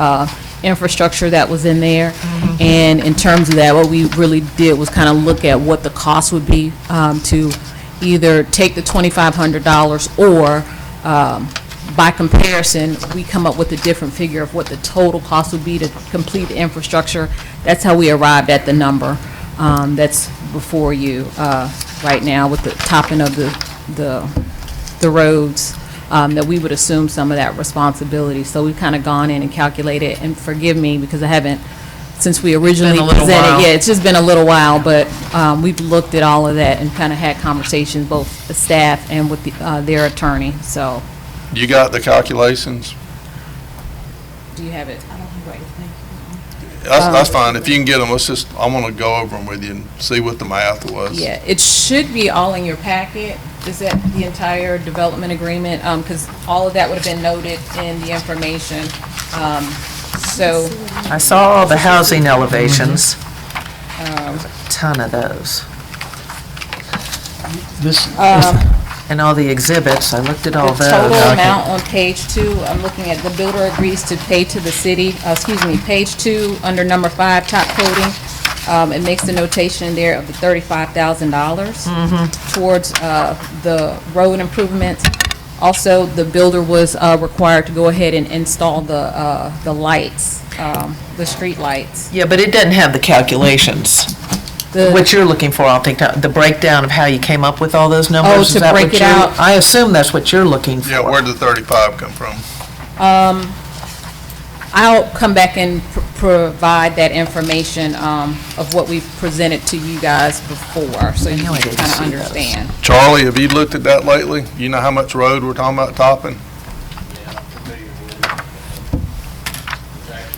infrastructure that was in there. And in terms of that, what we really did was kind of look at what the cost would be to either take the $2,500 or by comparison, we come up with a different figure of what the total cost would be to complete the infrastructure. That's how we arrived at the number that's before you right now with the topping of the roads, that we would assume some of that responsibility. So we've kind of gone in and calculated, and forgive me because I haven't, since we originally a little presented, while. yeah, it's just been a little while, but we've looked at all of that and kind of had conversations, both the staff and with their attorney, so. You got the calculations? Do you have it? That's fine. If you can get them, I want to go over them with you and see what the math was. Yeah, it should be all in your packet. Is that the entire development agreement? Because all of that would have been noted in the information. So, I saw all the housing elevations. Ton of those. This, And all the exhibits, I looked at all The those. total amount on page 2, I'm looking at the builder agrees to pay to the city, page 2, under number 5, top coating. It makes the notation there of the $35,000 towards the road improvements. Also, the builder was required to go ahead and install the lights, the street lights. Yeah, but it doesn't have the calculations. What you're looking for, I'll take the breakdown of how you came up with all those numbers. Oh, Is to that what break it you're- out? I assume that's what you're looking for. Yeah, where'd the 35 come from? I'll come back and provide that information of what we've presented to you guys before, so you can kind of understand. Charlie, have you looked at that lately? You know how much road we're talking about topping?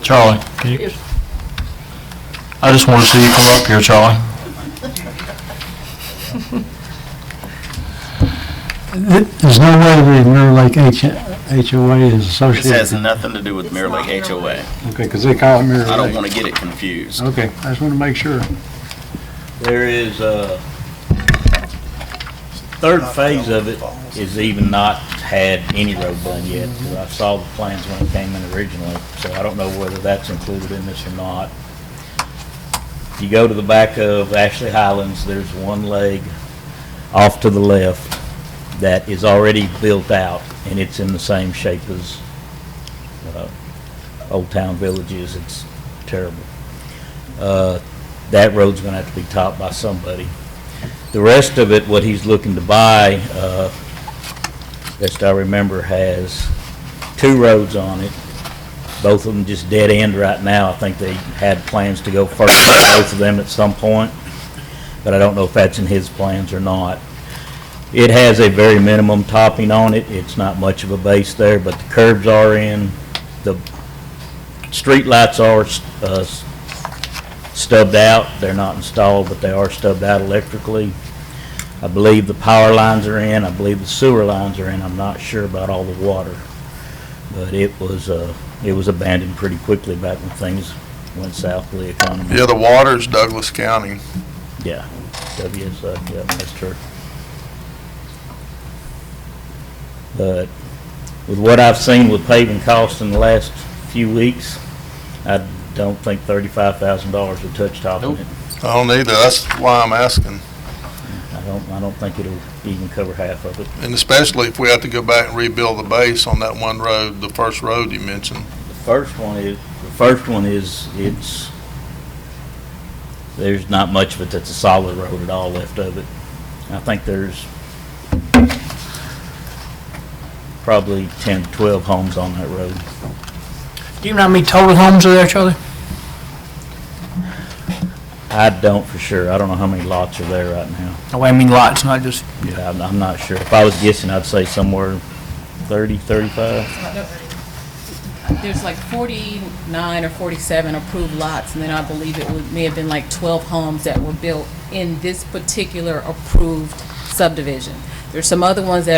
Charlie, I just want to see you come up here, Charlie. There's no way the Mirror Lake HOA is This associated. has nothing to do with Mirror Lake HOA. Okay, because they call it Mirror Lake. I don't want to get it confused. Okay, I just want to make sure. There is third phase of it is even not had any road done yet. I saw the plans when it came in originally, so I don't know whether that's included in this or not. You go to the back of Ashley Highlands, there's one leg off to the left that is already built out, and it's in the same shape as Old Town Village is. It's terrible. That road's gonna have to be topped by somebody. The rest of it, what he's looking to buy, best I remember, has 2 roads on it. Both of them just dead end right now. I think they had plans to go first with both of them at some point, but I don't know if that's in his plans or not. It has a very minimum topping on it. It's not much of a base there, but the curbs are in. The street lights are stubbed out. They're not installed, but they are stubbed out electrically. I believe the power lines are in. I believe the sewer lines are in. I'm not sure about all the water, but it was abandoned pretty quickly back when things went south with the economy. Yeah, the water's Douglas County. Yeah, yeah, that's true. But with what I've seen with paving costs in the last few weeks, I don't think $35,000 would touch topping it. I don't either. That's why I'm asking. I don't think it'll even cover half of it. And especially if we have to go back and rebuild the base on that one road, the first road you mentioned. The first one is there's not much of it that's a solid road at all left of it. I think there's probably 10 to 12 homes on that road. Do you know how many total homes are there, Charlie? I don't for sure. I don't know how many lots are there right now. Oh, I mean lots, not just... Yeah, I'm not sure. If I was guessing, I'd say somewhere 30, 35. There's like 49 or 47 approved lots, and then I believe may have been like 12 homes that were built in this particular approved subdivision. There's some other ones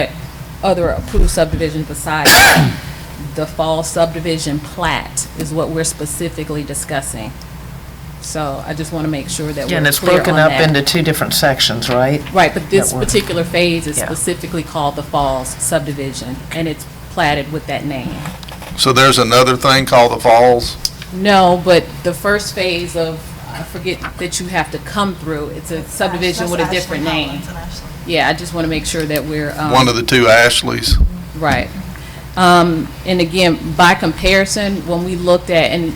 other approved subdivisions besides that. The fall subdivision plat is what we're specifically discussing. So I just want to make sure that Yeah, and we're it's clear on broken up that. into 2 different sections, right? Right, but this That we're- particular phase is Yeah. specifically called the Falls subdivision, and it's platted with that name. So there's another thing called the Falls? No, but the first phase of, I forget that you have to come through, it's a subdivision with a different name. Yeah, I just want to make sure that we're. One of the 2 Ashleys. Right. And again, by comparison, when we looked at, and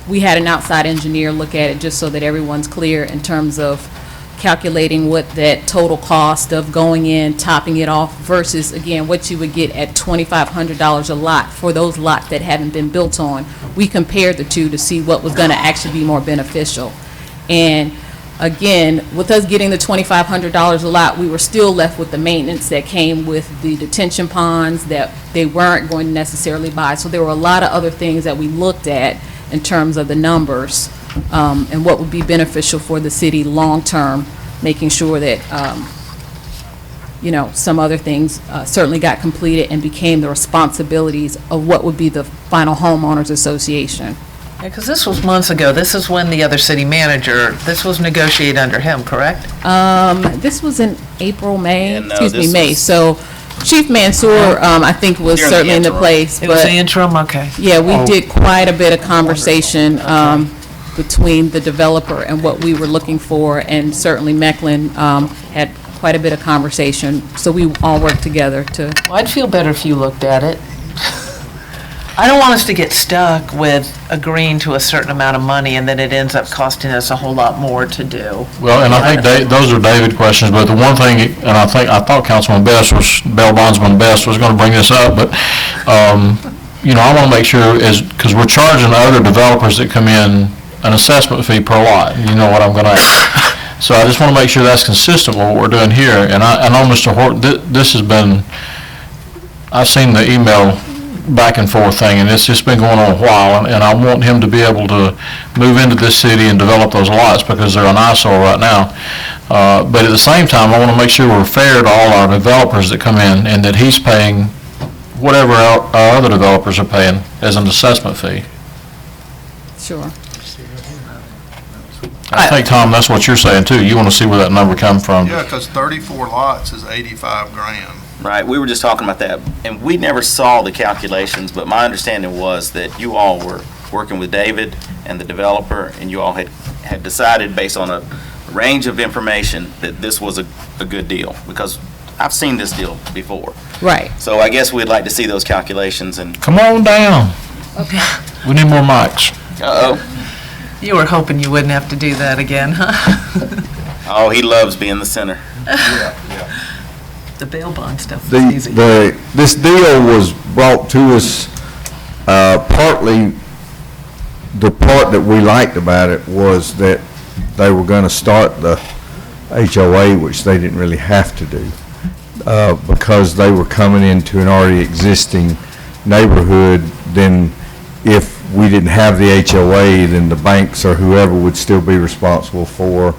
we had an outside engineer look at it just so that everyone's clear in terms of calculating what that total cost of going in, topping it off versus, again, what you would get at $2,500 a lot for those lots that haven't been built on. We compared the 2 to see what was going to actually be more beneficial. And again, with us getting the $2,500 a lot, we were still left with the maintenance that came with the detention ponds that they weren't going to necessarily buy. So there were a lot of other things that we looked at in terms of the numbers and what would be beneficial for the city long-term, making sure that, some other things certainly got completed and became the responsibilities of what would be the final homeowners association. Because this was months ago. This is when the other city manager, this was negotiated under him, correct? This was in April, May, Yeah, no, excuse me, this May. was- So Chief Mansour, I think was During the certainly in the interim. place, It was the but, interim, okay. yeah, we did quite a bit of conversation, between the developer and what we were looking for, and certainly Mecklin, had quite a bit of conversation, so we all worked together to. Well, I'd feel better if you looked at it. I don't want us to get stuck with agreeing to a certain amount of money and then it ends up costing us a whole lot more to do. Well, and I think those are David questions, but the one thing, and I thought Councilman Best was, Bail Bondsman Best was gonna bring this up, but, I wanna make sure because we're charging other developers that come in an assessment fee per lot, you know what I'm gonna ask. So I just wanna make sure that's consistent with what we're doing here, and I know Mr. Horton, this has been, I've seen the email back and forth thing, and it's just been going on a while, and I want him to be able to move into this city and develop those lots, because they're an eyesore right now. But at the same time, I want to make sure we're fair to all our developers that come in, and that he's paying whatever our other developers are paying as an assessment fee. Sure. I think, Tom, that's what you're saying, too. You want to see where that number come from. Yeah, because 34 lots is 85 grand. Right, we were just talking about that, and we never saw the calculations, but my understanding was that you all were working with David and the developer, and you all had decided based on a range of information that this was a good deal, because I've seen this deal before. Right. So I guess we'd like to see those calculations and, Come on down. Okay. We need more mics. uh-oh, You were hoping you wouldn't have to do that again, huh? oh, he loves being the center. The bail bond stuff was easy. This deal was brought to us, partly, the part that we liked about it was that they were gonna start the HOA, which they didn't really have to do, because they were coming into an already existing neighborhood. Then if we didn't have the HOA, then the banks or whoever would still be responsible for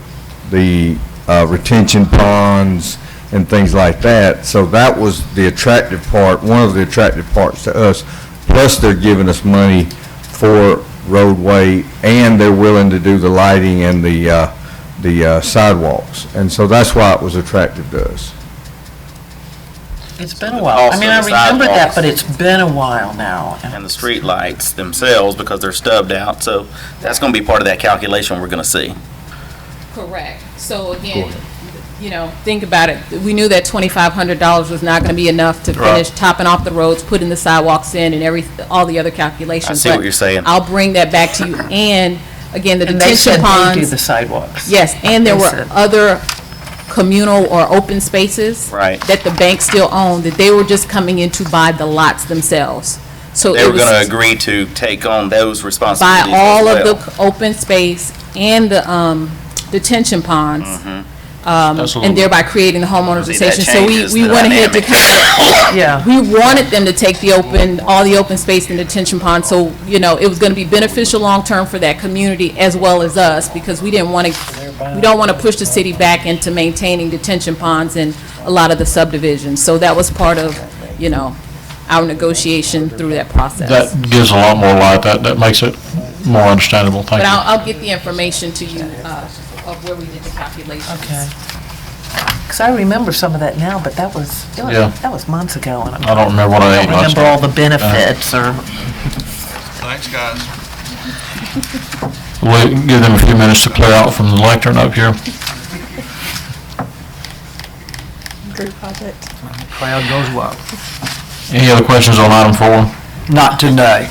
the retention ponds and things like that. So that was the attractive part, one of the attractive parts to us. Plus, they're giving us money for roadway, and they're willing to do the lighting and the sidewalks. And so that's why it was attractive to us. It's been a while. I mean, I Also the remember that, sidewalks. but it's been a while now. And the street lights themselves, because they're stubbed out, so that's gonna be part of that calculation we're gonna see. Correct. So again, think about it. We knew that $2,500 was not going to be enough to finish topping off the roads, putting the sidewalks in, and all the other calculations. I see what you're saying. I'll bring that back to you. And again, the And they detention said they do ponds. the sidewalks. Yes, and there They were said. other communal or open spaces. Right. That the bank still owned, that they were just coming in to buy the lots themselves. So They it were was gonna agree to take on those buy responsibilities all as of well. the open space and the detention ponds. That's a little- And thereby creating the homeowners See, that association. So changes we the went ahead to dynamic. Yeah. we wanted them to take all the open space in the detention pond, so, it was gonna be beneficial long-term for that community as well as us, because we don't want to push the city back into maintaining detention ponds in a lot of the subdivisions. So that was part of, our negotiation through that process. That gives a lot more light. That makes it more understandable. Thank But you. I'll get the information to you, of where we did the calculations. Okay. Because I remember some of that now, but that was Yeah. months ago. And I don't remember what I ate don't last remember night. all the benefits or. Thanks, guys. We'll give them a few minutes to clear out from the lectern up here. Group project. Crowd goes wild. Any other questions on item 4? Not tonight.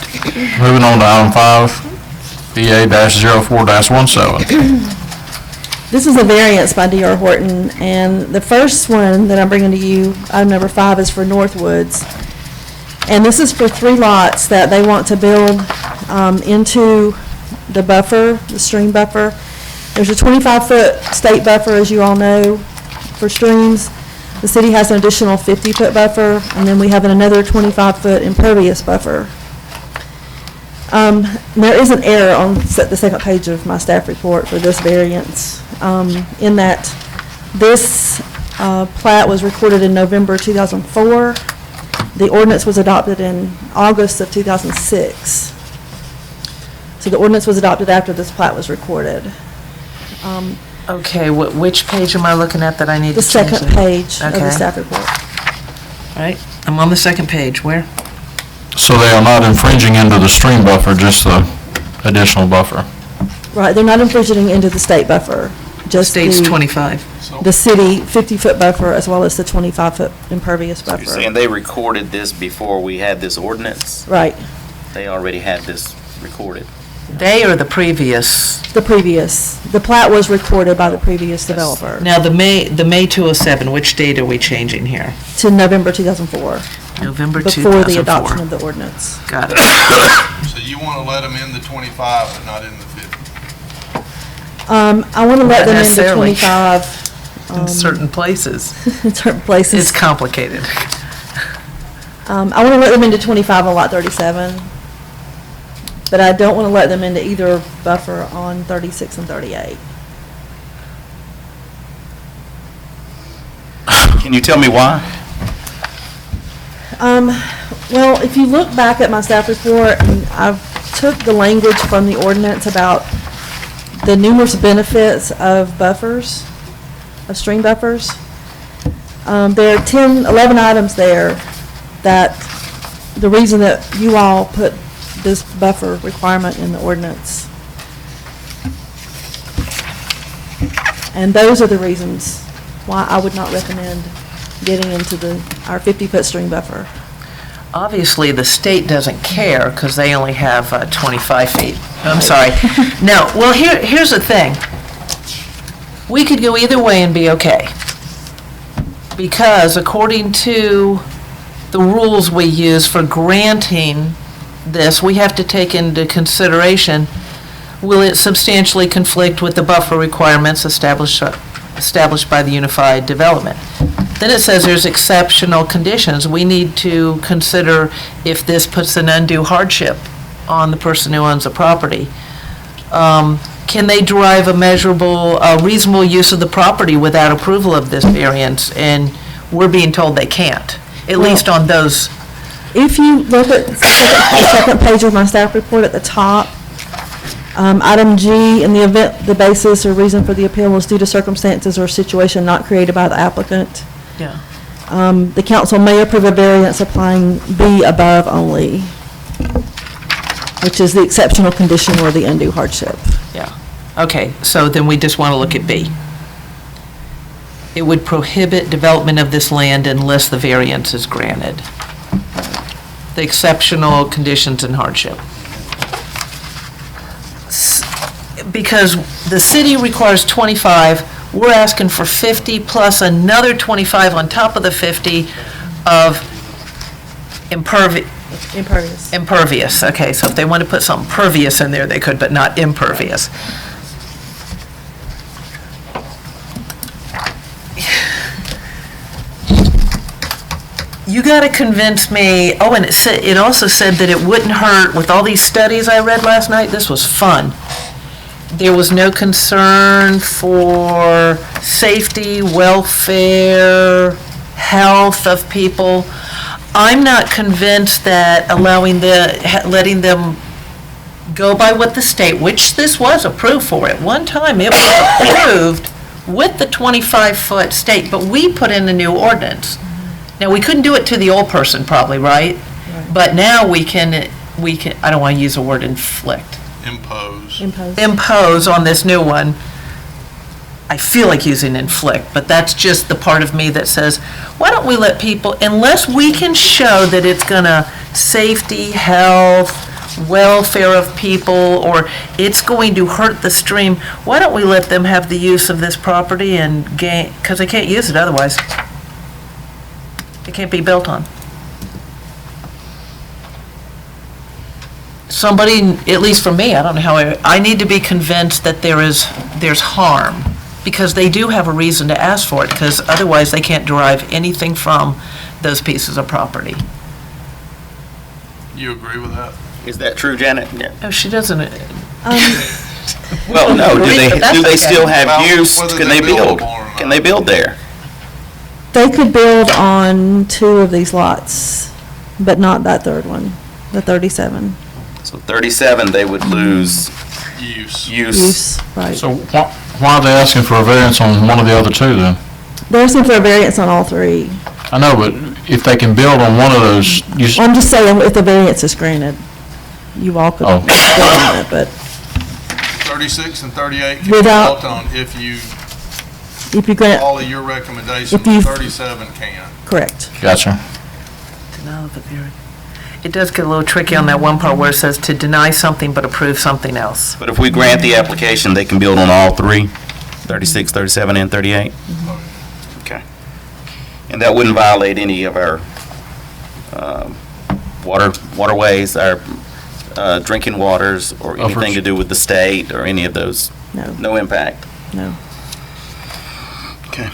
Moving on to item 5, BA-04-17. This is a variance by D.R. Horton, and the first one that I'm bringing to you, item number 5, is for Northwoods. And this is for 3 lots that they want to build into the buffer, the stream buffer. There's a 25-foot state buffer, as you all know, for streams. The city has an additional 50-foot buffer, and then we have another 25-foot impervious buffer. There is an error on the second page of my staff report for this variance, in that this plat was recorded in November 2004. The ordinance was adopted in August of 2006. So the ordinance was adopted after this plat was recorded. Okay, which page am I looking at that I need to The change? second that? page of the Okay. staff report. All right, I'm on the second page, where? So they are not infringing into the stream buffer, just the additional buffer. Right, they're not infringing into the state buffer, just State's the 25. the city 50-foot buffer as well as the 25-foot impervious You're buffer. saying they recorded this before we had this ordinance? Right, They already had this recorded? They or the previous? the previous. The plat was recorded by the previous developer Now, the May 207, which date are we changing here? to November 2004, November 2004. before the adoption of the ordinance. Got it. So you want to let them in the 25, but not in the 50? I want to let Not them into necessarily. 25. In certain places. In certain places. It's complicated. I want to let them into 25 on lot 37, but I don't want to let them into either buffer on 36 and 38. Can you tell me why? Well, if you look back at my staff report, and I took the language from the ordinance about the numerous benefits of buffers, of stream buffers. There are 11 items there that, the reason that you all put this buffer requirement in the ordinance. And those are the reasons why I would not recommend getting into our 50-foot stream buffer. Obviously, the state doesn't care because they only have 25 feet. I'm sorry. No, well, here's the thing. We could go either way and be okay. Because according to the rules we use for granting this, we have to take into consideration, will it substantially conflict with the buffer requirements established by the Unified Development? Then it says there's exceptional conditions. We need to consider if this puts an undue hardship on the person who owns the property. Can they derive a measurable, reasonable use of the property without approval of this variance? And we're being told they can't, at least on those. If you look at the second page of my staff report at the top, item G, in the event the basis or reason for the appeal was due to circumstances or situation not created by the applicant, Yeah. the council may approve a variance applying B above only, which is the exceptional condition or the undue hardship. Yeah. Okay, so then we just want to look at B. It would prohibit development of this land unless the variance is granted. The exceptional conditions and hardship. Because the city requires 25, we're asking for 50 plus another 25 on top of the 50 of Impervious. impervious. Okay, so if they want to put something pervious in there, they could, but not impervious. You got to convince me, and it also said that it wouldn't hurt, with all these studies I read last night, this was fun. There was no concern for safety, welfare, health of people. I'm not convinced that letting them go by what the state, which this was approved for at one time, it was approved with the 25-foot state, but we put in a new ordinance. Now, we couldn't do it to the old person probably, right? But now we can, I don't want to use the word inflict. Impose on this new one. I feel like using inflict, but that's just the part of me that says, why don't we let people, unless we can show that it's gonna safety, health, welfare of people, or it's going to hurt the stream, why don't we let them have the use of this property and gain, because they can't use it otherwise. It can't be built on. Somebody, at least for me, I don't know how, I need to be convinced that there's harm, because they do have a reason to ask for it, because otherwise they can't derive anything from those pieces of property. You agree with that? Is that true, Janet? No, she doesn't. Well, no, do they still have Well, use? whether Can they they build a build? barn or Can they build there? They could build on 2 of these lots, but not that third one, the 37. So 37, they would lose Use. Use, right. So why are they asking for a variance on one of the other two then? They're asking for a variance on all three. I know, but if they can build on one of those, I'm just saying, if the variance is granted, you all could Oh. build on it, but 36 and 38 can be Without- built on if you, if you grant, all of your recommendations, If you- 37 can. correct. Gotcha. Denial of the variance. It does get a little tricky on that one part where it says to deny something but approve something else. But if we grant the application, they can build on all three, 36, 37, and 38? Okay. And that wouldn't violate any of our waterways, our drinking waters, or anything to do with the state, or any of those? No. No impact? No. Okay.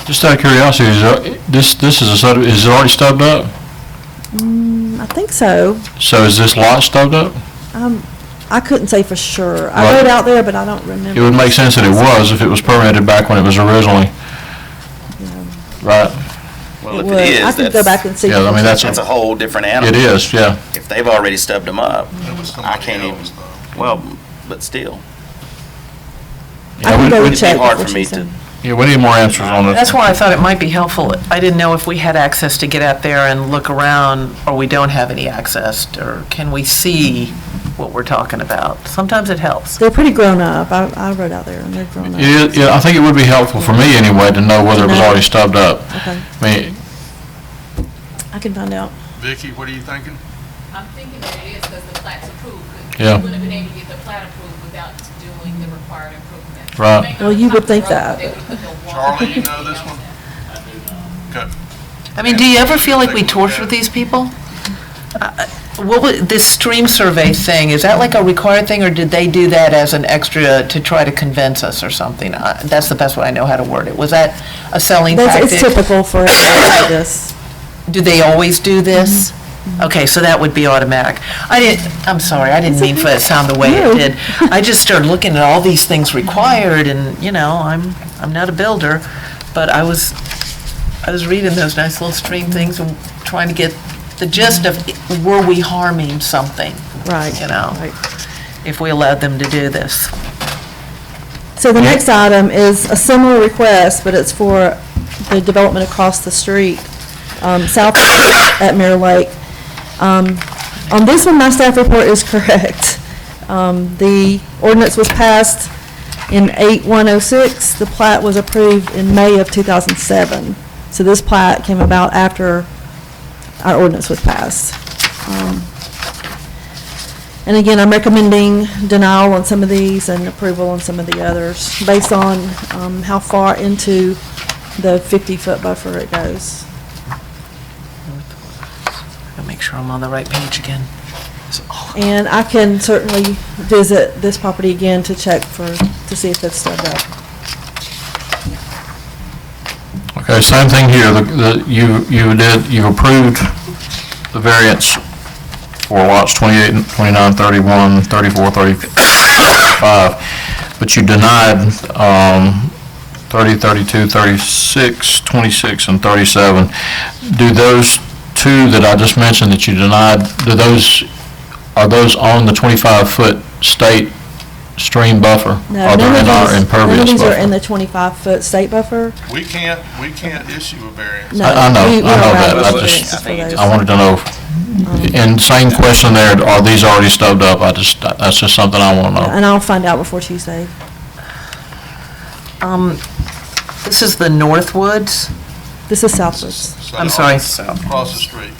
Just out of curiosity, is it already stubbed up? I think so. So is this lot stubbed up? I couldn't say for sure. I Right. wrote out there, but I don't remember. It would make sense that it was if it was permitted back when it was originally, right? Well, It if would. it is, I could go back and see. Yeah, I mean, that's That's a whole different animal. It is, yeah. If they've already stubbed them up, It was I somebody can't even, else, though. well, but still. I can go It'd be check hard before for me she to, said. Yeah, we need more answers on it. That's why I thought it might be helpful. I didn't know if we had access to get out there and look around, or we don't have any access, or can we see what we're talking about? Sometimes it helps. They're pretty grown up. I wrote out there, and they're grown up. Yeah, I think it would be helpful for me anyway to know whether it was No. already stubbed up. Okay. I mean, I can find out. Vicky, what are you thinking? I'm thinking that it is because the plat's approved. Yeah. You wouldn't have been able to get the plat approved without doing the required improvements. Right. Well, you would think that. Charlie, you know this one? Okay. I mean, do you ever feel like we torture these people? What was, this stream survey thing, is that like a required thing, or did they do that as an extra to try to convince us or something? That's the best way I know how to word it. Was that a selling tactic? It's typical for areas like this. Do they always do this? Okay, so that would be automatic. I'm sorry, I didn't mean for it to sound the way it did. I just started looking at all these things required, and, you know, I'm not a builder, but I was reading those nice little stream things and trying to get the gist of, were we harming something? Right. You know, Right. if we allowed them to do this. So the next item is a similar request, but it's for the development across the street, south at Mirror Lake. On this one, my staff report is correct. The ordinance was passed in 8/106. The plat was approved in May of 2007. So this plat came about after our ordinance was passed. And again, I'm recommending denial on some of these and approval on some of the others, based on how far into the 50-foot buffer it goes. I'll make sure I'm on the right page again. And I can certainly visit this property again to check to see if it's stubbed up. okay, same thing here. You approved the variance for lots 28, 29, 31, 34, 35, but you denied 30, 32, 36, 26, and 37. Do those two that I just mentioned that you denied, are those on the 25-foot state stream buffer? No, Are they none in our of these impervious are in buffer? the 25-foot state buffer. We can't issue a variance. No, I know we don't that. allow I variances for those. wanted to know. And same question there, are these already stubbed up? That's just something I want to know. And I'll find out before Tuesday. This is the Northwoods? This is Southwoods. I'm sorry. Across the street.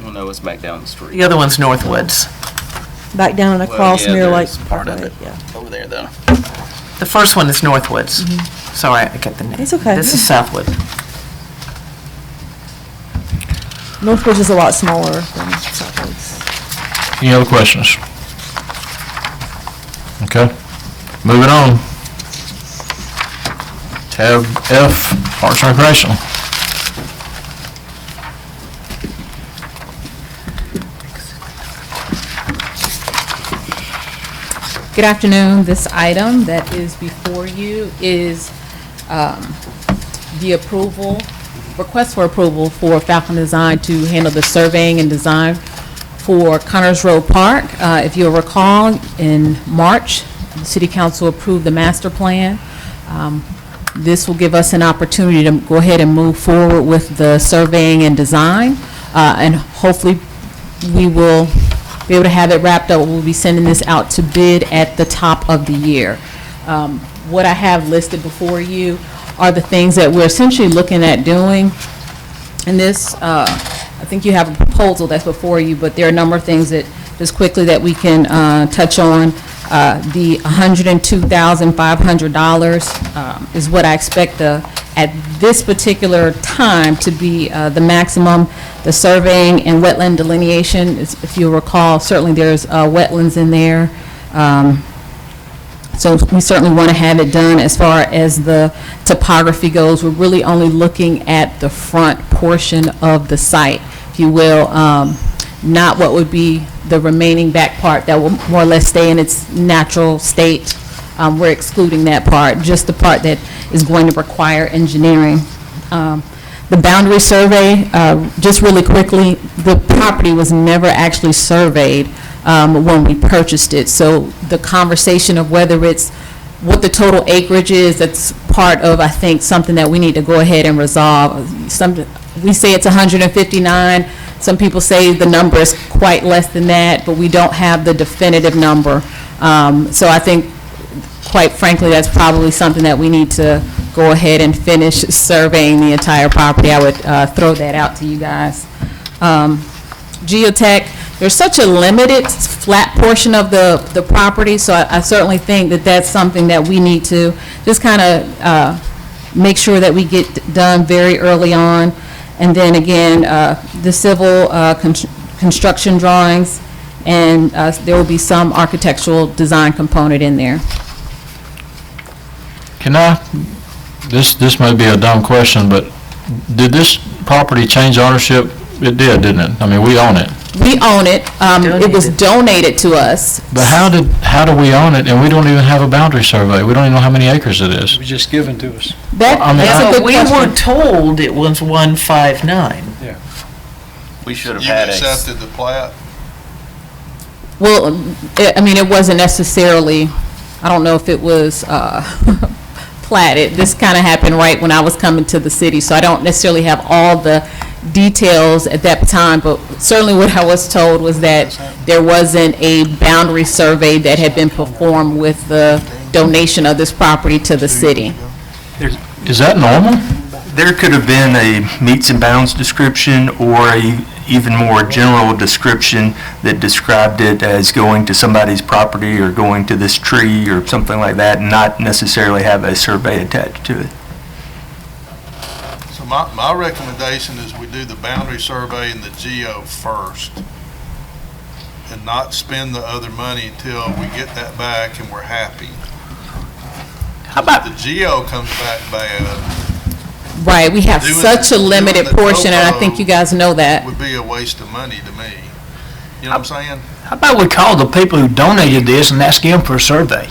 well, no, it's back down the street. The other one's Northwoods. Back down and Well, across yeah, Mirror Lake. there's part of Parkway, it. Yeah. Over there, though. The first one is Northwoods. Sorry, I get the name. It's okay. This is Southwood. Northwoods is a lot smaller than Southwoods. Any other questions? Okay, moving on. Tab F, Parks and Recreation. Good afternoon. This item that is before you is the approval request for approval for Falcon Design to handle the surveying and design for Connors Road Park. If you'll recall, in March, the City Council approved the master plan. This will give us an opportunity to go ahead and move forward with the surveying and design, and hopefully we will be able to have it wrapped up. We'll be sending this out to bid at the top of the year. What I have listed before you are the things that we're essentially looking at doing. And this, I think you have a proposal that's before you, but there are a number of things that, just quickly, that we can touch on. The $102,500 is what I expect at this particular time to be the maximum. The surveying and wetland delineation, if you recall, certainly there's wetlands in there. So we certainly want to have it done. As far as the topography goes, we're really only looking at the front portion of the site, if you will, not what would be the remaining back part that will more or less stay in its natural state. We're excluding that part, just the part that is going to require engineering. The boundary survey, just really quickly, the property was never actually surveyed when we purchased it. So the conversation of whether it's what the total acreage is, that's part of, I think, something that we need to go ahead and resolve. We say it's 159. Some people say the number is quite less than that, but we don't have the definitive number. So I think, quite frankly, that's probably something that we need to go ahead and finish surveying the entire property. I would throw that out to you guys. Geotech, there's such a limited flat portion of the property, so I certainly think that that's something that we need to just kind of make sure that we get done very early on. And then again, the civil construction drawings, and there will be some architectural design component in there. Can I, this may be a dumb question, but did this property change ownership? It did, didn't it? I mean, we own it. We own it. It was donated to us. But how do we own it, and we don't even have a boundary survey? We don't even know how many acres it is. It was just given to us. That's a good We question. were told it was 159. Yeah. We should have You had accepted the plat? Well, I mean, it wasn't necessarily, I don't know if it was platted. This kind of happened right when I was coming to the city, so I don't necessarily have all the details at that time, but certainly what I was told was that there wasn't a boundary survey that had been performed with the donation of this property to the city. Is that normal? There could have been a meets and bounds description or a even more general description that described it as going to somebody's property or going to this tree or something like that, and not necessarily have a survey attached to it. So my recommendation is we do the boundary survey and the geo first, and not spend the other money until we get that back and we're happy. How about, If the geo comes back bad, Right, we have Doing such a the- limited doing the portion, and I topo think you guys know that. would be a waste of money to me. You know what I'm saying? how about we call the people who donated this and ask them for a survey?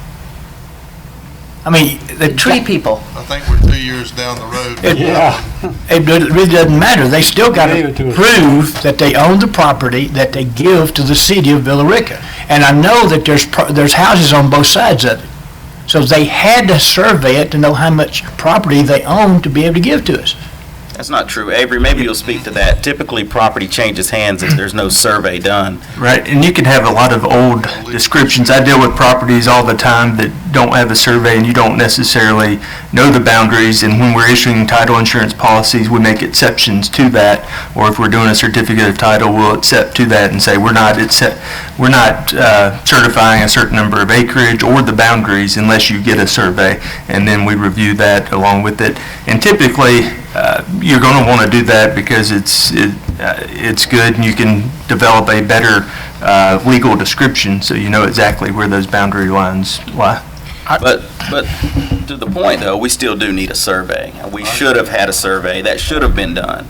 I mean, The tree people. I think we're 2 years down the road. It really doesn't matter. They still got Gave to it to us. prove that they own the property that they give to the city of Villa Rica. And I know that there's houses on both sides of it. So they had to survey it to know how much property they own to be able to give to us. That's not true. Avery, maybe you'll speak to that. Typically, property changes hands if there's no survey done. Right, and you can have a lot of old descriptions. I deal with properties all the time that don't have a survey, and you don't necessarily know the boundaries, and when we're issuing title insurance policies, we make exceptions to that, or if we're doing a certificate of title, we'll accept to that and say we're not certifying a certain number of acreage or the boundaries unless you get a survey, and then we review that along with it. And typically, you're going to want to do that because it's good, and you can develop a better legal description so you know exactly where those boundary lines lie. But to the point, though, we still do need a survey. And we should have had a survey. That should have been done.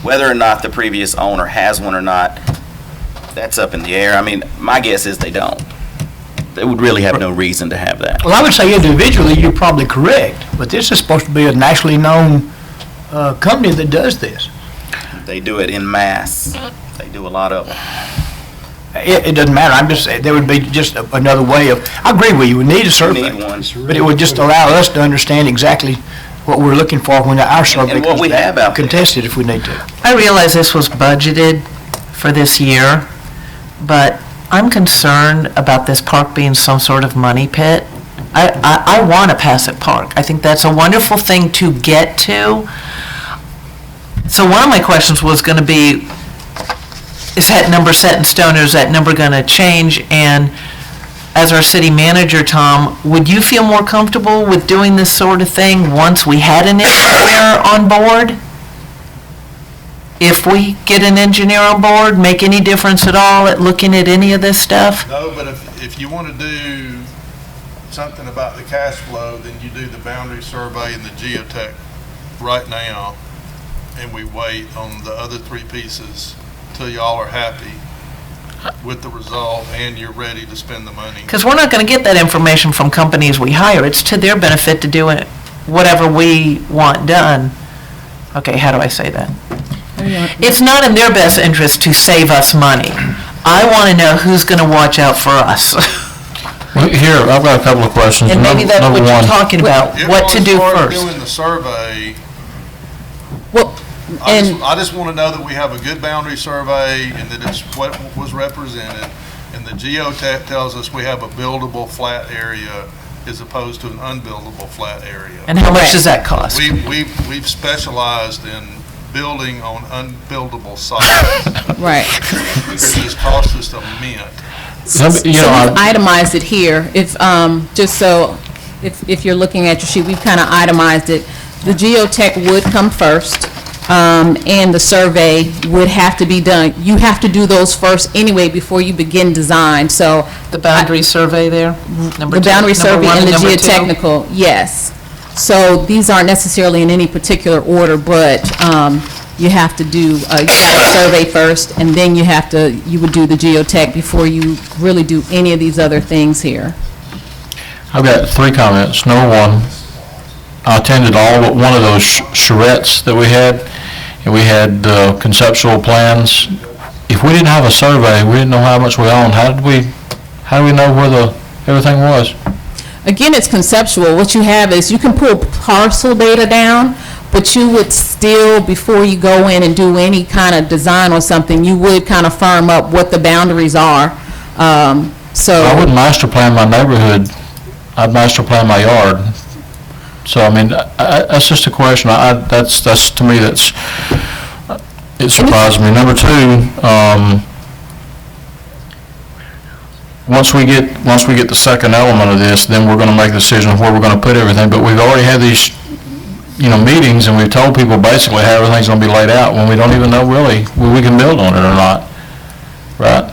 Whether or not the previous owner has one or not, that's up in the air. I mean, my guess is they don't. They would really have no reason to have that. Well, I would say individually, you're probably correct, but this is supposed to be a nationally known company that does this. They do it in mass. They do a lot of them. It doesn't matter, I'm just saying, there would be just another way of, I agree with you, we need a survey. Need one. But it would just allow us to understand exactly what we're looking for when our survey And what comes we have back, out there. contested if we need to. I realize this was budgeted for this year, but I'm concerned about this park being some sort of money pit. I want a Passett Park. I think that's a wonderful thing to get to. So one of my questions was going to be, is that number set in stone, or is that number going to change? And as our city manager, Tom, would you feel more comfortable with doing this sort of thing once we had an engineer on board? If we get an engineer on board, make any difference at all at looking at any of this stuff? No, but if you want to do something about the cash flow, then you do the boundary survey and the geotech right now, and we wait on the other three pieces till y'all are happy with the result and you're ready to spend the money. Because we're not going to get that information from companies we hire. It's to their benefit to do it, whatever we want done. Okay, how do I say that? It's not in their best interest to save us money. I want to know who's going to watch out for us. Well, here, I've got a couple of questions. And maybe that's Number what you're one- talking about, what to do As far as first. doing the survey, Well, and I just want to know that we have a good boundary survey and that it's what was represented. And the geotech tells us we have a buildable flat area as opposed to an unbuildable flat area. And how much does that cost? We've specialized in building on unbuildable sites. right. It just cost us a mint. So we've itemized it here. If, just so, if you're looking at your sheet, we've kind of itemized it. The geotech would come first, and the survey would have to be done. You have to do those first anyway before you begin design, so. The boundary survey there? The boundary survey and the geotechnical, yes. So these aren't necessarily in any particular order, but you have to do, you got to survey first, and then you would do the geotech before you really do any of these other things here. I've got three comments. Number one, I attended all but one of those charrettes that we had, and we had conceptual plans. If we didn't have a survey, we didn't know how much we owned, how do we know where everything was? Again, it's conceptual. What you have is you can pull parcel data down, but you would still, before you go in and do any kind of design or something, you would kind of firm up what the boundaries are. So I wouldn't master plan my neighborhood, I'd master plan my yard. So, I mean, that's just a question. That's to me, it surprised me. Number two, once we get the second element of this, then we're going to make a decision of where we're going to put everything. But we've already had these, meetings, and we've told people basically how everything's going to be laid out when we don't even know really whether we can build on it or not, right?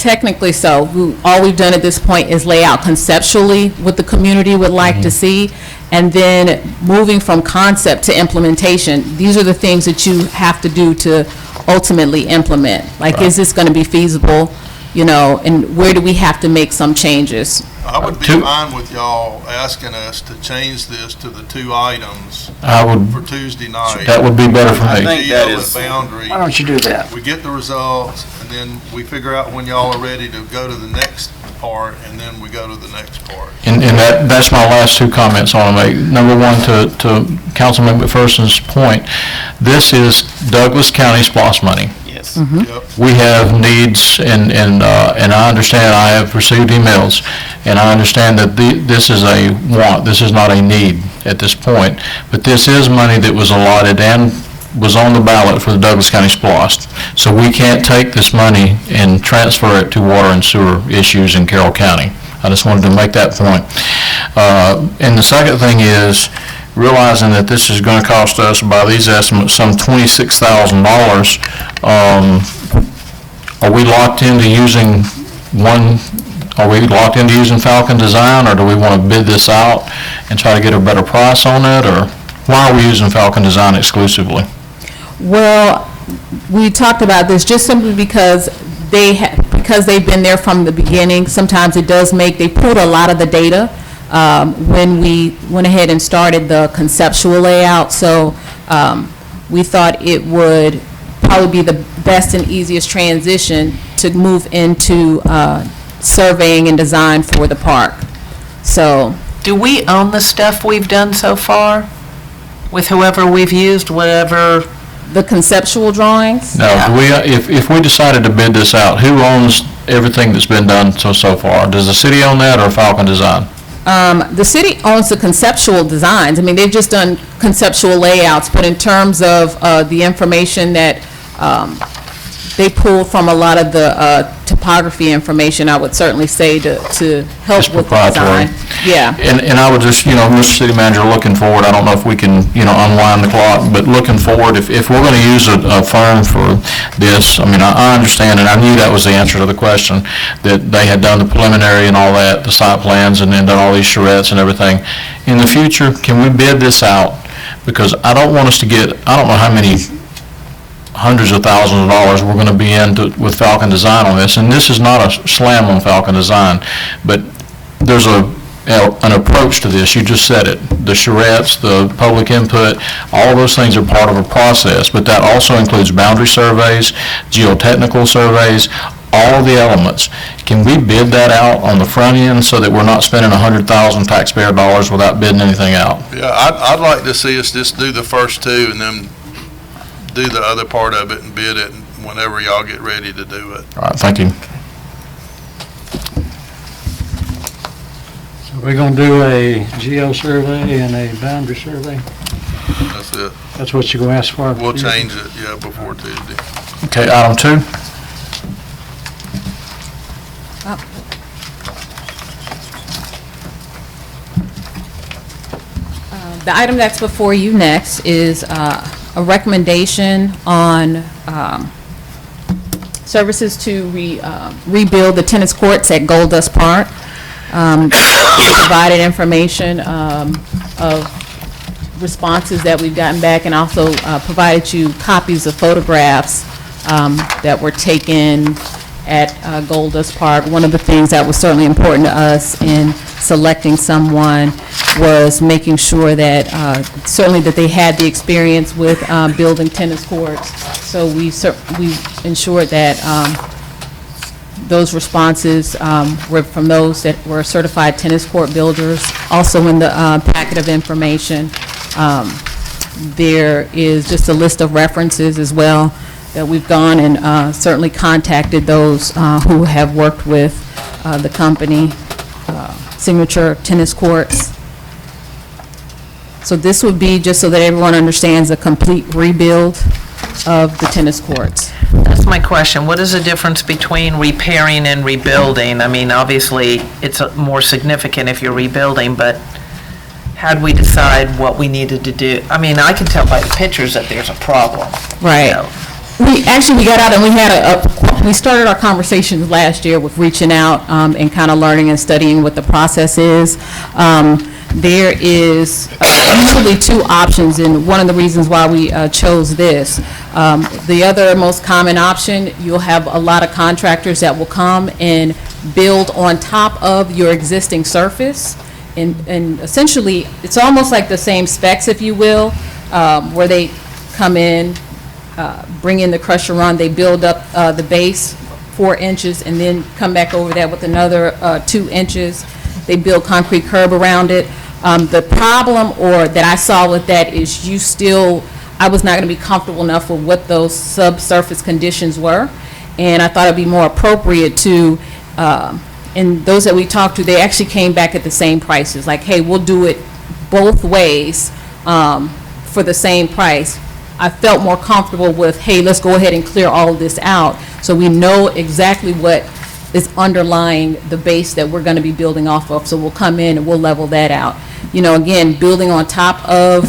technically so. All we've done at this point is lay out conceptually what the community would like to see, and then moving from concept to implementation. These are the things that you have to do to ultimately implement. Like, is this going to be feasible, and where do we have to make some changes? I would be fine with y'all asking us to change this to the 2 items for Tuesday night. That would be better for me. I think that is. Boundary. Why don't you do that? We get the results, and then we figure out when y'all are ready to go to the next part, and then we go to the next part. And that's my last 2 comments I want to make. Number one, to Councilman McPherson's point, this is Douglas County SPOS money. Yes. Yep. We have needs, and I understand, I have received emails, and I understand that this is a want, this is not a need at this point, but this is money that was allotted and was on the ballot for the Douglas County SPOS. So we can't take this money and transfer it to water and sewer issues in Carroll County. I just wanted to make that point. And the second thing is, realizing that this is going to cost us, by these estimates, some $26,000, are we locked into using Falcon Design, or do we want to bid this out and try to get a better price on it, or why are we using Falcon Design exclusively? Well, we talked about this just simply because they've been there from the beginning. Sometimes it does they pulled a lot of the data when we went ahead and started the conceptual layout. So we thought it would probably be the best and easiest transition to move into surveying and design for the park. So. Do we own the stuff we've done so far? With whoever we've used, whatever? The conceptual drawings? No, do we, if we decided to bid this out, who owns everything that's been done so far? Does the city own that or Falcon Design? The city owns the conceptual designs. I mean, they've just done conceptual layouts, but in terms of the information that they pulled from a lot of the topography information, I would certainly say to help It's with the design. Yeah. And I would just, Mr. City Manager, looking forward, I don't know if we can, unwind the clock, but looking forward, if we're going to use a firm for this, I mean, I understand, and I knew that was the answer to the question, that they had done the preliminary and all that, the site plans, and then done all these charrettes and everything. In the future, can we bid this out? Because I don't want us to get, I don't know how many hundreds of thousands of dollars we're going to be into with Falcon Design on this, and this is not a slam on Falcon Design, but there's an approach to this. You just said it. The charrettes, the public input, all those things are part of a process, but that also includes boundary surveys, geotechnical surveys, all the elements. Can we bid that out on the front end so that we're not spending 100,000 taxpayer dollars without bidding anything out? Yeah, I'd like to see us just do the first two and then do the other part of it and bid it whenever y'all get ready to do it. All right, thank you. So we're gonna do a geo survey and a boundary survey? That's it. That's what you're gonna ask for? We'll change it, yeah, before Tuesday. Okay, item 2. The item that's before you next is a recommendation on services to rebuild the tennis courts at Goldust Park. Provided information of responses that we've gotten back, and also provided you copies of photographs that were taken at Goldust Park. One of the things that was certainly important to us in selecting someone was making sure that, certainly that they had the experience with building tennis courts. So we ensured that those responses were from those that were certified tennis court builders. Also in the packet of information, there is just a list of references as well that we've gone and certainly contacted those who have worked with the company, Signature Tennis Courts. So this would be, just so that everyone understands, a complete rebuild of the tennis courts. That's my question. What is the difference between repairing and rebuilding? I mean, obviously, it's more significant if you're rebuilding, but how'd we decide what we needed to do? I mean, I can tell by the pictures that there's a problem. Right. You know. We got out and we had we started our conversations last year with reaching out and kind of learning and studying what the process is. There is usually 2 options, and one of the reasons why we chose this. The other most common option, you'll have a lot of contractors that will come and build on top of your existing surface. And essentially, it's almost like the same specs, if you will, where they come in, bring in the crusher run, they build up the base 4 inches, and then come back over that with another 2 inches. They build concrete curb around it. The problem that I saw with that is I was not going to be comfortable enough with what those subsurface conditions were, and I thought it'd be more appropriate to, and those that we talked to, they actually came back at the same prices, like, hey, we'll do it both ways for the same price. I felt more comfortable with, hey, let's go ahead and clear all of this out so we know exactly what is underlying the base that we're going to be building off of. So we'll come in and we'll level that out. You know, again, building on top of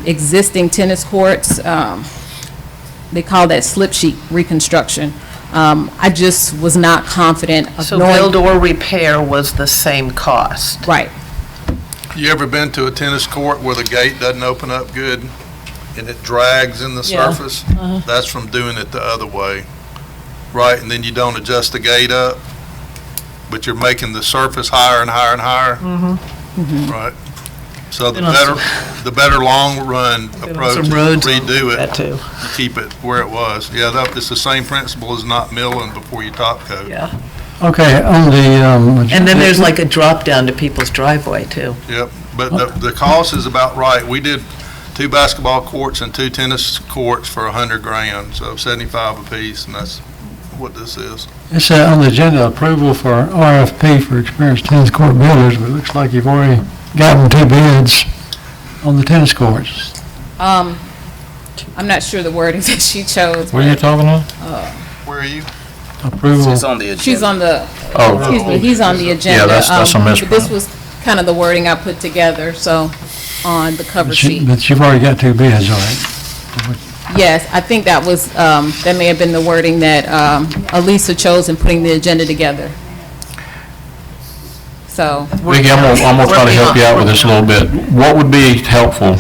existing tennis courts, they call that slip sheet reconstruction. I just was not confident of So knowing. build or repair was the same cost? Right. You ever been to a tennis court where the gate doesn't open up good and it drags in the Yeah. surface? That's from doing it the other way, right? And then you don't adjust the gate up, but you're making the surface higher and higher and higher. Right. So the Been on better long-run Been on approach some is to roads on redo that it, too. keep it where it was. Yeah, it's the same principle as not milling before you top coat. Yeah. Okay, on the, And then there's like a drop down to people's driveway too. Yep, but the cost is about right. We did 2 basketball courts and 2 tennis courts for $100,000, so 75 apiece, and that's what this is. it's on the agenda, approval for RFP for experienced tennis court builders, but it looks like you've already gotten 2 bids on the tennis courts. I'm not sure the wording that she chose. What are you talking about? Where are you? Approval. It's on the agenda. She's on the, Oh. excuse me, he's on the agenda. that's a but misprint. This was kind of the wording I put together, so, on the cover sheet. But you've already got 2 bids, all right? Yes, I think that was, that may have been the wording that Elisa chose in putting the agenda together. So, Vicki, I'm gonna try to help you out with this a little bit. What would be helpful?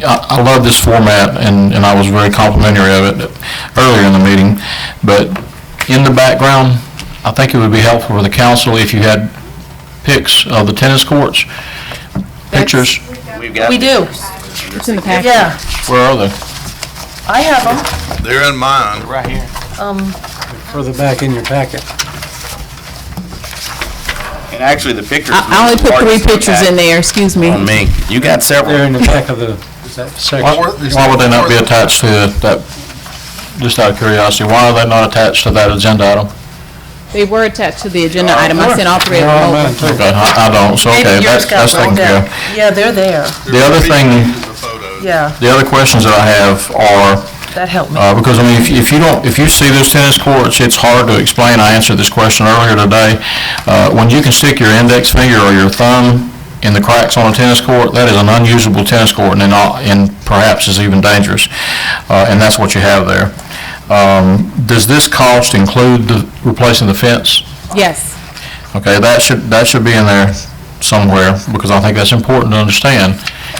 I love this format, and I was very complimentary of it earlier in the meeting, but in the background, I think it would be helpful for the council if you had pics of the tennis courts, pictures. We've got. We do. it's in the packet. Yeah, Where are they? I have them. They're in mine. Right here. Further back in your packet. And actually, the pictures. I only put 3 pictures in there, excuse me. On me. You got several. They're in the back of the, is that section? Why would they not be attached to that, just out of curiosity, why are they not attached to that agenda item? They were attached to the agenda item. I sent all 3 of them over. Okay, I don't, so, okay, Maybe yours that's got taken rolled care out. of. Yeah, they're there. The other thing, Yeah, the other questions that I have are, that helped me. because I mean, if you see those tennis courts, it's hard to explain. I answered this question earlier today. When you can stick your index finger or your thumb in the cracks on a tennis court, that is an unusable tennis court and perhaps is even dangerous. And that's what you have there. Does this cost include replacing the fence? Yes. Okay, that should be in there somewhere, because I think that's important to understand.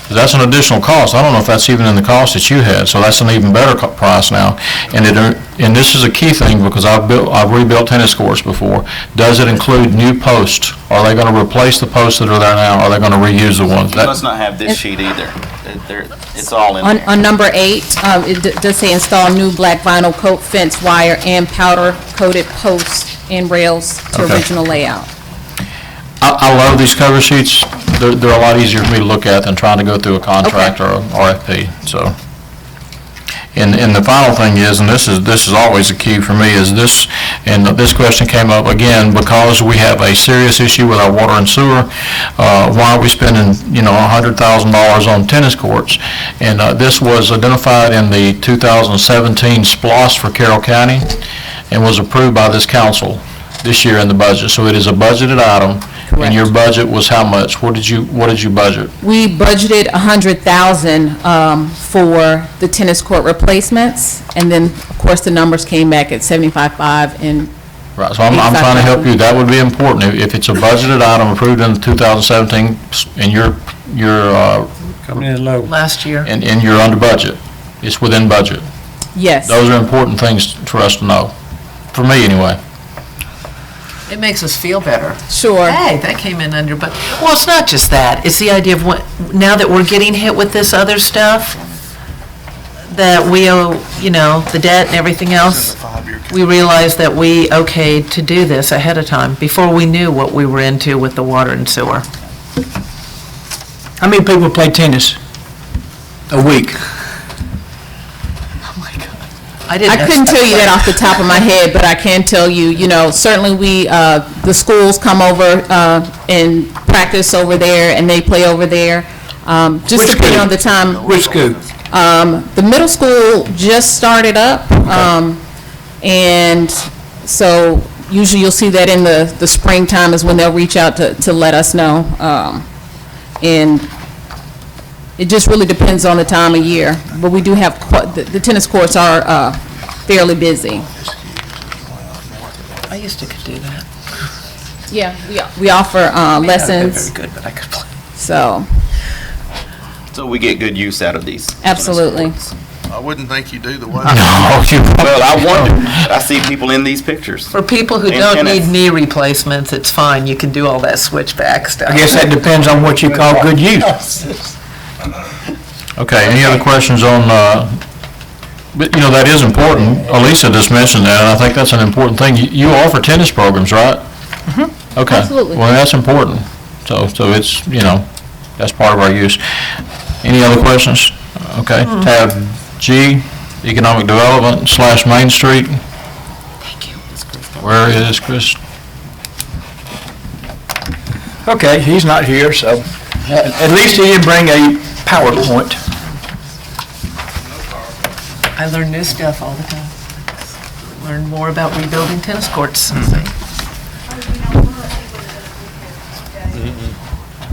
That's an additional cost. I don't know if that's even in the cost that you had, so that's an even better price now. And this is a key thing, because I've rebuilt tennis courts before. Does it include new posts? Are they going to replace the posts that are there now? Are they going to reuse the ones? You must not have this sheet either. It's all in there. On number 8, it does say install new black vinyl coat fence wire and powder coated posts and rails to Okay. original layout. I love these cover sheets. They're a lot easier for me to look at than trying to go through a contract or a RFP, so. And the final thing is, and this is always a key for me, is this, and this question came up again, because we have a serious issue with our water and sewer, why are we spending, $100,000 on tennis courts? And this was identified in the 2017 SPLOST for Carroll County, and was approved by this council this year in the budget. So it is a budgeted item. Correct. And your budget was how much? What did you budget? We budgeted $100,000 for the tennis court replacements, and then, of course, the numbers came back at 75.5 and Right, so I'm trying to help you. That would be important. If it's a budgeted item approved in 2017, and you're Coming in low. Last year. and you're under budget, it's within budget. yes. Those are important things for us to know, for me anyway. It makes us feel better. Sure. Hey, that came in under, but, well, it's not just that. It's the idea of what, now that we're getting hit with this other stuff, that we owe, the debt and everything else, we realize that we okayed to do this ahead of time, before we knew what we were into with the water and sewer. How many people play tennis a week? I didn't. I couldn't tell you that off the top of my head, but I can tell you, certainly the schools come over and practice over there, and they play over there. Just Which depending school? on the time. Which school? The middle school just started up, and so usually you'll see that in the springtime is when they'll reach out to let us know. And it just really depends on the time of year, but we do have, the tennis courts are fairly busy. I used to could do that. Yeah, we offer lessons, Very good, but I could play. so, So we get good use out of these. absolutely. I wouldn't think you do the way. No, you, Well, I wonder, I see people in these pictures. For people who And don't Kenneth. need knee replacements, it's fine, you can do all that switchback stuff. I guess that depends on what you call good use. okay, any other questions on, but, you know, that is important. Elisa just mentioned that, and I think that's an important thing. You offer tennis programs, right? Okay. Absolutely. Well, that's important. So it's, you know, that's part of our use. Any other questions? Okay, tab G, Economic Development / Main Street. Where is Chris? Okay, he's not here, so at least he didn't bring a PowerPoint. I learn new stuff all the time. Learn more about rebuilding tennis courts.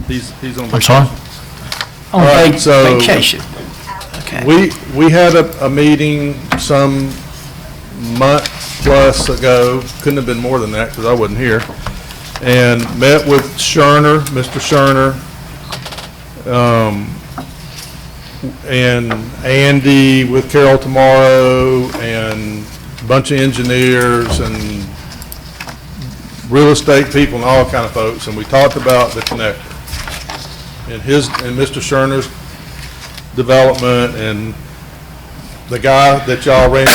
He's on I'm sorry? On All right, so- vacation. Okay. We had a meeting some month plus ago, couldn't have been more than that because I wasn't here, and met with Scherner, Mr. Scherner, and Andy with Carol Tomorrow, and a bunch of engineers and real estate people and all kind of folks, and we talked about the connector and Mr. Scherner's development, and the guy that y'all ran,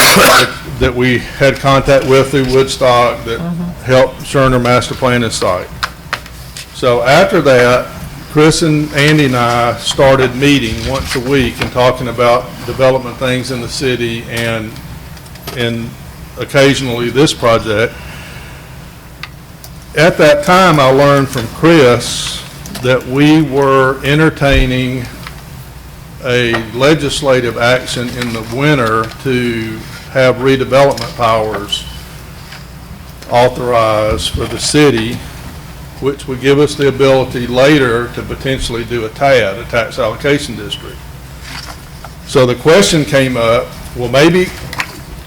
that we had contact with through Woodstock that helped Scherner master plan his site. So after that, Chris and Andy and I started meeting once a week and talking about development things in the city and occasionally this project. At that time, I learned from Chris that we were entertaining a legislative action in the winter to have redevelopment powers authorized for the city, which would give us the ability later to potentially do a TAD, a tax allocation district. So the question came up, well, maybe,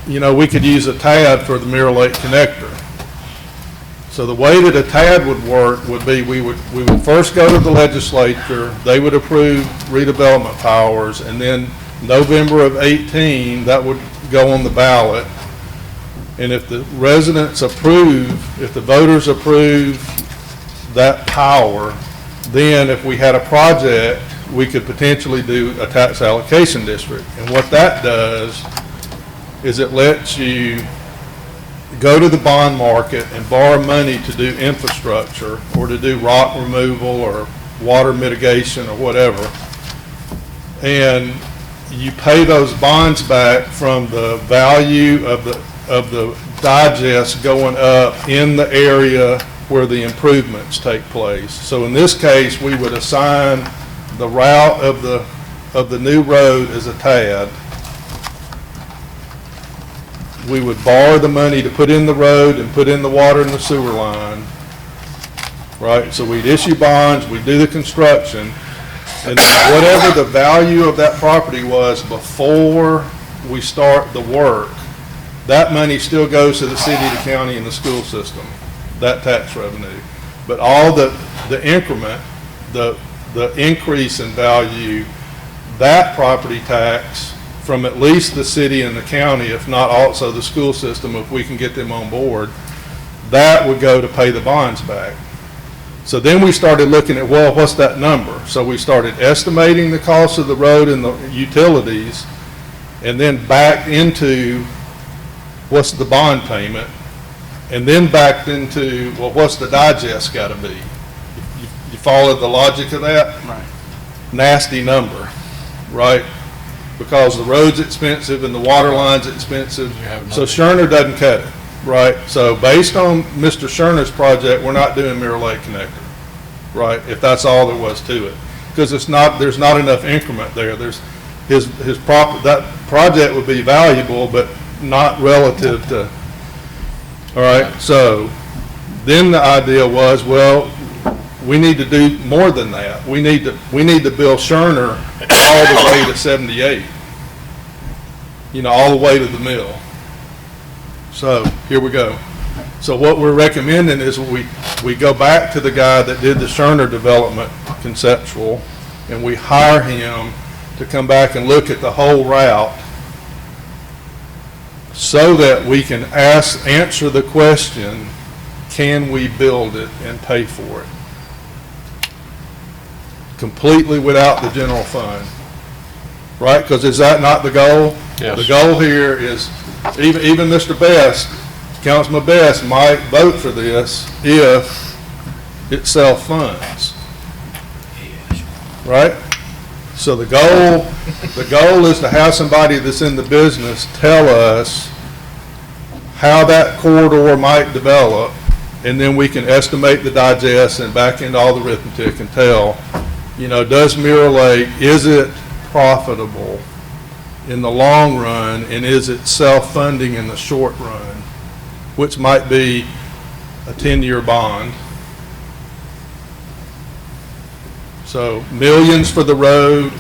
you know, we could use a TAD for the Mirror Lake Connector. So the way that a TAD would work would be we would first go to the legislature, they would approve redevelopment powers, and then November of 18, that would go on the ballot. And if the residents approve, if the voters approve that power, then if we had a project, we could potentially do a tax allocation district. And what that does is it lets you go to the bond market and borrow money to do infrastructure or to do rock removal or water mitigation or whatever. And you pay those bonds back from the value of the digest going up in the area where the improvements take place. So in this case, we would assign the route of the new road as a TAD. We would borrow the money to put in the road and put in the water and the sewer line, right? So we'd issue bonds, we'd do the construction, and then whatever the value of that property was before we start the work, that money still goes to the city, the county, and the school system, that tax revenue. But all the increment, the increase in value, that property tax from at least the city and the county, if not also the school system, if we can get them on board, that would go to pay the bonds back. So then we started looking at, well, what's that number? So we started estimating the cost of the road and the utilities, and then backed into what's the bond payment, and then backed into, well, what's the digest got to be? You follow the logic of that? Right. Nasty number, right? Because the road's expensive and the water line's expensive, so Scherner doesn't cut it, right? So based on Mr. Scherner's project, we're not doing Mirror Lake Connector, right? If that's all there was to it, because there's not enough increment there. There's that project would be valuable, but not relative to. All right, so then the idea was, well, we need to do more than that. We need to build Scherner all the way to 78. You know, all the way to the mill. So here we go. So what we're recommending is we go back to the guy that did the Scherner development conceptual, and we hire him to come back and look at the whole route so that we can answer the question, can we build it and pay for it? Completely without the general fund, right? Because is that not the goal? Yes. The goal here is, even Mr. Best, Councilman Best might vote for this if it self-funds, right? So the goal is to have somebody that's in the business tell us how that corridor might develop, and then we can estimate the digest and back into all the arithmetic and tell, you know, does Mirror Lake, is it profitable in the long run, and is it self-funding in the short run, which might be a 10-year bond. So millions for the road,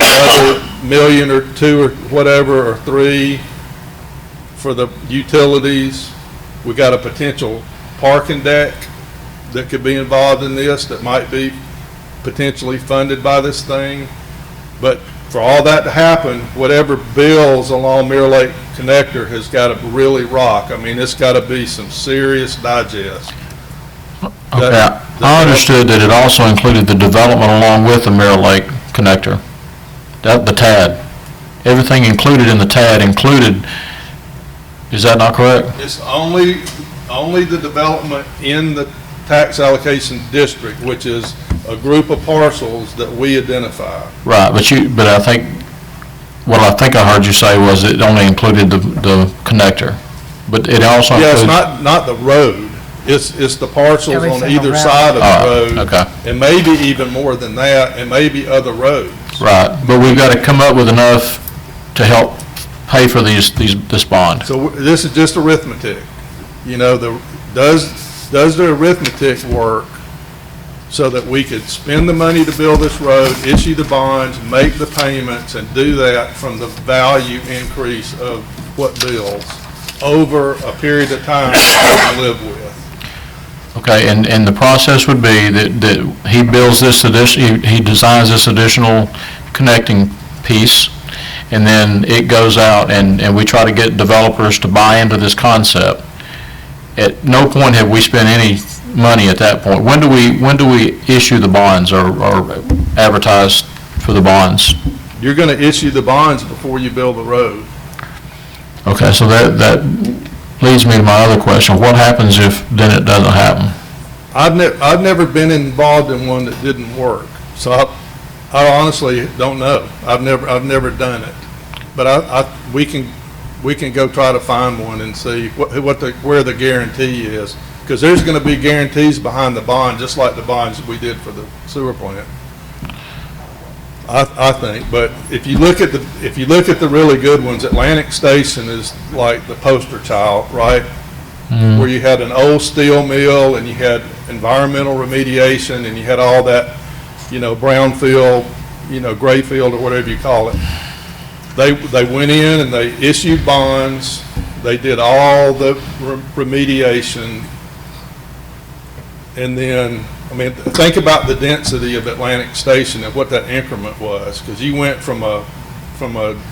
another million or two or whatever, or three for the utilities. We got a potential parking deck that could be involved in this that might be potentially funded by this thing. But for all that to happen, whatever builds along Mirror Lake Connector has got to really rock. I mean, it's got to be some serious digest. Okay, I understood that it also included the development along with the Mirror Lake Connector, the TAD. Everything included in the TAD included, is that not correct? It's only the development in the tax allocation district, which is a group of parcels that we identify. Right, but I think, what I think I heard you say was it only included the connector, but it also Yeah, includes... it's not the road. It's the parcels on Everything either around. side of the road. Okay. And maybe even more than that, and maybe other roads. Right, but we've got to come up with enough to help pay for this bond. So this is just arithmetic. You know, does the arithmetic work so that we could spend the money to build this road, issue the bonds, make the payments, and do that from the value increase of what builds over a period of time that we live with? Okay, and the process would be that he builds this he designs this additional connecting piece, and then it goes out and we try to get developers to buy into this concept. At no point have we spent any money at that point. When do we issue the bonds or advertise for the bonds? You're going to issue the bonds before you build the road. Okay, so that leads me to my other question. What happens if then it doesn't happen? I've never been involved in one that didn't work, so I honestly don't know. I've never done it, but we can go try to find one and see where the guarantee is, because there's going to be guarantees behind the bond, just like the bonds we did for the sewer plant. I think, but if you look at the really good ones, Atlantic Station is like the poster child, right? Mm. Where you had an old steel mill and you had environmental remediation and you had all that, you know, brownfield, you know, gray field or whatever you call it. They went in and they issued bonds. They did all the remediation, and then, I mean, think about the density of Atlantic Station and what that increment was, because you went from a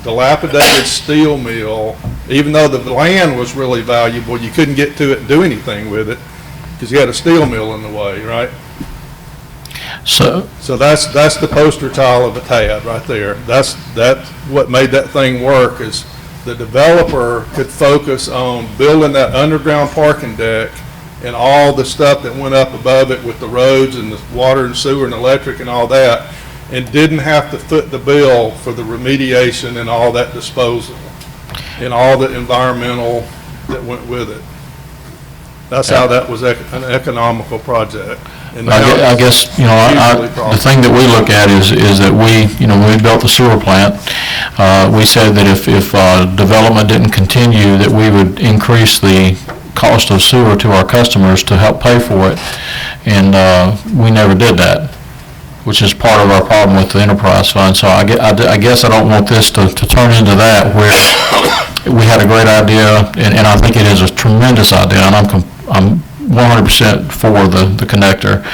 dilapidated steel mill, even though the land was really valuable, you couldn't get to it and do anything with it because you had a steel mill in the way, right? So that's the poster child of a TAD right there. That's what made that thing work, is the developer could focus on building that underground parking deck and all the stuff that went up above it with the roads and the water and sewer and electric and all that, and didn't have to foot the bill for the remediation and all that disposal and all the environmental that went with it. That's how that was an economical project. And I guess, you know, the thing that we look at is that when we built the sewer plant, we said that if development didn't continue, that we would increase the cost of sewer to our customers to help pay for it, and we never did that, which is part of our problem with the enterprise fund. So I guess I don't want this to turn into that, where we had a great idea, and I think it is a tremendous idea, and I'm 100% for the connector,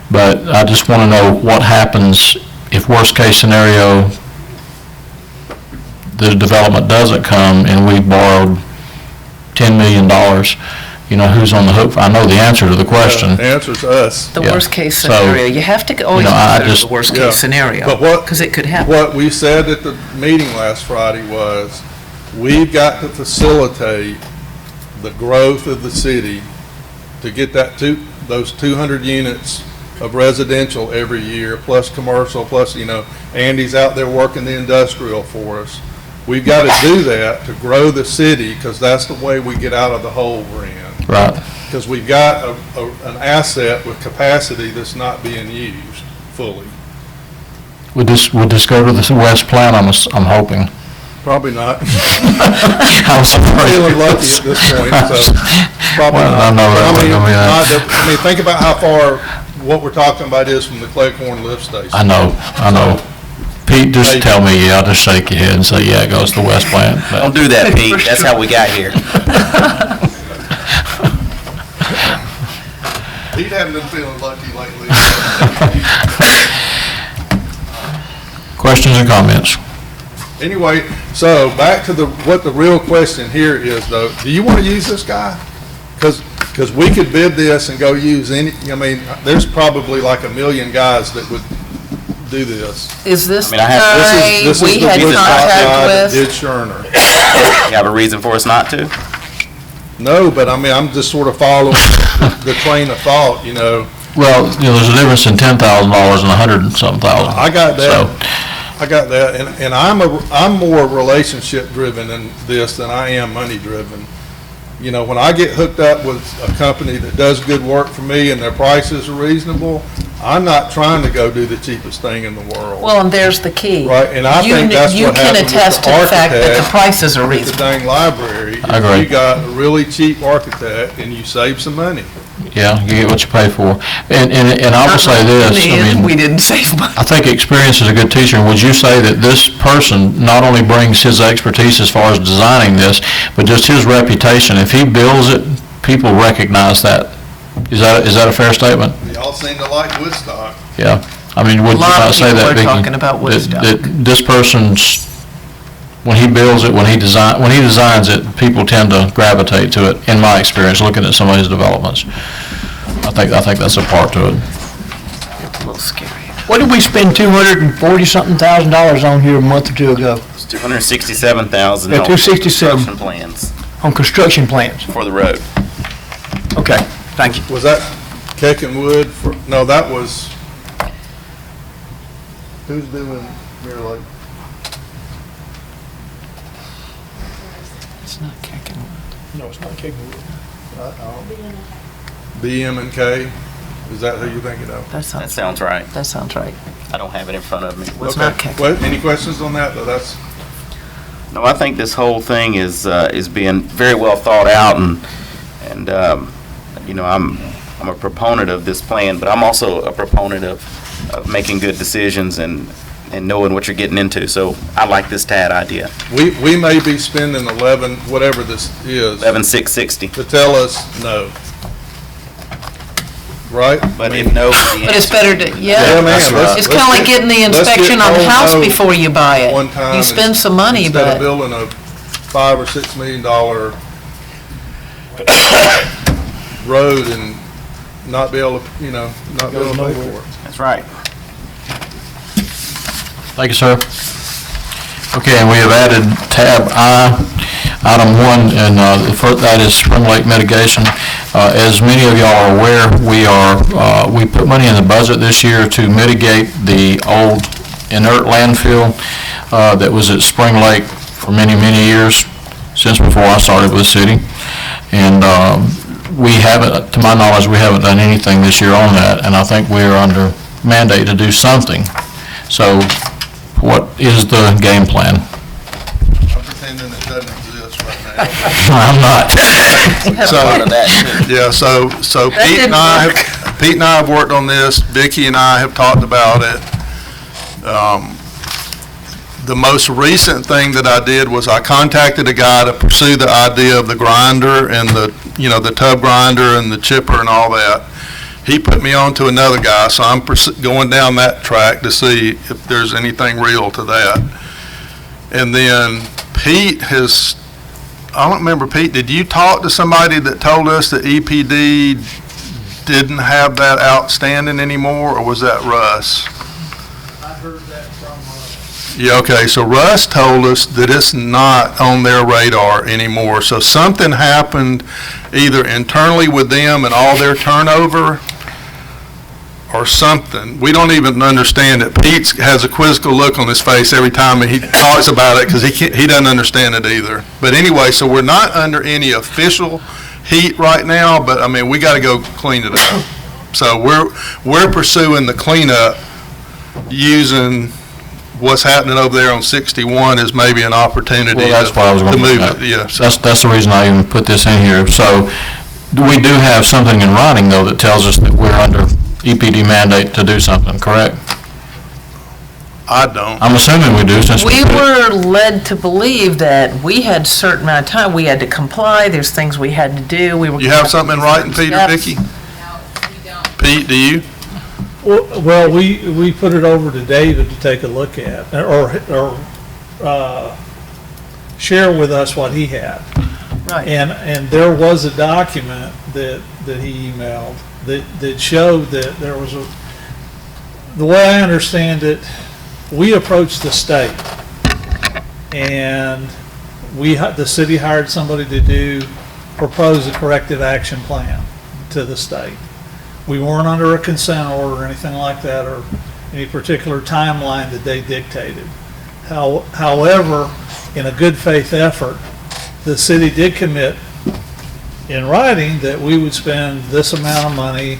but I just want to know what happens if worst case scenario the development doesn't come and we borrowed $10 million, you know, who's on the hook? I know the answer to the question. The answer's us. The Yeah. worst-case So, scenario, you have to always I consider just- the Yeah. worst-case scenario, But what- because it could happen. What we said at the meeting last Friday was, we've got to facilitate the growth of the city to get those 200 units of residential every year, plus commercial, plus, you know, Andy's out there working the industrial for us. We've got to do that to grow the city, because that's the way we get out of the hole we're in. Right. Because we've got an asset with capacity that's not being used fully. Would this go to the West Plan, I'm hoping? Probably not. I'm feeling lucky at this point, so probably Well, not. I know But that wasn't gonna be that. I mean, think about how far what we're talking about is from the Cleghorn lift station. I know. Pete, just tell me, yeah, I'll just shake your head and say, yeah, it goes to West Plant. But- Don't do that, Pete. That's how we got here. Pete hadn't been feeling lucky lately. Questions or comments? Anyway, so back to what the real question here is, though. Do you want to use this guy? Because we could bid this and go use any, I mean, there's probably like 1 million guys that would do this. Is this I the mean, I have- guy This is we the had Woodstock guy contact that with? did Scherner. You have a reason for us not to? No, but I mean, I'm just sort of following the train of thought, you know. Well, you know, there's a difference in $10,000 and 100 and something thousand. I got that. So, I got that, and I'm more relationship driven in this than I am money driven. You know, when I get hooked up with a company that does good work for me and their prices are reasonable, I'm not trying to go do the cheapest thing in the world. Well, and there's the key. Right, and I think that's what happened You can attest with to the the fact that the architect prices are with the reasonable. dang library. I agree. You got a really cheap architect and you save some money. yeah, you get what you pay for. And I will say this, In the I end, mean, we didn't save money. I think experience is a good teacher. And would you say that this person not only brings his expertise as far as designing this, but just his reputation? If he builds it, people recognize that. Is that a fair statement? Y'all seem to like Woodstock. Yeah. I mean, would you lot of not say people that, are Vicki? talking about Woodstock. That this person's, when he builds it, when he designs it, people tend to gravitate to it, in my experience, looking at some of his developments. I think that's a part to it. A little scary. What did we spend $240-something thousand on here a month or two ago It's 267,000 Yeah, on 267. construction plans on construction plans? for the road. Okay, thank you. Was that Keck and Wood? No, that was, who's doing Mirror Lake? It's not kicking. No, it's not Kegwood. BM and K? Is that who you're thinking of? That That sounds, sounds right. that sounds right. I don't have it in front of me. It's Okay. not Keck. What, any questions on that? Though that's, No, I think this whole thing is being very well thought out, and you know, I'm a proponent of this plan, but I'm also a proponent of making good decisions and knowing what you're getting into. So I like this TAD idea. we may be spending 11, whatever this is, 11,660. to tell us no. Right? But if no, the But it's answer- better to, Yeah, yeah. man, let's- It's kind of let's like get- getting the let's get inspection on the told house no before you buy it. one time You spend is- some money, Instead of but building a $5 or $6 million road and not be able to, you know, not be able to pay for it. That's right. Thank you, sir. Okay, and we have added tab I, item 1, and that is Spring Lake mitigation. As many of y'all are aware, we put money in the budget this year to mitigate the old inert landfill that was at Spring Lake for many, many years, since before I started with the city. And we haven't, to my knowledge, we haven't done anything this year on that, and I think we are under mandate to do something. So what is the game plan? I'm pretending it doesn't exist right now. I'm not. Yeah, so That Pete didn't and I have worked on this, Vicki and I have talked about it. The most recent thing that I did was I contacted a guy to pursue the idea of the grinder and the tub grinder and the chipper and all that. He put me on to another guy, so I'm going down that track to see if there's anything real to that. And then Pete has, I don't remember, Pete, did you talk to somebody that told us that EPD didn't have that outstanding anymore, or was that Russ? I heard that from, Yeah, okay, so Russ told us that it's not on their radar anymore. So something happened either internally with them and all their turnover, or something. We don't even understand it. Pete has a quizzical look on his face every time he talks about it, because he doesn't understand it either. But anyway, so we're not under any official heat right now, but I mean, we got to go clean it up. So we're pursuing the cleanup using what's happening over there on 61 as maybe an opportunity Well, that's what I was to going to move look it. at. Yeah. So That's the reason I even put this in here. So we do have something in writing, though, that tells us that we're under EPD mandate to do something, correct? I don't. I'm assuming we do, since We were led to believe that we had certain amount of time, we had to comply, there's things we had to do, we were. You have something in writing, Peter, Steps. Vicki? Pete, do you? well, we put it over to David to take a look at, or share with us what he had. Right. And there was a document that he emailed that showed that there was the way I understand it, we approached the state, and the city hired somebody to propose a corrective action plan to the state. We weren't under a consent order or anything like that, or any particular timeline that they dictated. However, in a good faith effort, the city did commit in writing that we would spend this amount of money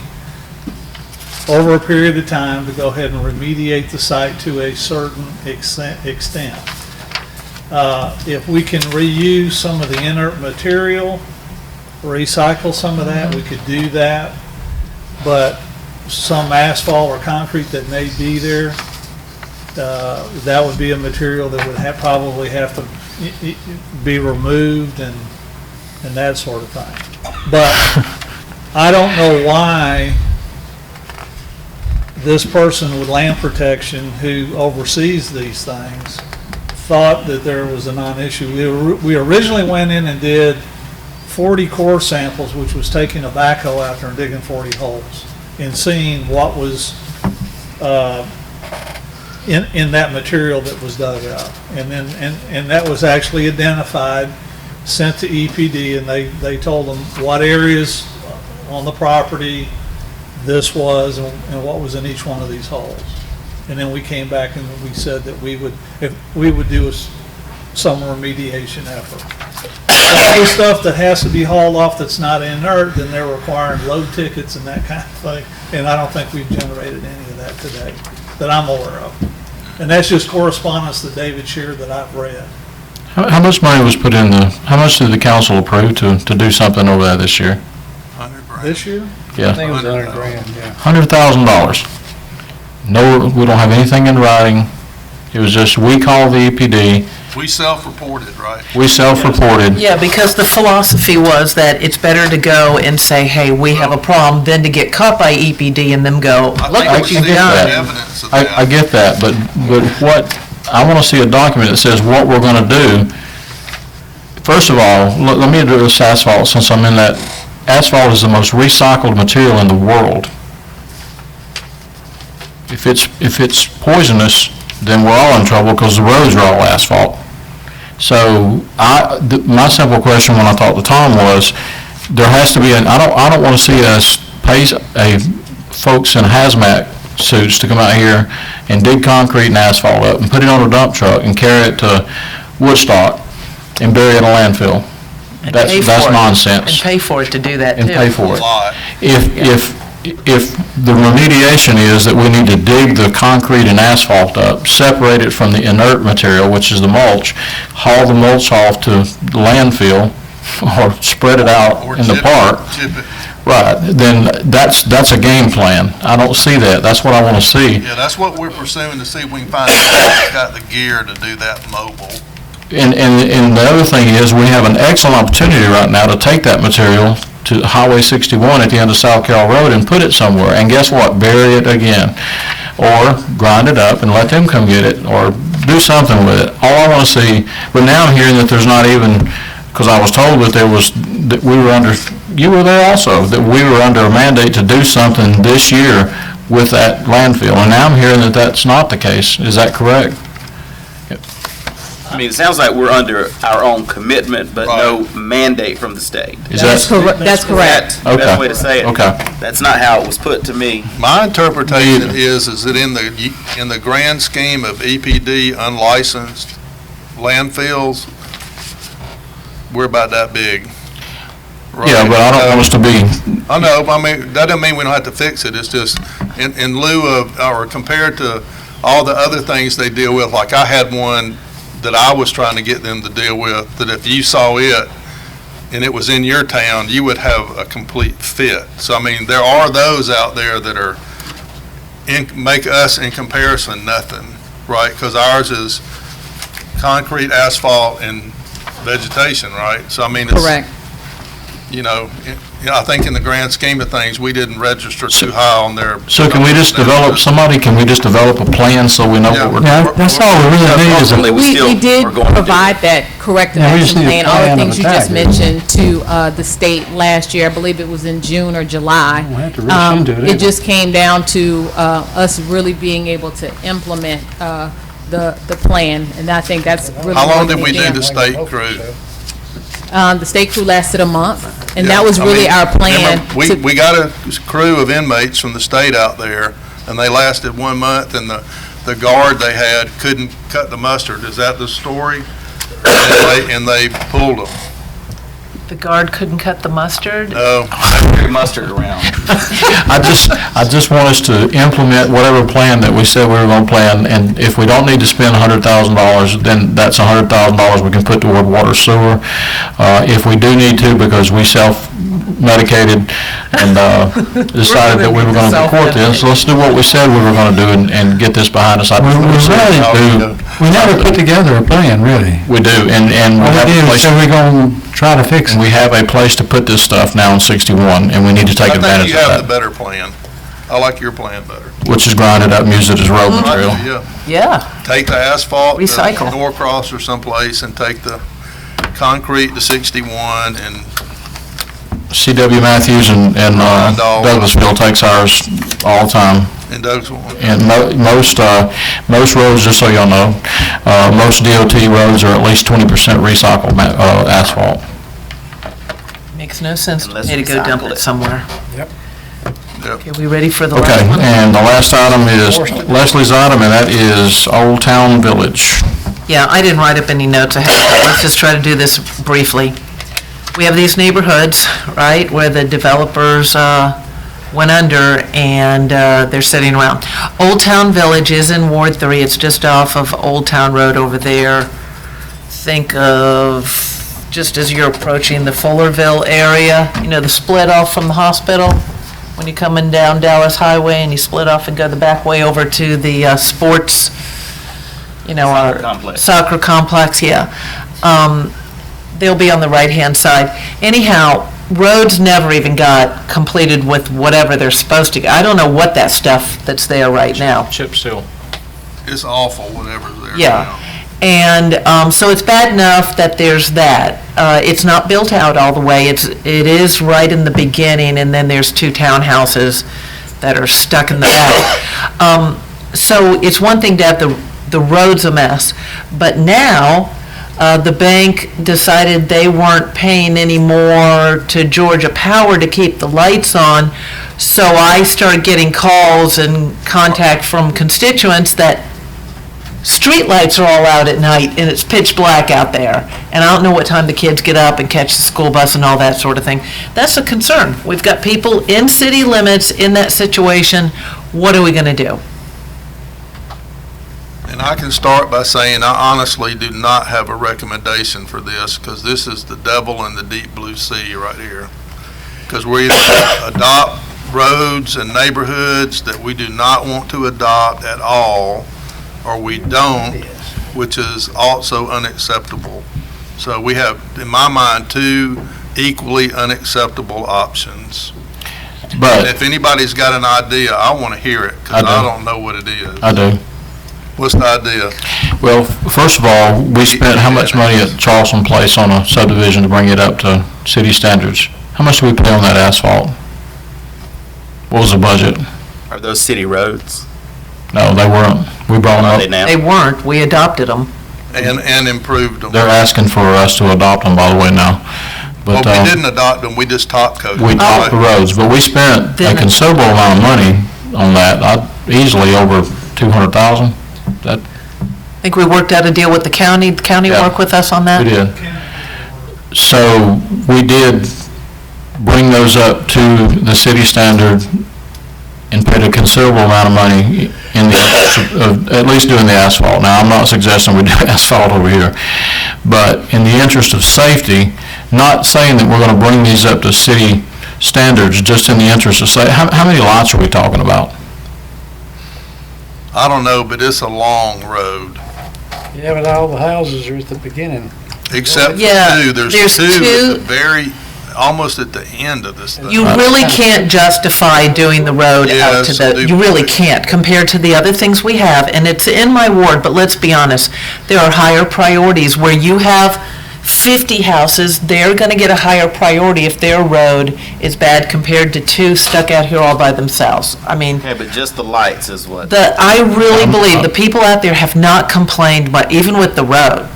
over a period of time to go ahead and remediate the site to a certain extent. If we can reuse some of the inert material, recycle some of that, we could do that. But some asphalt or concrete that may be there, that would be a material that would probably have to be removed and that sort of thing. But I don't know why this person with land protection who oversees these things thought that there was a non-issue. We originally went in and did 40 core samples, which was taking a backhoe out there and digging 40 holes and seeing what was in that material that was dug up. And then and that was actually identified, sent to EPD, and they told them what areas on the property this was and what was in each one of these holes. And then we came back and we said that we would do some remediation effort. All the stuff that has to be hauled off that's not inert, then they're requiring load tickets and that kind of thing. And I don't think we've generated any of that today that I'm aware of. And that's just correspondence that David shared that I've read. How much money was put in how much did the council approve to do something over there this year? This year? Yeah. I think it was 100 grand, yeah. $100,000. No, we don't have anything in writing. It was just, we called the EPD, We self-reported, right? we self-reported. Yeah, because the philosophy was that it's better to go and say, hey, we have a problem, than to get caught by EPD and them go, look what you've done. Evidence of that. I get that, but what, I want to see a document that says what we're going to do. First of all, let me address asphalt, since I'm in that. Asphalt is the most recycled material in the world. If it's poisonous, then we're all in trouble, because the roads are all asphalt. So my simple question when I talked to Tom was, there has to be I don't want to see us pay folks in hazmat suits to come out here and dig concrete and asphalt up and put it on a dump truck and carry it to Woodstock and bury it in a landfill. And That's pay for it. nonsense. And pay for it to do that too. And pay for A lot. it. If the remediation is that we need to dig the concrete and asphalt up, separate it from the inert material, which is the mulch, haul the mulch off to the landfill, or spread it out Or in the chip park, it. right, then that's a game plan. I don't see that. That's what I want to see. Yeah, that's what we're pursuing, to see if we can find somebody that's got the gear to do that mobile. And the other thing is, we have an excellent opportunity right now to take that material to Highway 61 at the end of South Carroll Road and put it somewhere, and guess what? Bury it again. Or grind it up and let them come get it, or do something with it. All I want to see, but now I'm hearing that there's not even, because I was told that that we were under, you were there also, that we were under a mandate to do something this year with that landfill, and now I'm hearing that that's not the case. Is that correct? I mean, it sounds like we're under our own commitment, but no mandate from the state. That's correct. That's the best way to say it. Okay. That's not how it was put to me. My interpretation is that in the grand scheme of EPD unlicensed landfills, we're about that big. Yeah, but I don't want us to be, I know, I mean, that doesn't mean we don't have to fix it. It's just in lieu of, or compared to all the other things they deal with, like I had one that I was trying to get them to deal with, that if you saw it and it was in your town, you would have a complete fit. So, I mean, there are those out there that are, make us in comparison nothing, right? Because ours is concrete, asphalt, and vegetation, right? So, I mean, it's. Correct. You know, I think in the grand scheme of things, we didn't register too high on their. so can we just develop a plan so we know what we're doing? Yeah, that's all we really need is a, We did provide that corrective Yeah, we just action need a plan, all the plan of things you just attack. mentioned, to the state last year. I believe it was in June or July. We'll have to rush into it It just came down to us really being able to implement the plan, and I think that's really. How long what did we do did. the state crew? The state crew lasted a month, and Yeah, that was I really mean, our plan. remember, we got a crew of inmates from the state out there, and they lasted 1 month, and the guard they had couldn't cut the mustard. Is that the story? And they pulled them. The guard couldn't cut the mustard? No. Mustard around. I just want us to implement whatever plan that we said we were going to plan, and if we don't need to spend $100,000, then that's $100,000 we can put toward water sewer. If we do need to, because we self-medicated and decided that we were going to report this, let's do what we said we were going to do and get this behind us. we never put together a plan, really. We do, and we All have we a did place. is say we're going to try to fix it. We have a place to put this stuff now in 61, and we need to take I think advantage you of have the that, better plan. I like your plan better. which is grind it up and use it as road material. Yeah. Yeah. Take the asphalt to Recycle. Norcross or someplace and take the concrete to 61 and C.W. Matthews and Douglasville takes ours all the time. in Douglasville. And most roads, just so y'all know, most DOT roads are at least 20% recycled asphalt. Makes no sense to Unless me to go dump recycle it it. somewhere. Yep. Okay, we ready for the Okay, last one? and the last item is Leslie's item, and that is Old Town Village. Yeah, I didn't write up any notes ahead, but let's just try to do this briefly. We have these neighborhoods, right, where the developers went under and they're sitting around. Old Town Village is in Ward 3. It's just off of Old Town Road over there. Think of, just as you're approaching the Fullerville area, you know, the split off from the hospital, when you're coming down Dallas Highway and you split off and go the back way over to the sports, you know, our complex. soccer complex, yeah. They'll be on the right-hand side. Anyhow, roads never even got completed with whatever they're supposed to. I don't know what that stuff that's there right now. Chip seal. It's awful, whatever's there now. Yeah. And so it's bad enough that there's that. It's not built out all the way. It is right in the beginning, and then there's 2 townhouses that are stuck in the back. So it's one thing to have the roads a mess, but now the bank decided they weren't paying any more to Georgia Power to keep the lights on. So I started getting calls and contact from constituents that street lights are all out at night and it's pitch black out there. And I don't know what time the kids get up and catch the school bus and all that sort of thing. That's a concern. We've got people in city limits in that situation. What are we going to do? And I can start by saying I honestly do not have a recommendation for this, because this is the devil in the deep blue sea right here. Because we adopt roads and neighborhoods that we do not want to adopt at all, or we don't, which is also unacceptable. So we have, in my mind, 2 equally unacceptable options. But And if anybody's got an idea, I want to hear it, because I don't know what it is. I do. What's the idea? Well, first of all, we spent how much money at Charleston Place on a subdivision to bring it up to city standards? How much did we pay on that asphalt? What was the budget? Are those city roads? No, they weren't. We brought Are them they up. now? They weren't, we adopted them. And improved them. They're asking for us to adopt them, by the way, now. Well, But we didn't adopt them, we just top coated them. we topped the roads, but we spent a Then- considerable amount of money on that, easily over 200,000. That, I think we worked out a deal with the county. The county Yeah. work with us on that? we did. So we did bring those up to the city standard and paid a considerable amount of money in the, at least doing the asphalt. Now, I'm not suggesting we do asphalt over here, but in the interest of safety, not saying that we're going to bring these up to city standards, just in the interest of how many lots are we talking about? I don't know, but it's a long road, Yeah, but all the houses are at the beginning. except Yeah, for two. there's There's two two- at the very, almost at the end of this thing. You really can't justify doing the road out to Yes, the, you really can't compared to the other things we have. And it's in my ward, but let's be honest, there are higher priorities where you have 50 houses, they're gonna get a higher priority if their road is bad compared to two stuck out here all by themselves. I mean, Okay, but just the lights is what. I really believe the people out there have not complained, but even with the road.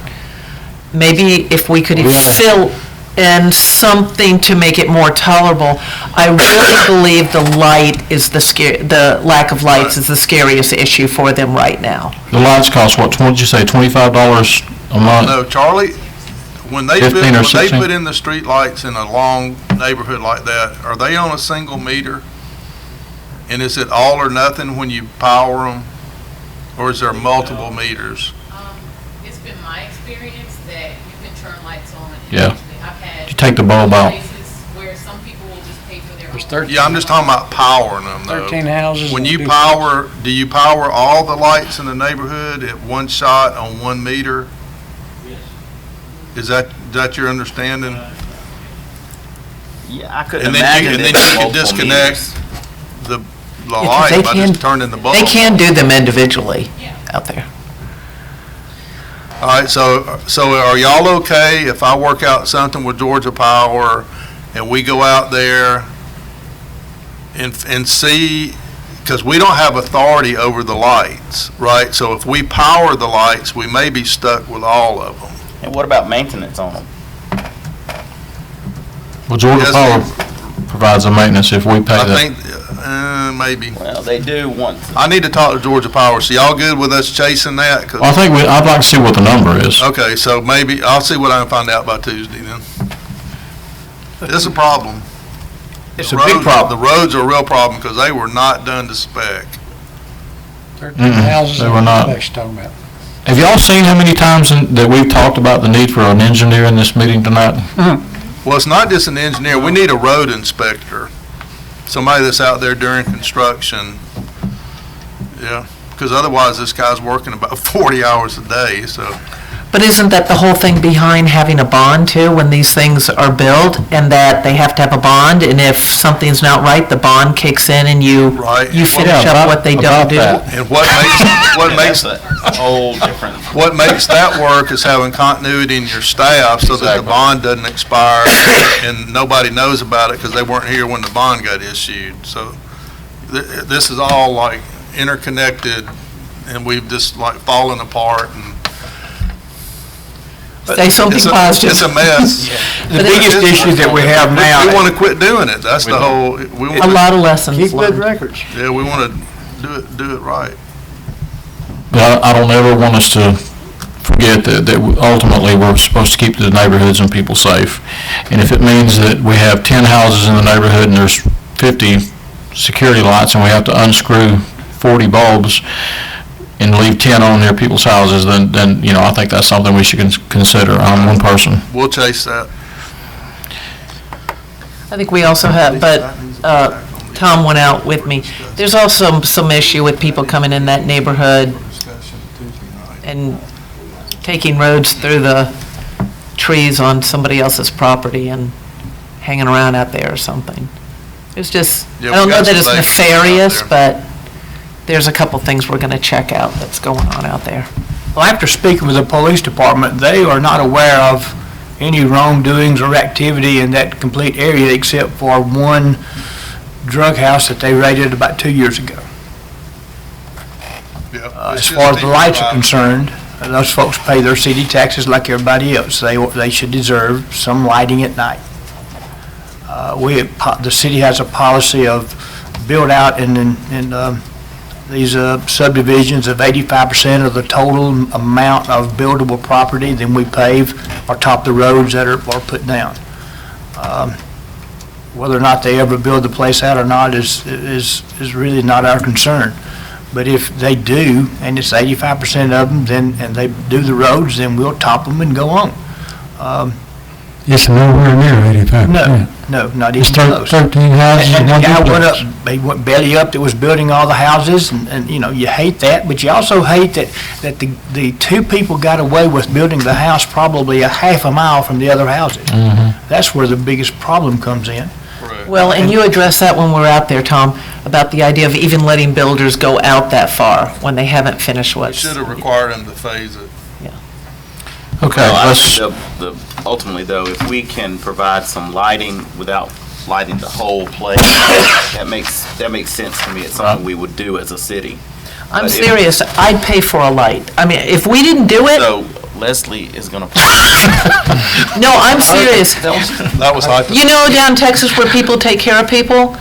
Maybe if we could fill in something to make it more tolerable. I really believe the light is the lack of lights is the scariest issue for them right now. The lights cost, what, did you say, $25 a month? No, Charlie, when they 15 or 16? put in the street lights in a long neighborhood like that, are they on a single meter? And is it all or nothing when you power them? Or is there multiple meters? It's been my experience that you can turn lights on Yeah. individually. I've had You take the bulb out. places where some people will just pay for their own. 13 Yeah, I'm just talking about powering them though. 13 houses. When and you two- power, do you power all the lights in the neighborhood at one shot on 1 meter? Is that your understanding? Yeah, I could And imagine. then you it being can multiple disconnect meters. the Yeah, 'cause light they by can- just turning the bulb. They can do them individually out there. All right, so are y'all okay if I work out something with Georgia Power and we go out there and see, because we don't have authority over the lights, right? So if we power the lights, we may be stuck with all of them. And what about maintenance on them? Well, Georgia Yes, Power provides the maintenance if we pay I that. think, maybe. Well, they do want to. I need to talk to Georgia Power. So y'all good with us chasing that? 'Cause- Well, I'd like to see what the number is. Okay, so maybe, I'll see what I can find out by Tuesday then. It's a problem. It's The a big roads- problem. The roads are a real problem because they were not done to spec. 13 houses. they were and not. duplex talking about. Have y'all seen how many times that we've talked about the need for an engineer in this meeting tonight? Well, it's not just an engineer, we need a road inspector, somebody that's out there during construction. Yeah, because otherwise this guy's working about 40 hours a day, so. But isn't that the whole thing behind having a bond too, when these things are built, and that they have to have a bond, and if something's not right, the bond kicks in and you Right. finish up what they don't do? And what makes That's a whole different. what makes that work is having continuity in your staff so that the Exactly. bond doesn't expire and nobody knows about it because they weren't here when the bond got issued. So this is all like interconnected and we've just like fallen apart and. Say something positive. It's a mess. The biggest issue that we have now. We want to quit doing it. That's the whole, we A want lot of lessons Keep good learned. records. yeah, we want to do it right. But I don't ever want us to forget that ultimately we're supposed to keep the neighborhoods and people safe. And if it means that we have 10 houses in the neighborhood and there's 50 security lights and we have to unscrew 40 bulbs and leave 10 on near people's houses, then I think that's something we should consider. I'm one person. We'll chase that. I think we also have, but Tom went out with me. There's also some issue with people coming in that neighborhood and taking roads through the trees on somebody else's property and hanging around out there or something. It's just, Yeah, I we don't know got that it's some things out nefarious, there. but there's a couple things we're gonna check out that's going on out there. Well, after speaking with the police department, they are not aware of any wrongdoings or activity in that complete area except for one drug house that they raided about 2 years ago. As far as the lights are concerned, those folks pay their city taxes like everybody else. They should deserve some lighting at night. The city has a policy of build out in these subdivisions of 85% of the total amount of buildable property, then we pave or top the roads that are put down. Whether or not they ever build the place out or not is really not our concern. But if they do, and it's 85% of them, and they do the roads, then we'll top them and go on. It's nowhere near 85%. No, not It's even close. 13 houses And and the one guy went duplex. up, he went belly up that was building all the houses, and you hate that, but you also hate that the two people got away with building the house probably a half a mile from the other houses. That's where the biggest problem comes in. Well, and you addressed that when we were out there, Tom, about the idea of even letting builders go out that far when they haven't finished what's... Should have required them to phase it. Okay, Well, I let's, think ultimately though, if we can provide some lighting without lighting the whole place, that makes sense to me. It's something we would do as a city. I'm But if- serious, I'd pay for a light. I mean, if we didn't do it, So Leslie is gonna. no, I'm serious. That was hypothetical. You know, down in Texas where people take care of people,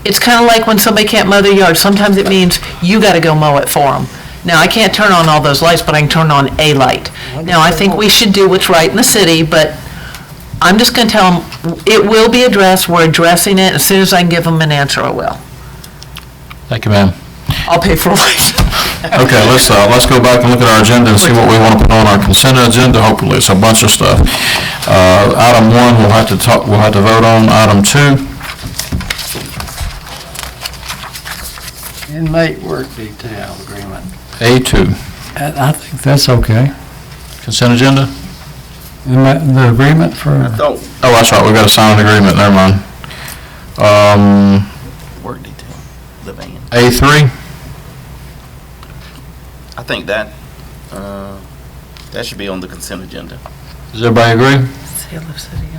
it's kind of like when somebody can't mow their yard. Sometimes it means you got to go mow it for them. Now, I can't turn on all those lights, but I can turn on a light. Now, I think we should do what's right in the city, but I'm just going to tell them, it will be addressed, we're addressing it. As soon as I can give them an answer, I will. thank you, ma'am. I'll pay for a light. Okay, let's go back and look at our agenda and see what we want to put on our consent agenda. Hopefully, it's a bunch of stuff. Item 1, we'll have to vote on. Item 2, Inmate work detail agreement. A2, I think that's okay. consent agenda? And the agreement for, Oh, Oh, that's right, we've got to sign an agreement, never mind. work detail, the van. A3, I think that should be on the consent agenda. does everybody agree? Sale of city-owned.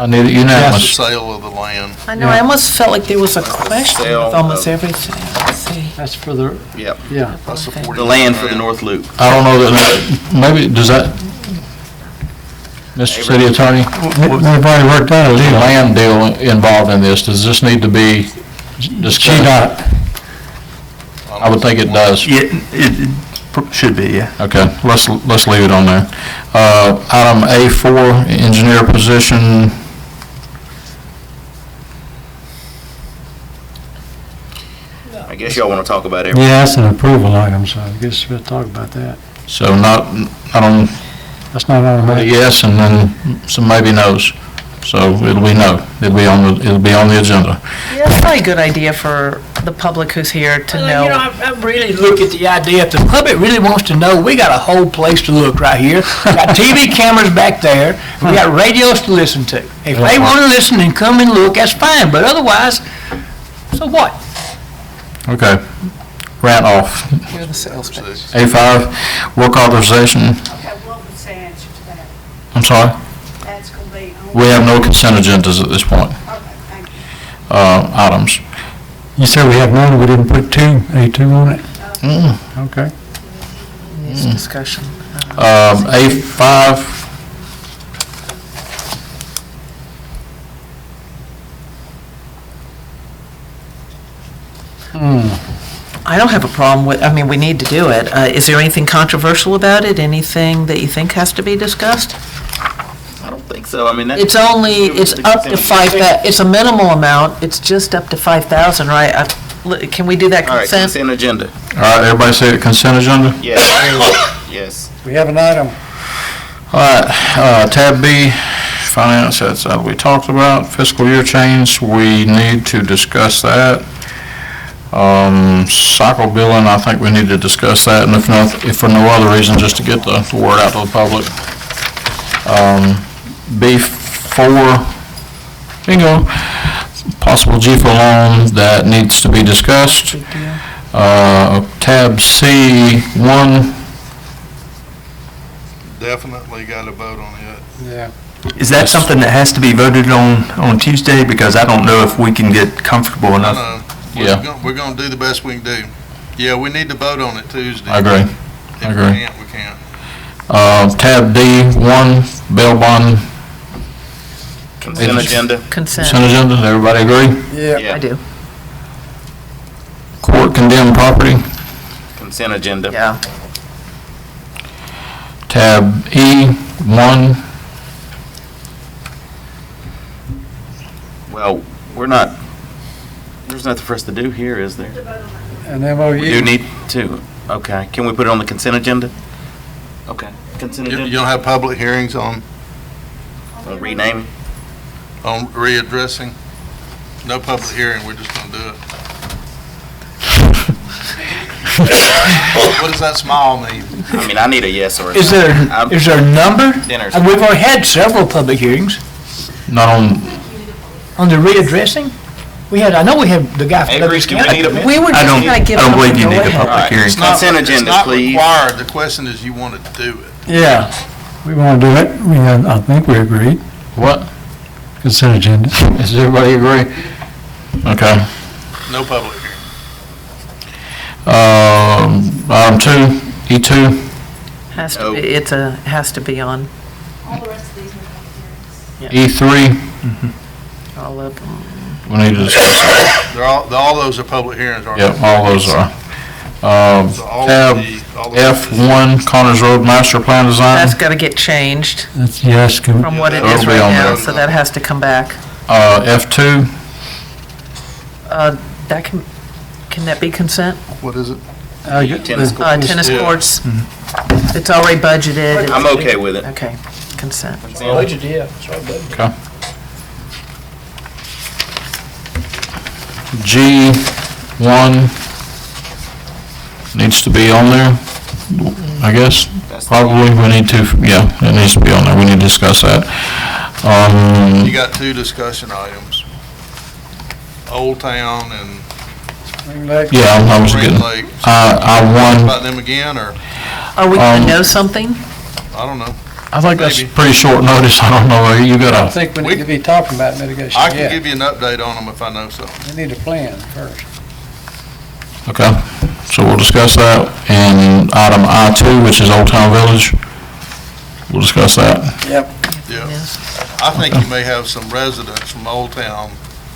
I need it The unanimous. sale of the land. I know, I almost felt like there was a question Sale with almost of- everything. Let's see. That's for the, Yep. yeah. That's the Okay. 40 The land for the North Loop. I don't know that, maybe, does that, Mr. City Attorney, they've already worked out a the deal. land deal involved in this, does this need to be discussed? GDOT. I would think it does. Yeah, it should be, yeah. Okay, let's leave it on there. Item A4, engineer position. I guess y'all want to talk about everything. Yeah, that's an approval item, so I guess we'll talk about that. So not, I don't, That's not a automatic. yes and then some maybe no's. So it'll be no. It'll be on the agenda. Yeah, that's probably a good idea for the public who's here to Well, you know, know. I really look at the idea, if the public really wants to know, we got a whole place to look right here. We got TV cameras back there, we got radios to listen to. If they want to listen and come and look, that's fine, but otherwise, so what? Okay. Rant off. You're the sales pitch. A5, work authorization. Okay, what was the answer to that? I'm sorry? That's gonna be on. We have no consent agendas at this point. Okay, thank you. Items. You said we have none, we didn't put A2 on it? Mm. Okay. Needs discussion. A5, I don't have a problem with, I mean, we need to do it. Is there anything controversial about it? Anything that you think has to be discussed? I don't think so. I mean, that's. It's only, it's up to it's a minimal amount, it's just up to 5,000, right? Can we do that All right, consent? consent agenda. all right, everybody say the consent agenda? Yes. Yes. We have an item. All right, tab B, finance, that's, we talked about, fiscal year change, we need to discuss that. Cycle billing, I think we need to discuss that, and if for no other reason, just to get the word out to the public. B4, bingo, possible GFO loan that needs to be discussed. Big deal. Tab C1, definitely got to vote on it. Yeah. Is that something that has to be voted on Tuesday? Because I don't know if we can get comfortable enough. No, Yeah. we're gonna do the best we can do. Yeah, we need to vote on it Tuesday. I agree. If I agree. we can't, we can't. Tab D1, bail bond, Consent agenda. Consent. consent agenda, does everybody agree? Yeah. I do. Court condemned property, Consent agenda. Yeah. tab E1, Well, there's nothing for us to do here, is there? An We do MOU. need to. Okay, can we put it on the consent agenda? Okay, consent You agenda. don't have public hearings on Renaming? readdressing? No public hearing, we're just gonna do it. What does that smile mean? I mean, I need a yes or a no. Is there a number? Dinner's- We've already had several public hearings not on, on the readdressing. I know we have the guy from Avery, Douglas do we County. need a- We were I just don't, kind of I giving don't them believe a you need a go-ahead. public hearing. Consent agenda, It's please. not required, the question is you want to do it. Yeah, we want to do it. I think we agreed. what? Consent agenda. Does everybody agree? Okay. No public hearing. Item 2, E2, Has to Oh. be, has to be on All the rest of these are public hearings. E3, all of them. we need to discuss that. All those are public hearings, aren't Yep, they? all those are. So all of Tab all of F1, Connors Road Master Plan Design, That's got to get changed That's yes. from what it That'll is be right on now, there. so that has to come back. F2, That can that be consent? What is it? Tennis court. Tennis Yeah. courts, it's already budgeted. I'm okay with it. Okay, consent. Budget, yeah, it's our budget. okay. G1 needs to be on there, I guess. Probably, we need to, yeah, it needs to be on there, we need to discuss that. You got two discussion items. Old Town and Yeah, I was Green getting, Lake. I1, About them again, or, Are we going to know something? I don't know. I think that's Maybe. pretty short notice, I don't know, you I don't gotta, think we need to be talking about mitigation I can yet. give you an update on them if I know something. We need a plan first. okay, so we'll discuss that. And item I2, which is Old Town Village, we'll discuss that. Yep. Yeah. I think you may have some residents from Old Town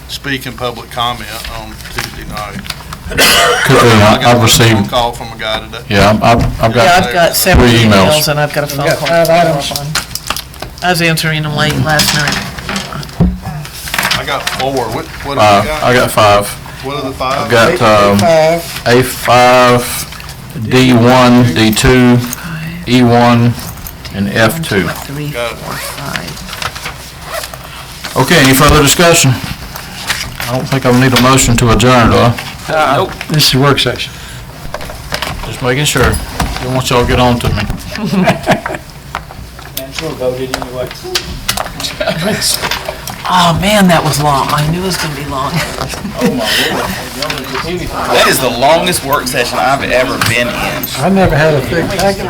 speak in public comment on Tuesday night. Could be, I got I've a phone received, call from a guy today. yeah, I've Yeah, got, I've got several 3 emails. emails and I've got a phone got call. 5 items. I was answering them late last night. I got 4. What have you got? I got 5. What are the 5? I've got, A5, D1, D2, E1, and F2. 3, Got it. 4, 5. Okay, any further discussion? I don't think I need a motion to adjourn, do I? This is a work session. Just making sure. Don't want y'all to get on to me. And so voted anyway. Oh, man, that was long. I knew it was going to be long. That is the longest work session I've ever been in. I never had a thick packet.